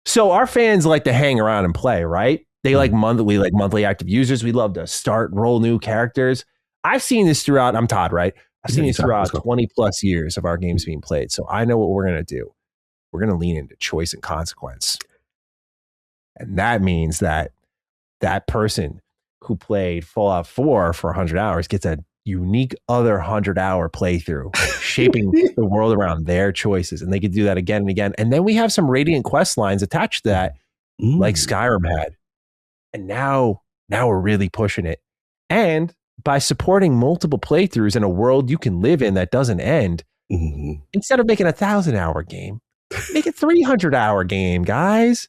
So our fans like to hang around and play, right? They like monthly active users. We love to roll new characters. I've seen this throughout. I'm Todd, right? I've seen this throughout 20 plus years of our games being played. So I know what we're going to do. We're going to lean into choice and consequence. And that means that person who played Fallout 4 for 100 hours gets a unique other 100-hour playthrough, shaping the world around their choices. And they could do that again and again. And then we have some radiant quest lines attached to that, like Skyrim had. And now we're really pushing it. And by supporting multiple playthroughs in a world you can live in that doesn't end, instead of making a 1,000-hour game, make a 300-hour game, guys.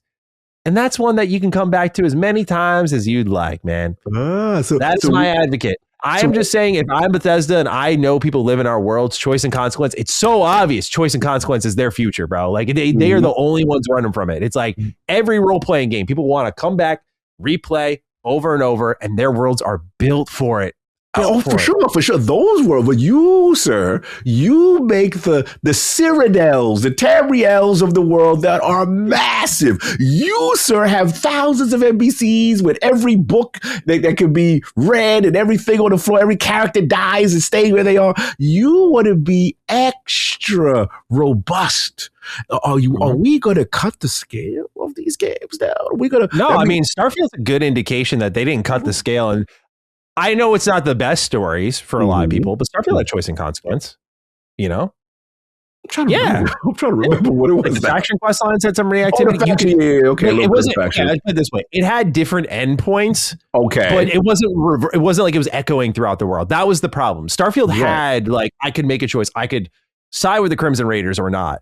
And that's one that you can come back to as many times as you'd like, man. That's my advocate. I am just saying, if I'm Bethesda and I know people live in our world's choice and consequence, it's so obvious choice and consequence is their future, bro. Like they are the only ones running from it. It's like every role-playing game, people want to come back, replay over and over, and their worlds are built for it.
For sure. Those were, but you, sir, you make the Cyrodiils, the Tamriels of the world that are massive. You, sir, have thousands of NPCs with every book that can be read and everything on the floor. Every character dies and stays where they are. You want to be extra robust. Are we going to cut the scale of these games down? Are we going to?
No, I mean, Starfield's a good indication that they didn't cut the scale. And I know it's not the best stories for a lot of people, but Starfield had choice and consequence, I'm
trying to remember what it was.
Like the faction quest lines had some reactivity. It wasn't. Let's put it this way: it had different endpoints. Okay, but it wasn't like it was echoing throughout the world. That was the problem. Starfield had I could make a choice. I could side with the Crimson Raiders or not.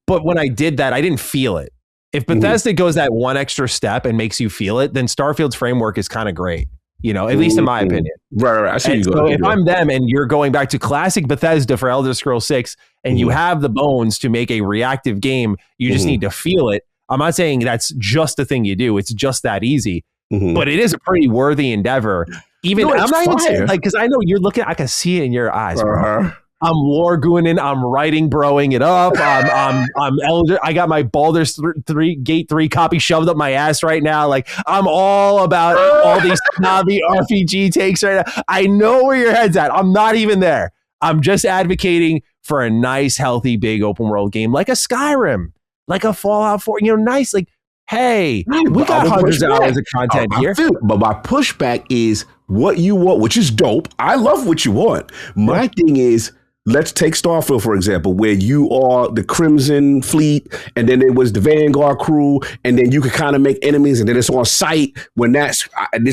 But when I did that, I didn't feel it. If Bethesda goes that one extra step and makes you feel it, then Starfield's framework is kind of great. At least in my opinion.
Right. I see you
so if I'm them and you're going back to classic Bethesda for Elder Scrolls 6 and you have the bones to make a reactive game, you just need to feel it. I'm not saying that's just the thing you do. It's just that easy. But it is a pretty worthy endeavor. I'm not even saying, because I know you're looking, I can see it in your eyes, bro. I'm Lorguinin, I'm writing, broing it up. I'm Elder. I got my Baldur's 3 Gate 3 copy shoved up my ass right now. Like I'm all about all these snobby RPG takes right now. I know where your head's at. I'm not even there. I'm just advocating for a nice, healthy, big open world game like a Skyrim, like a Fallout 4. Nice. Like, hey, we got hundreds of hours of content here.
But my pushback is what you want, which is dope. I love what you want. My thing is, let's take Starfield, for example, where you are the Crimson Fleet, and then there was the Vanguard crew, and then you could kind of make enemies, and then it's on site when it's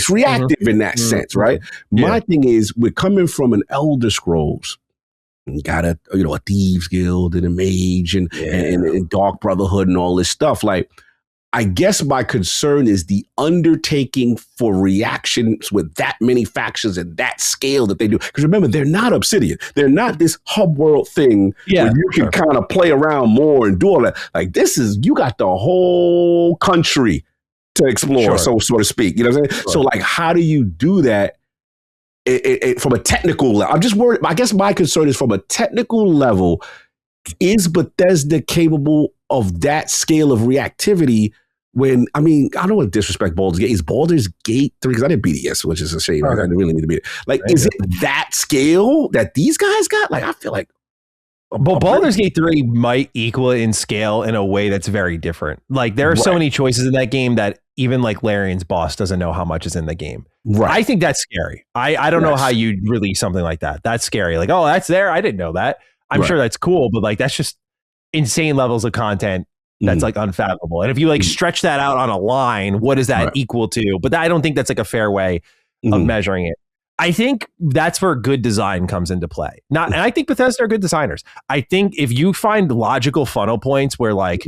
reactive in that sense, right? My thing is, we're coming from an Elder Scrolls. You got a Thieves Guild and a Mage and Dark Brotherhood and all this stuff. Like, I guess my concern is the undertaking for reactions with that many factions and that scale that they do. Because remember, they're not Obsidian. They're not this hub world thing where you can kind of play around more and do all that. Like this is, you got the whole country to explore, so to speak. You know what I'm saying? So like, how do you do that from a technical level? I'm just worried. I guess my concern is from a technical level, is Bethesda capable of that scale of reactivity? When, I mean, I don't want to disrespect Baldur's Gate. Is Baldur's Gate 3, because I didn't beat it yet, which is a shame. Right? I really need to beat it. Like, is it that scale that these guys got? Like, I feel like
Baldur's Gate 3 might equal it in scale in a way that's very different. Like, there are so many choices in that game that even like Larian's boss doesn't know how much is in the game. Right. I think that's scary. I don't know how you release something like that. That's scary. Like, oh, that's there. I didn't know that. I'm sure that's cool, but like, that's just insane levels of content. That's like unfathomable. And if you like stretch that out on a line, what does that equal to? But I don't think that's like a fair way of measuring it. I think that's where good design comes into play. And I think Bethesda are good designers. I think if you find logical funnel points where like,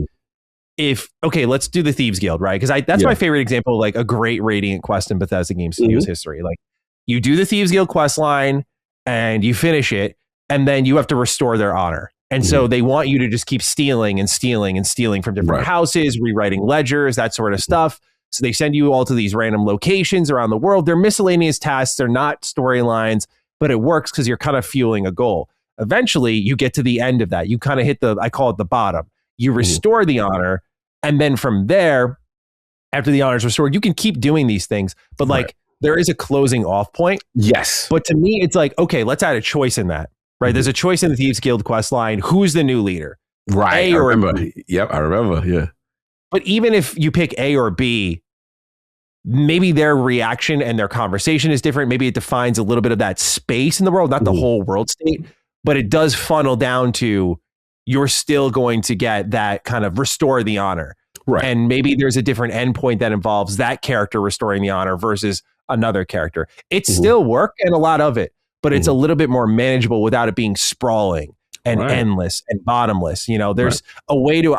let's do the Thieves Guild, right? Because that's my favorite example of like a great Radiant quest in Bethesda Game Studios history. Like you do the Thieves Guild quest line and you finish it, and then you have to restore their honor. And so they want you to just keep stealing and stealing and stealing from different houses, rewriting ledgers, that sort of stuff. So they send you all to these random locations around the world. They're miscellaneous tasks. They're not storylines, but it works because you're kind of fueling a goal. Eventually, you get to the end of that. You kind of hit I call it the bottom. You restore the honor. And then from there, after the honor is restored, you can keep doing these things. But like, there is a closing off point.
Yes.
But to me, it's like, okay, let's add a choice in that. Right. There's a choice in the Thieves Guild quest line. Who's the new leader?
Right. I remember. Yep. I remember. Yeah.
But even if you pick A or B, maybe their reaction and their conversation is different. Maybe it defines a little bit of that space in the world, not the whole world state, but it does funnel down to you're still going to get that kind of restore the honor. Right. And maybe there's a different endpoint that involves that character restoring the honor versus another character. It's still work and a lot of it, but it's a little bit more manageable without it being sprawling and endless and bottomless. You know, there's a way to,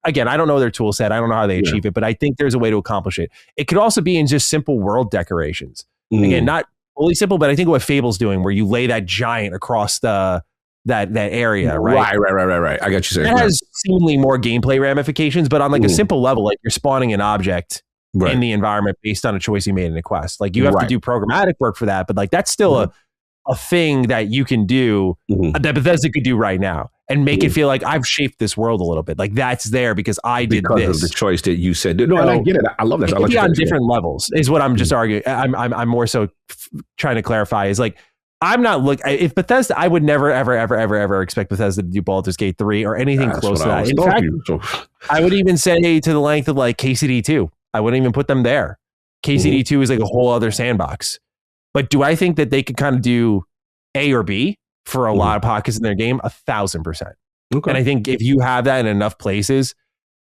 again, I don't know their tool set. I don't know how they achieve it, but I think there's a way to accomplish it. It could also be in just simple world decorations. Again, not fully simple, but I think what Fable's doing, where you lay that giant across that area, right?
Right. I got you saying.
That has seemingly more gameplay ramifications, but on like a simple level, like you're spawning an object in the environment based on a choice you made in a quest. Like you have to do programmatic work for that, but like that's still a thing that you can do that Bethesda could do right now and make it feel like I've shaped this world a little bit. Like that's there because I did this.
Because of the choice that you said. No, and I get it. I love that.
It could be on different levels is what I'm just arguing. I'm more so trying to clarify is like, I'm not if Bethesda, I would never, ever expect Bethesda to do Baldur's Gate 3 or anything close to that. In fact, I would even say to the length of like KCD 2. I wouldn't even put them there. KCD 2 is like a whole other sandbox. But do I think that they could kind of do A or B for a lot of pockets in their game? 1,000%. Okay. And I think if you have that in enough places,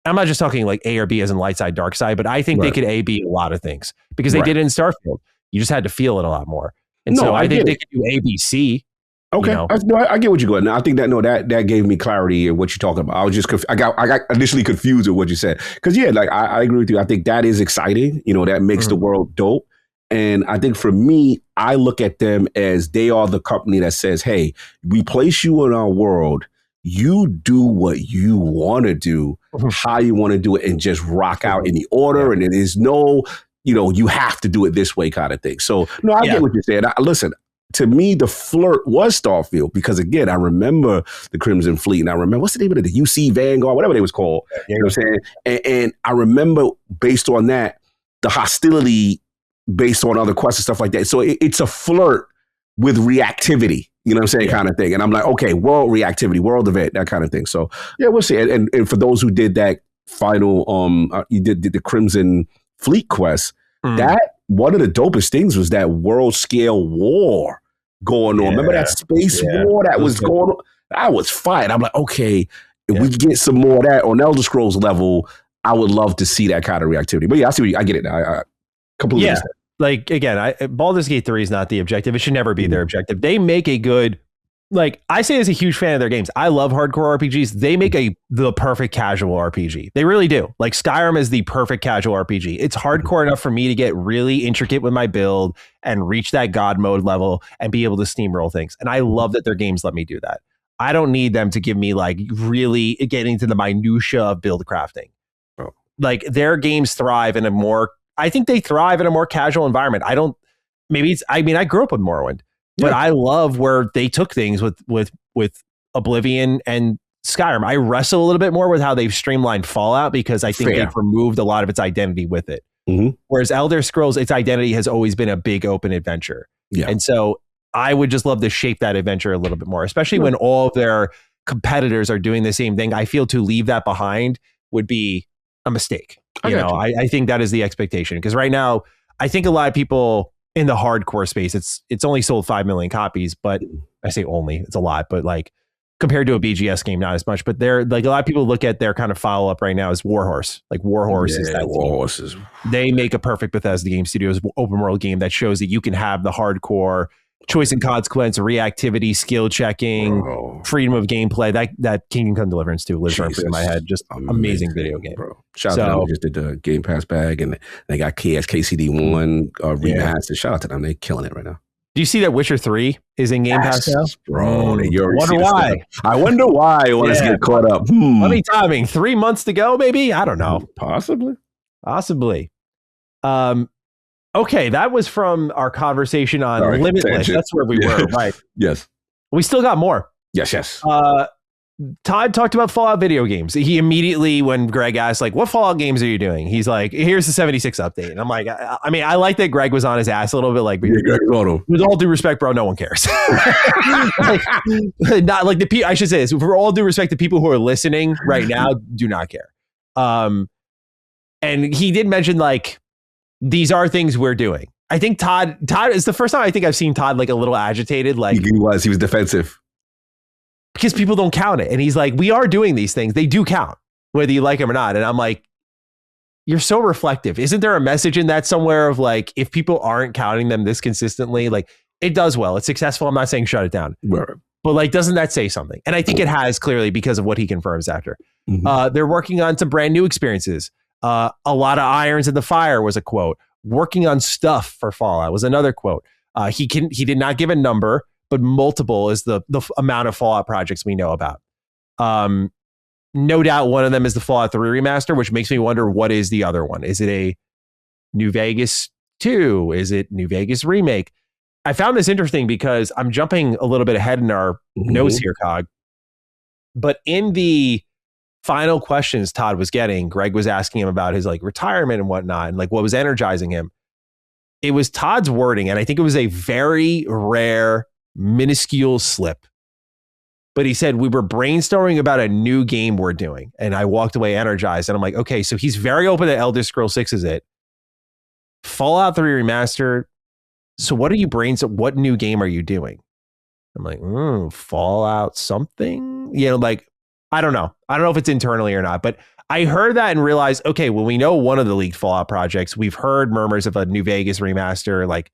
I'm not just talking like A or B as in light side, dark side, but I think they could A, B a lot of things because they did it in Starfield. You just had to feel it a lot more. And so I think they could do A, B, C.
Okay, you know? I get what you're going. Now I think that gave me clarity in what you're talking about. I was just I got initially confused with what you said because like I agree with you. I think that is exciting. You know, that makes the world dope. And I think for me, I look at them as they are the company that says, "Hey, we place you in our world. You do what you want to do, how you want to do it, and just rock out in the order. And there is no, you have to do it this way kind of thing." So no, I get what you're saying. Listen. To me, the flirt was Starfield because, again, I remember the Crimson Fleet and I remember, what's the name of it? The UC Vanguard, whatever they was called. You know what I'm saying? And I remember based on that, the hostility based on other quests and stuff like that. So it's a flirt with reactivity, you know what I'm saying, kind of thing. And I'm like, okay, world reactivity, world event, that kind of thing. So, yeah, we'll see. And for those who did that final, you did the Crimson Fleet quest, that one of the dopest things was that world scale war going on. Remember that space war that was going on? I was fighting. I'm like, okay, if we get some more of that on Elder Scrolls level, I would love to see that kind of reactivity. But yeah, I get it now. I completely understand.
Like, again, Baldur's Gate 3 is not the objective. It should never be their objective. They make a good like I say as a huge fan of their games, I love hardcore RPGs. They make the perfect casual RPG. They really do. Like Skyrim is the perfect casual RPG. It's hardcore enough for me to get really intricate with my build and reach that god mode level and be able to steamroll things. And I love that their games let me do that. I don't need them to give me like really getting into the minutia of build crafting.
Oh.
Like their games thrive in a more, I think they thrive in a more casual environment. I grew up with Morrowind. But I love where they took things with Oblivion and Skyrim. I wrestle a little bit more with how they've streamlined Fallout because I think they've removed a lot of its identity with it. Mm-hmm. Whereas Elder Scrolls, its identity has always been a big open adventure. Yeah. And so I would just love to shape that adventure a little bit more, especially when all of their competitors are doing the same thing. I feel to leave that behind would be a mistake. I think that is the expectation because right now, I think a lot of people in the hardcore space, it's only sold 5 million copies, but I say only, it's a lot, but like compared to a BGS game, not as much. But they're like a lot of people look at their kind of follow up right now as Warhorse. Like Warhorse is that
Warhorse.
They make a perfect Bethesda Game Studios open world game that shows that you can have the hardcore choice and consequence, reactivity, skill checking, freedom of gameplay. That Kingdom Come Deliverance 2 lives right in my head. Just amazing video game.
Bro. Shout out to them. They just did the Game Pass bag and they got KCD1 remastered. Shout out to them. They're killing it right now.
Do you see that Witcher 3 is in Game Pass now?
Bro,
I wonder why.
I want to get caught up.
Funny timing. 3 months to go, maybe? I don't know.
Possibly.
Okay, that was from our conversation on Limitless. That's where we were, right?
Yes.
We still got more.
Yes.
Todd talked about Fallout video games. He immediately, when Greg asked, like, what Fallout games are you doing? He's like, here's the 76 update. And I'm like, I like that Greg was on his ass a little bit. Like, with all due respect, bro, no one cares. Not like I should say this. For all due respect, the people who are listening right now do not care. And he did mention, like, these are things we're doing. I think Todd is the first time I think I've seen Todd like a little agitated. Like
he was defensive
because people don't count it. And he's like, we are doing these things. They do count whether you like them or not. And I'm like, you're so reflective. Isn't there a message in that somewhere of like, if people aren't counting them this consistently, like it does well, it's successful. I'm not saying shut it down, but like, doesn't that say something? And I think it has clearly because of what he confirms after. They're working on some brand new experiences. A lot of irons in the fire was a quote. Working on stuff for Fallout was another quote. He did not give a number, but multiple is the amount of Fallout projects we know about. No doubt one of them is the Fallout 3 remaster, which makes me wonder what is the other one. Is it a New Vegas 2? Is it New Vegas Remake? I found this interesting because I'm jumping a little bit ahead in our notes here, Cog. But in the final questions Todd was getting, Greg was asking him about his like retirement and whatnot and like what was energizing him. It was Todd's wording, and I think it was a very rare, minuscule slip. But he said, we were brainstorming about a new game we're doing. And I walked away energized. And I'm like, okay, so he's very open that Elder Scrolls 6 is it. Fallout 3 Remastered. So what are you what new game are you doing? I'm like, Fallout something? You know, like, I don't know. I don't know if it's internally or not, but I heard that and realized, okay, well, we know one of the leaked Fallout projects. We've heard murmurs of a New Vegas remaster. Like,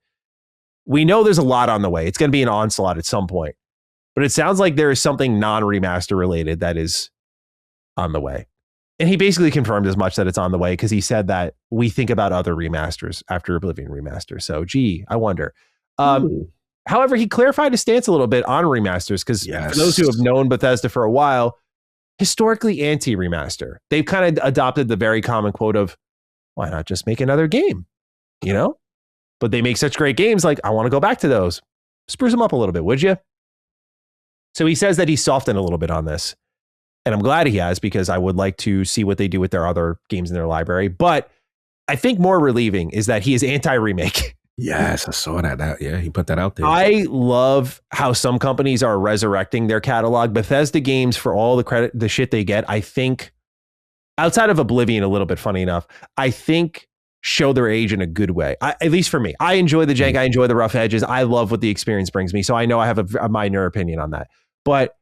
we know there's a lot on the way. It's going to be an onslaught at some point, but it sounds like there is something non-remaster related that is on the way. And he basically confirmed as much that it's on the way because he said that we think about other remasters after Oblivion remaster. So, gee, I wonder. However, he clarified his stance a little bit on remasters because for those who have known Bethesda for a while, historically anti-remaster. They've kind of adopted the very common quote of, why not just make another game? You know? But they make such great games, like, I want to go back to those. Spruce them up a little bit, would you? So he says that he's softened a little bit on this. And I'm glad he has, because I would like to see what they do with their other games in their library. But I think more relieving is that he is anti-remake.
Yes, I saw that. Yeah, he put that out there.
I love how some companies are resurrecting their catalog. Bethesda games, for all the credit, the shit they get, I think, outside of Oblivion a little bit, funny enough, I think show their age in a good way. At least for me. I enjoy the jank. I enjoy the rough edges. I love what the experience brings me. So I know I have a minor opinion on that. But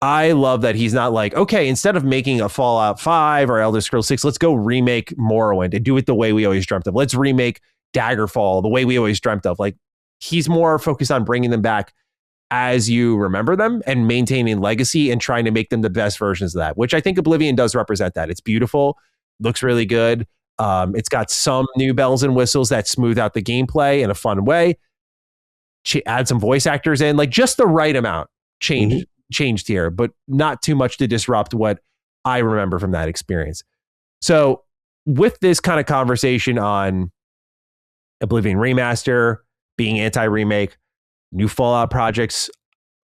I love that he's not like, okay, instead of making a Fallout 5 or Elder Scrolls 6, let's go remake Morrowind and do it the way we always dreamt of. Let's remake Daggerfall the way we always dreamt of. Like, he's more focused on bringing them back as you remember them and maintaining legacy and trying to make them the best versions of that, which I think Oblivion does represent that. It's beautiful, looks really good. It's got some new bells and whistles that smooth out the gameplay in a fun way. Add some voice actors in, like just the right amount changed here, but not too much to disrupt what I remember from that experience. So with this kind of conversation on Oblivion Remaster, being anti-remake, new Fallout projects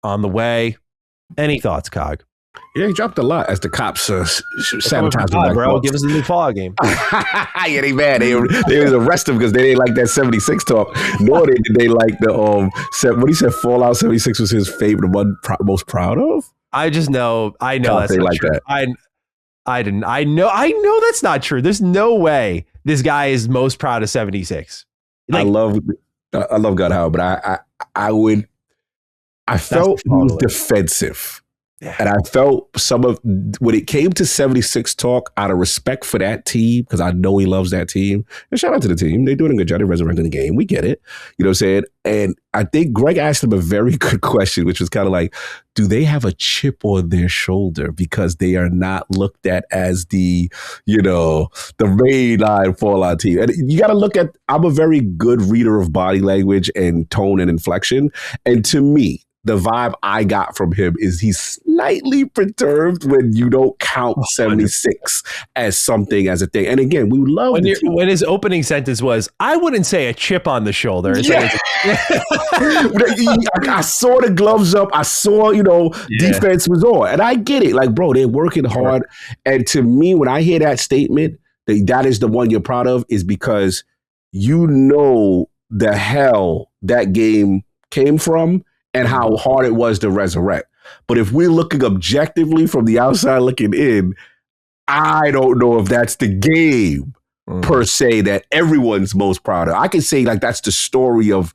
on the way, any thoughts, Cog?
Yeah, he dropped a lot as the cops sabotaged him.
Bro, give us a new Fallout game.
Yeah, they mad. They arrested him because they didn't like that 76 talk. Nor did they like the what he said. Fallout 76 was his favorite, one most proud of.
I know that's not
like
true.
That.
I know that's not true. There's no way this guy is most proud of 76.
Like, I love God Howard, but I felt he was defensive. Yeah. And I felt when it came to 76 talk, out of respect for that team, because I know he loves that team. And shout out to the team. They're doing a good job. They're resurrecting the game. We get it. You know what I'm saying? And I think Greg asked him a very good question, which was kind of like, do they have a chip on their shoulder because they are not looked at as the mainline Fallout team? And you got to look at, I'm a very good reader of body language and tone and inflection. And to me, the vibe I got from him is he's slightly perturbed when you don't count 76 as something, as a thing. And again, we love
when his opening sentence was, I wouldn't say a chip on the shoulder.
Yeah. I saw the gloves up. I saw, defense was on. And I get it. Like, bro, they're working hard. And to me, when I hear that statement, that is the one you're proud of, is because you know the hell that game came from and how hard it was to resurrect. But if we're looking objectively from the outside looking in, I don't know if that's the game per se that everyone's most proud of. I can say like that's the story of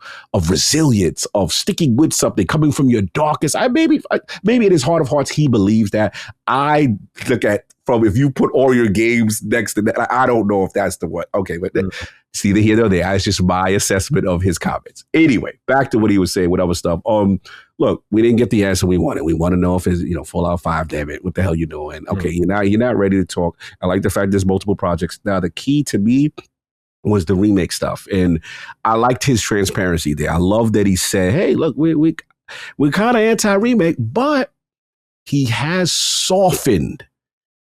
resilience, of sticking with something, coming from your darkest. Maybe in his heart of hearts he believes that. I look at from if you put all your games next to that, I don't know if that's the one. Okay, but it's neither here nor there. It's just my assessment of his comments. Anyway, back to what he was saying with other stuff. Look, we didn't get the answer we wanted. We want to know if it's, Fallout 5, damn it, what the hell you doing? Okay, you're not ready to talk. I like the fact there's multiple projects. Now, the key to me was the remake stuff. And I liked his transparency there. I love that he said, hey, look, we're kind of anti-remake, but he has softened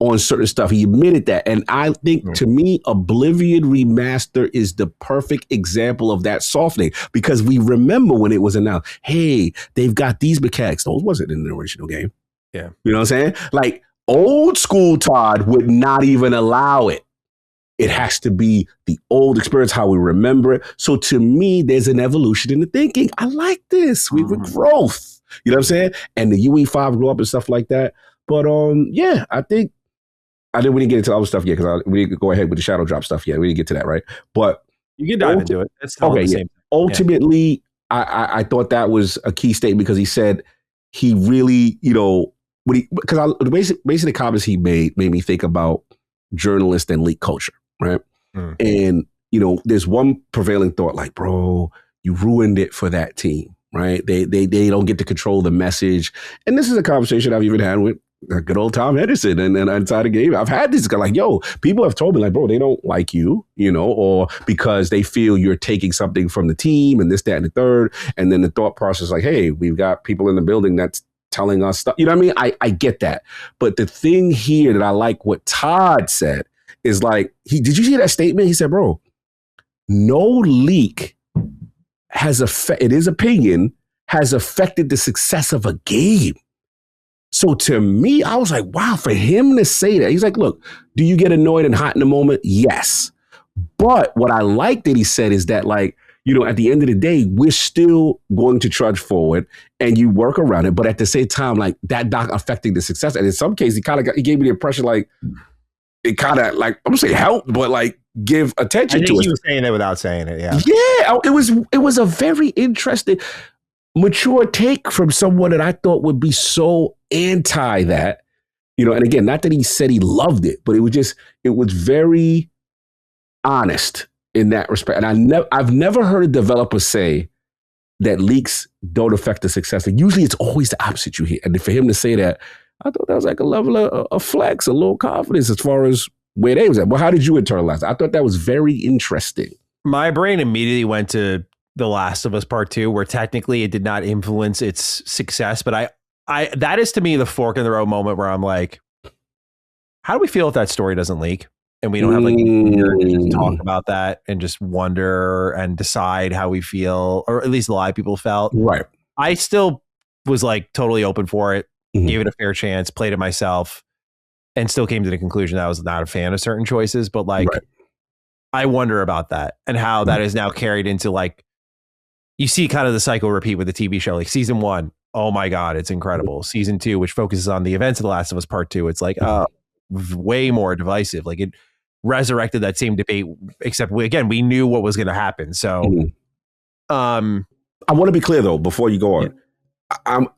on certain stuff. He admitted that. And I think to me, Oblivion Remaster is the perfect example of that softening, because we remember when it was announced, hey, they've got these mechanics. Those wasn't in the original game.
Yeah.
You know what I'm saying? Like old school Todd would not even allow it. It has to be the old experience, how we remember it. So to me, there's an evolution in the thinking. I like this. We have growth. You know what I'm saying? And the UE5 grew up and stuff like that. But yeah, I think we didn't get into other stuff yet, because we didn't go ahead with the shadow drop stuff yet. We didn't get to that, right? But
you can dive into it. It's okay. The same.
Ultimately, I thought that was a key statement, because he said he really, because basically the comments he made me think about journalists and leak culture, right? And there's one prevailing thought, like, bro, you ruined it for that team, right? They don't get to control the message. And this is a conversation I've even had with good old Tom Henderson and inside the game. I've had this guy like, people have told me like, bro, they don't like you, or because they feel you're taking something from the team and this, that, and the third. And then the thought process like, hey, we've got people in the building that's telling us stuff. You know what I mean? I get that. But the thing here that I like what Todd said is like, did you see that statement? He said, bro, no leak in his opinion, has affected the success of a game. So to me, I was like, wow, for him to say that, he's like, look, do you get annoyed and hot in the moment? Yes. But what I like that he said is that, like, at the end of the day, we're still going to trudge forward and you work around it. But at the same time, like, that not affecting the success. And in some cases, he gave me the impression like it kind of, like, I'm going to say help, but like give attention to it. I think
he was saying it without saying it. Yeah.
Yeah. It was a very interesting, mature take from someone that I thought would be so anti that, and again, not that he said he loved it, but it was very honest in that respect. And I've never heard a developer say that leaks don't affect the success. And usually it's always the opposite you hear. And for him to say that, I thought that was like a level of flex, a little confidence as far as where they was at. Well, how did you internalize it? I thought that was very interesting.
My brain immediately went to The Last of Us Part 2, where technically it did not influence its success. But I that is to me the fork in the road moment where I'm like, how do we feel if that story doesn't leak? And we don't have like a year to just talk about that and just wonder and decide how we feel, or at least a lot of people felt.
Right.
I still was like totally open for it, gave it a fair chance, played it myself, and still came to the conclusion that I was not a fan of certain choices. But like, I wonder about that and how that is now carried into like, you see kind of the cycle repeat with the TV show, like season 1. Oh my God, it's incredible. Season 2, which focuses on the events of The Last of Us Part 2. It's like, way more divisive. Like it resurrected that same debate, except we knew what was going to happen. So,
I want to be clear though, before you go on,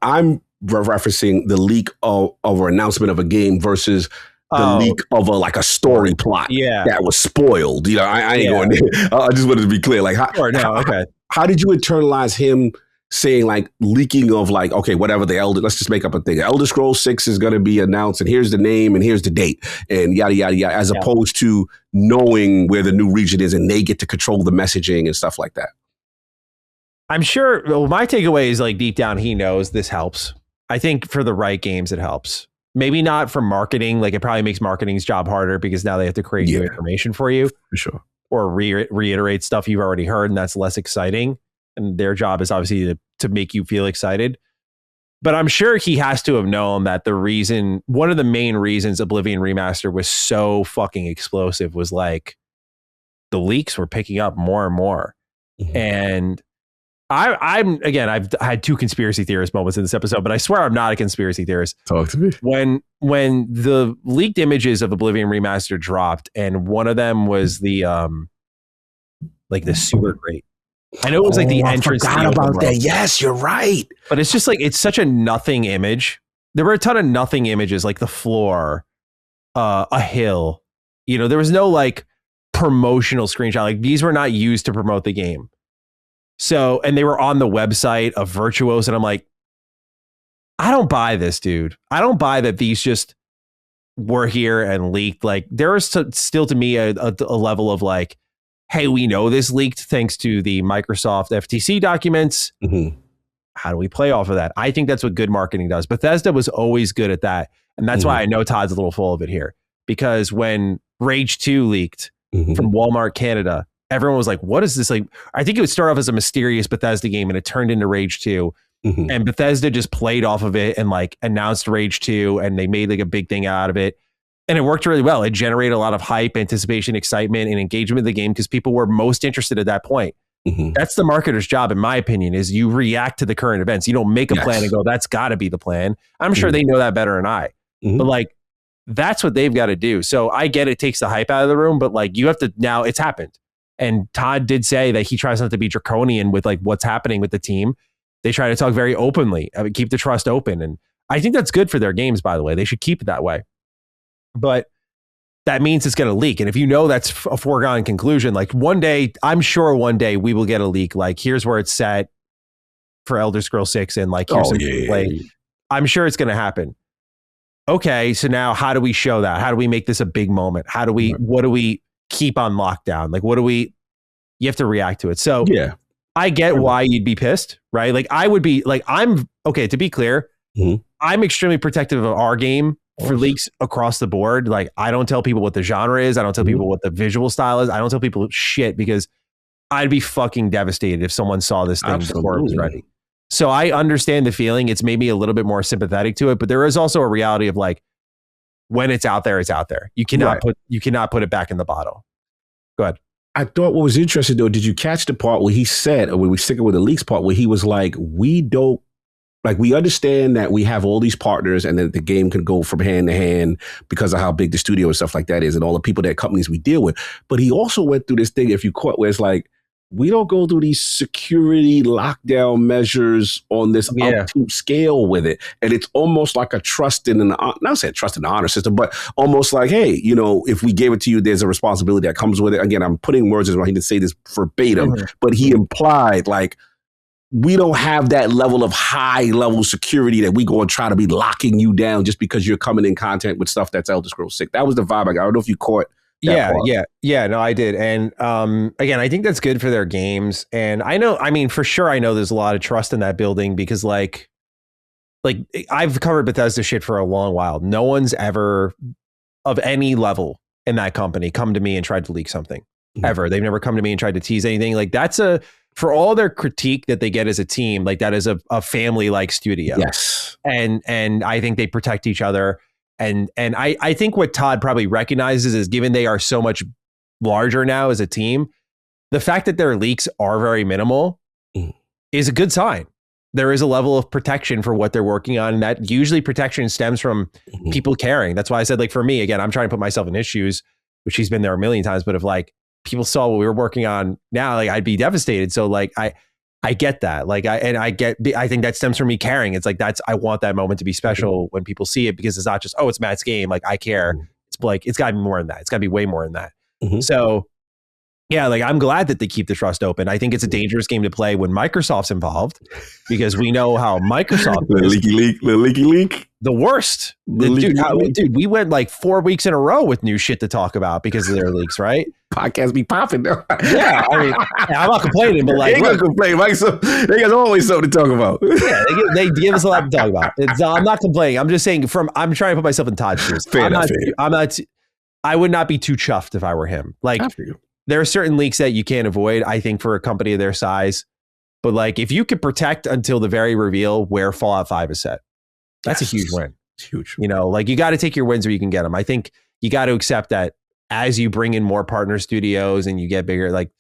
I'm referencing the leak of an announcement of a game versus the leak of a story plot that was spoiled. You know, I ain't going there. I just wanted to be clear. Like, how did you internalize him saying like leaking of like, okay, whatever let's just make up a thing. Elder Scrolls 6 is going to be announced and here's the name and here's the date and yada, yada, yada, as opposed to knowing where the new region is and they get to control the messaging and stuff like that.
I'm sure. Well, my takeaway is like deep down, he knows this helps. I think for the right games, it helps. Maybe not for marketing. Like it probably makes marketing's job harder because now they have to create new information for you.
For sure.
Or reiterate stuff you've already heard, and that's less exciting. And their job is obviously to make you feel excited. But I'm sure he has to have known that one of the main reasons Oblivion Remaster was so fucking explosive was like the leaks were picking up more and more. And I've had 2 conspiracy theorist moments in this episode, but I swear I'm not a conspiracy theorist.
Talk to me.
When the leaked images of Oblivion Remaster dropped, and one of them was the sewer grate. I know it was like the entrance.
I forgot about that. Yes, you're right.
But it's just like, it's such a nothing image. There were a ton of nothing images, like the floor, a hill. You know, there was no like promotional screenshot. Like these were not used to promote the game. So, and they were on the website of Virtuos, and I'm like, I don't buy this, dude. I don't buy that these just were here and leaked. Like there is still to me a level of like, hey, we know this leaked thanks to the Microsoft FTC documents. How do we play off of that? I think that's what good marketing does. Bethesda was always good at that. And that's why I know Todd's a little full of it here. Because when Rage 2 leaked from Walmart Canada, everyone was like, what is this? Like, I think it would start off as a mysterious Bethesda game and it turned into Rage 2. And Bethesda just played off of it and like announced Rage 2 and they made like a big thing out of it. And it worked really well. It generated a lot of hype, anticipation, excitement, and engagement in the game because people were most interested at that point. That's the marketer's job, in my opinion, is you react to the current events. You don't make a plan and go, that's got to be the plan. I'm sure they know that better than I. But like, that's what they've got to do. So I get it takes the hype out of the room, but like you have to, now it's happened. And Todd did say that he tries not to be draconian with like what's happening with the team. They try to talk very openly, keep the trust open. And I think that's good for their games, by the way. They should keep it that way. But that means it's going to leak. And if you know that's a foregone conclusion, like one day, I'm sure one day we will get a leak. Like here's where it's set for Elder Scrolls 6 and like here's play. I'm sure it's going to happen. Okay, so now how do we show that? How do we make this a big moment? How do we, what do we keep on lockdown? Like you have to react to it. So I get why you'd be pissed, right? Like I would be like, to be clear, I'm extremely protective of our game for leaks across the board. Like I don't tell people what the genre is. I don't tell people what the visual style is. I don't tell people shit because I'd be fucking devastated if someone saw this thing before it was ready. So I understand the feeling. It's maybe a little bit more sympathetic to it, but there is also a reality of like, when it's out there, it's out there. You cannot put it back in the bottle. Go ahead.
I thought what was interesting though, did you catch the part where he said, or when we stick with the leaks part, where he was like, we understand that we have all these partners and that the game can go from hand to hand because of how big the studio and stuff like that is and all the people that companies we deal with. But he also went through this thing, if you caught, where it's like, we don't go through these security lockdown measures on this up-to scale with it. And it's almost like a trust in not saying trust in the honor system, but almost like, hey, you know, if we gave it to you, there's a responsibility that comes with it. Again, I'm putting words in wrong. He didn't say this verbatim, but he implied like, we don't have that level of high level security that we go and try to be locking you down just because you're coming in content with stuff that's Elder Scrolls 6. That was the vibe I got. I don't know if you caught that part.
Yeah. No, I did. And again, I think that's good for their games. And for sure, I know there's a lot of trust in that building because like I've covered Bethesda shit for a long while. No one's ever of any level in that company come to me and tried to leak something ever. They've never come to me and tried to tease anything. Like for all their critique that they get as a team, like that is a family like studio.
Yes.
And I think they protect each other. And I think what Todd probably recognizes is given they are so much larger now as a team, the fact that their leaks are very minimal is a good sign. There is a level of protection for what they're working on. And that usually protection stems from people caring. That's why I said, like, for me, again, I'm trying to put myself in his shoes, which he's been there a million times. But if like people saw what we were working on now, like I'd be devastated. So like, I get that. Like, I think that stems from me caring. It's like, I want that moment to be special when people see it, because it's not just, oh, it's Matt's game. Like I care. It's like, it's gotta be more than that. It's gotta be way more than that. So yeah, like I'm glad that they keep the trust open. I think it's a dangerous game to play when Microsoft's involved, because we know how Microsoft
little leaky leak.
The worst. Dude, we went like 4 weeks in a row with new shit to talk about because of their leaks, right?
Podcast be popping though.
Yeah, I mean, I'm not complaining, but like,
they ain't gonna complain. They got always something to talk about.
Yeah, they give us a lot to talk about. I'm not complaining. I'm just saying I'm trying to put myself in Todd's shoes. I would not be too chuffed if I were him. Like, there are certain leaks that you can't avoid, I think, for a company of their size. But like, if you could protect until the very reveal where Fallout 5 is set, that's a huge win.
It's huge.
You know, like you got to take your wins where you can get them. I think you got to accept that as you bring in more partner studios and you get bigger, like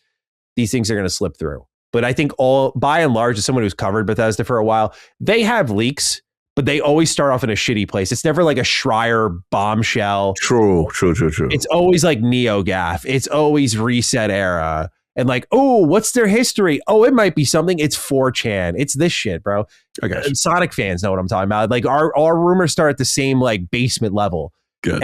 these things are going to slip through. But I think by and large, as someone who's covered Bethesda for a while, they have leaks, but they always start off in a shitty place. It's never like a Schreier bombshell.
True.
It's always like NeoGAF. It's always Reset Era. And like, oh, what's their history? Oh, it might be something. It's 4chan. It's this shit, bro.
I guess.
Sonic fans know what I'm talking about. Like our rumors start at the same like basement level.
Good.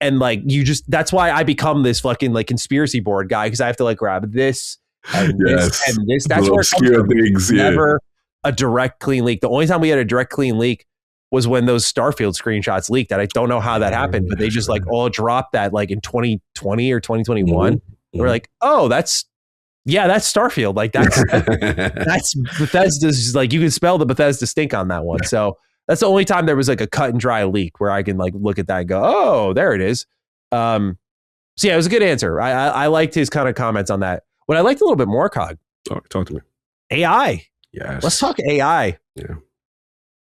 And like that's why I become this fucking like conspiracy board guy, because I have to like grab this and this and this. That's where it comes from. Things, never a direct clean leak. The only time we had a direct clean leak was when those Starfield screenshots leaked. That I don't know how that happened, but they just like all dropped that like in 2020 or 2021. We're like, oh, that's Starfield. Like that's Bethesda's, like you can spell the Bethesda stink on that one. So that's the only time there was like a cut and dry leak where I can like look at that and go, oh, there it is. So yeah, it was a good answer. I liked his kind of comments on that. What I liked a little bit more, Cog.
Talk to me.
AI.
Yes.
Let's talk AI.
Yeah.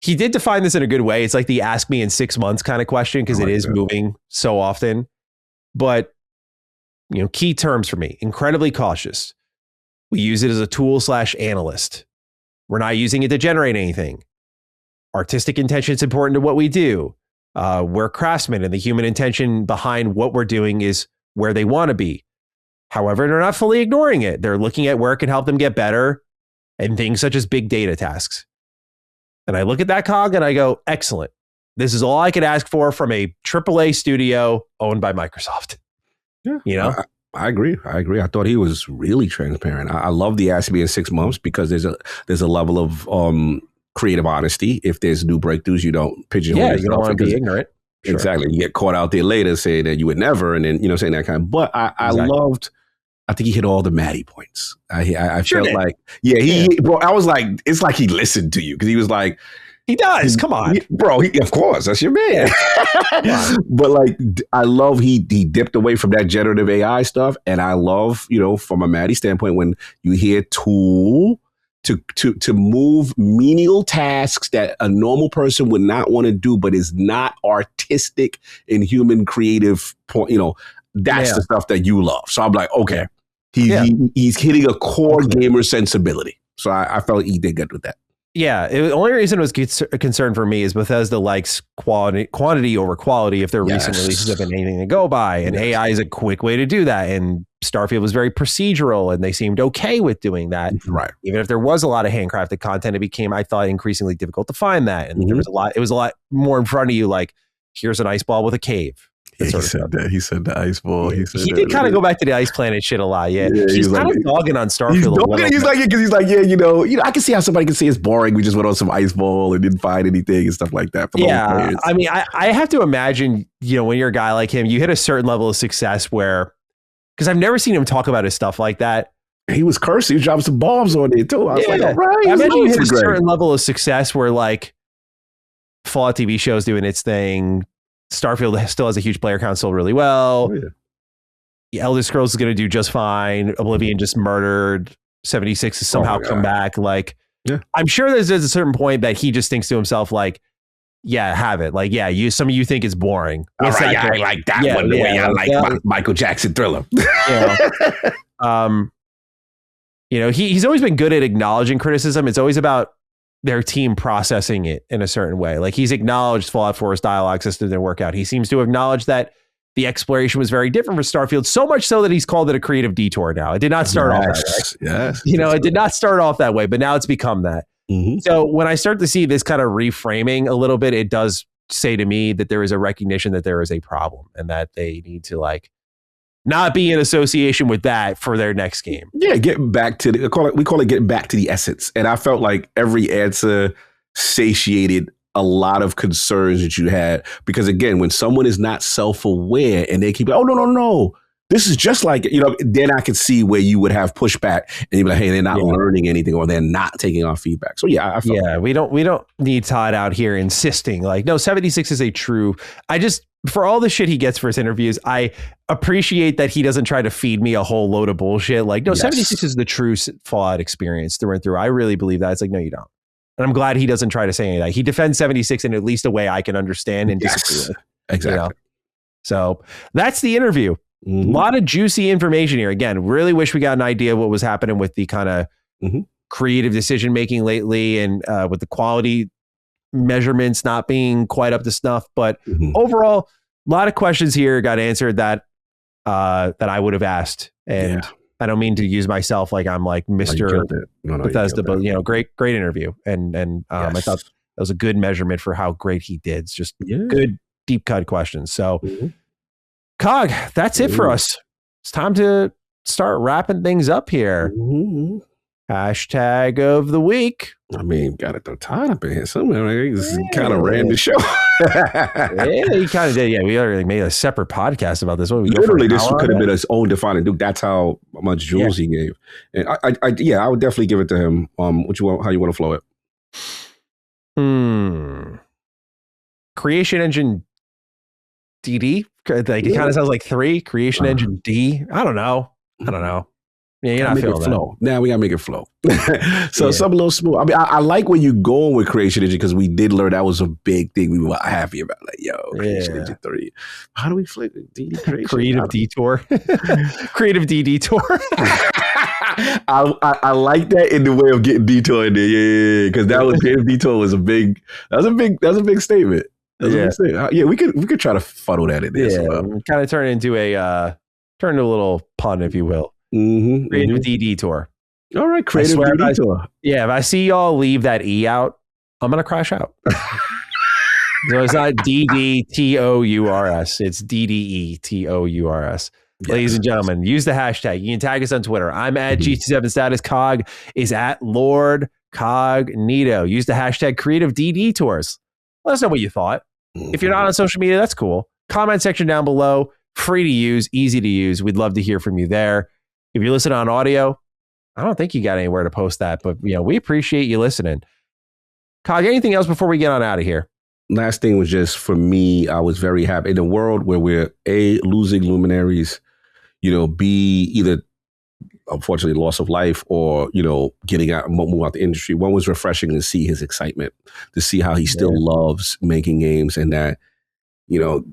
He did define this in a good way. It's like the ask me in 6 months kind of question, because it is moving so often. But, you know, key terms for me: incredibly cautious. We use it as a tool / analyst. We're not using it to generate anything. Artistic intention is important to what we do. We're craftsmen, and the human intention behind what we're doing is where they want to be. However, they're not fully ignoring it. They're looking at where it can help them get better, and things such as big data tasks. And I look at that, Cog, and I go, excellent. This is all I could ask for from a AAA studio owned by Microsoft.
Yeah,
you know?
I agree. I thought he was really transparent. I love the ask me in 6 months, because there's a level of creative honesty. If there's new breakthroughs, you don't pigeonhole yourself.
You don't want to be ignorant.
Sure. Exactly. You get caught out there later saying that you would never, and then, you know, saying that kind of, but I loved, I think he hit all the Matty points. I felt like, bro, I was like, it's like he listened to you, because he was like,
he does. Come on,
bro. Of course, that's your man. Yeah. But like, I love he dipped away from that generative AI stuff, and I love, you know, from a Matty standpoint, when you hear tool to move menial tasks that a normal person would not want to do, but is not artistic and human creative point. You know, that's the stuff that you love. So I'm like, okay, he's hitting a core gamer sensibility. So I felt he did good with that.
Yeah, the only reason it was a concern for me is Bethesda likes quantity over quality if their recent releases have been anything to go by. And AI is a quick way to do that. And Starfield was very procedural, and they seemed okay with doing that.
Right.
Even if there was a lot of handcrafted content, it became, I thought, increasingly difficult to find that. And there was it was a lot more in front of you, like, here's an ice ball with a cave.
Yeah, he said that. He said the ice ball.
Yeah.
He said
he did kind of go back to the ice planet shit a lot. Yeah, he's kind of dogging on Starfield.
He's like, yeah, I can see how somebody can say it's boring. We just went on some ice ball and didn't find anything and stuff like that.
Yeah, I mean, I have to imagine, when you're a guy like him, you hit a certain level of success where, because I've never seen him talk about his stuff like that.
He was cursing. He was dropping some bombs on it too. I was like, all right.
I imagine you hit a certain level of success where like Fallout TV show's doing its thing. Starfield still has a huge player count, still really well.
Oh, yeah.
Elder Scrolls is going to do just fine. Oblivion just murdered. 76 has somehow come back. Like, I'm sure there's a certain point that he just thinks to himself, like, yeah, have it. Like, yeah, some of you think it's boring.
All right, yeah, I like that one the way I like Michael Jackson Thriller.
He's always been good at acknowledging criticism. It's always about their team processing it in a certain way. Like, he's acknowledged Fallout 4's dialogue system didn't work out. He seems to acknowledge that the exploration was very different for Starfield, so much so that he's called it a creative detour now. It did not start off that way.
Yes.
It did not start off that way, but now it's become that. Mm-hmm. So when I start to see this kind of reframing a little bit, it does say to me that there is a recognition that there is a problem and that they need to like not be in association with that for their next game.
Yeah, getting back to we call it getting back to the essence. And I felt like every answer satiated a lot of concerns that you had, because again, when someone is not self-aware and they keep, oh no, this is just like, then I could see where you would have pushback and you'd be like, hey, they're not learning anything or they're not taking our feedback. So yeah, I felt like
we don't need Todd out here insisting like, no, 76 is a true. For all the shit he gets for his interviews, I appreciate that he doesn't try to feed me a whole load of bullshit. Like, no, 76 is the true Fallout experience through and through. I really believe that. It's like, no, you don't. And I'm glad he doesn't try to say any of that. He defends 76 in at least a way I can understand and disagree with.
Exactly.
So that's the interview. Mm-hmm. A lot of juicy information here. Again, really wish we got an idea of what was happening with the kind of creative decision making lately and with the quality measurements not being quite up to snuff. But overall, a lot of questions here got answered that I would have asked. And I don't mean to use myself like I'm like Mr. Bethesda, but great interview. And I thought that was a good measurement for how great he did. It's just good deep cut questions. So Cog, that's it for us. It's time to start wrapping things up here. Hashtag of the week.
I mean, got to throw Todd up in here somewhere. Right? This kind of ran the show.
He kind of did. Yeah, we already made a separate podcast about this.
Literally, this could have been his own defining Duke. That's how much jewels he gave. And I would definitely give it to him. How you want to flow it?
Creation Engine DD. Like it kind of sounds like 3 Creation Engine D. I don't know. Yeah, you're not feeling that.
Now we gotta make it flow. So something a little smooth. I mean, I like where you're going with Creation Engine because we did learn that was a big thing we were happy about. Like, Creation Engine 3. How do we flip DD creation?
Creative detour. Creative D detour.
I like that in the way of getting detour in there. Yeah. Because that was creative detour was a big statement. We could try to funnel that in there.
Yeah, kind of turn it into a little pun, if you will. Creative D detour.
All right, creative D detour.
If I see y'all leave that E out, I'm gonna crash out. So it's not DDTOURS. It's DDETOURS. Ladies and gentlemen, use the hashtag. You can tag us on Twitter. I'm at GT7status. Cog is at Lord Cognito. Use the hashtag Creative D Detours. Let us know what you thought. If you're not on social media, that's cool. Comment section down below. Free to use, easy to use. We'd love to hear from you there. If you listen on audio, I don't think you got anywhere to post that, but we appreciate you listening. Cog, anything else before we get on out of here?
Last thing was just for me, I was very happy in a world where we're losing luminaries, B, either unfortunately loss of life or, getting out, move out the industry. One was refreshing to see his excitement, to see how he still loves making games and that,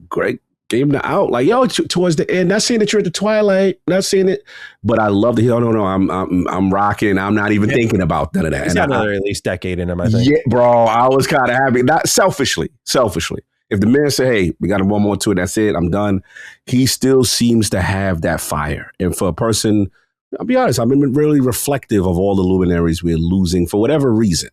Greg gave him the out. Like, towards the end, not saying that you're at the twilight, not saying it, but I love that. No, I'm rocking. I'm not even thinking about none of that.
He's got another at least decade in him, I think.
Yeah, bro, I was kind of happy. Not selfishly. If the man said, hey, we got one more to it, that's it, I'm done. He still seems to have that fire. And for a person, I'll be honest, I've been really reflective of all the luminaries we're losing for whatever reason.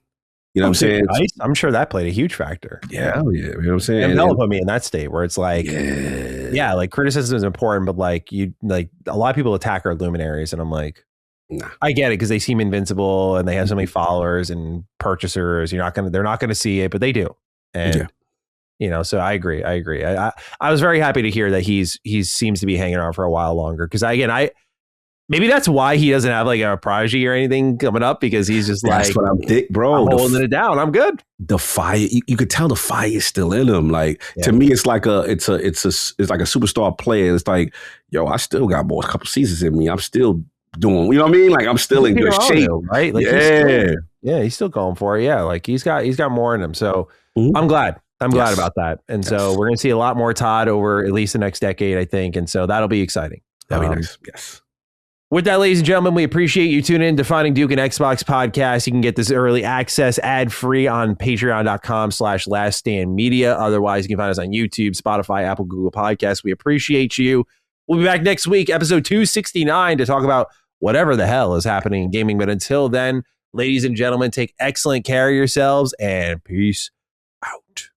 You know what I'm saying?
I'm sure that played a huge factor.
Yeah, yeah. You know what I'm saying?
And that'll put me in that state where it's like, yeah, like criticism is important, but like a lot of people attack our luminaries, and I'm like, nah. I get it because they seem invincible and they have so many followers and purchasers. They're not gonna see it, but they do. And so I agree. I was very happy to hear that he seems to be hanging on for a while longer, because maybe that's why he doesn't have like a prodigy or anything coming up, because he's just that's
what I'm bro.
I'm holding it down. I'm good.
The fire, you could tell the fire is still in him. Like to me, it's like it's like a superstar player. It's like, yo, I still got a couple seasons in me. I'm still doing, you know what I mean? Like I'm still in good shape,
right? Like he's still going for it. Yeah, like he's got more in him. So I'm glad. I'm glad about that. And so we're gonna see a lot more Todd over at least the next decade, I think. And so that'll be exciting.
That'll be nice. Yes.
With that, ladies and gentlemen, we appreciate you tuning in to Defining Duke and Xbox podcast. You can get this early access ad-free on patreon.com/laststandmedia. Otherwise, you can find us on YouTube, Spotify, Apple, Google Podcasts. We appreciate you. We'll be back next week, episode 269, to talk about whatever the hell is happening in gaming. But until then, ladies and gentlemen, take excellent care of yourselves, and peace out.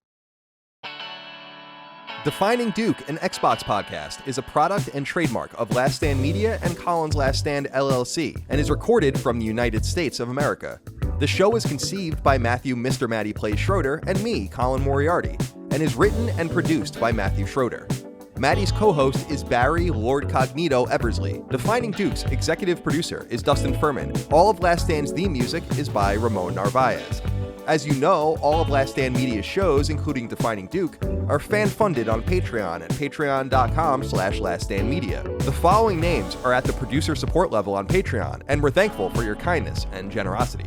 Defining Duke, an Xbox podcast, is a product and trademark of Last Stand Media and Collins Last Stand LLC, and is recorded from the United States of America. The show is conceived by Matthew Mr. Matty Plays Schroeder and me, Colin Moriarty, and is written and produced by Matthew Schroeder. Matty's co-host is Barry Lord Cognito Eversley. Defining Duke's executive producer is Dustin Furman. All of Last Stand's theme music is by Ramon Narvaez. As you know, all of Last Stand Media's shows, including Defining Duke, are fan-funded on Patreon at patreon.com/laststandmedia. The following names are at the producer support level on Patreon, and we're thankful for your kindness and generosity.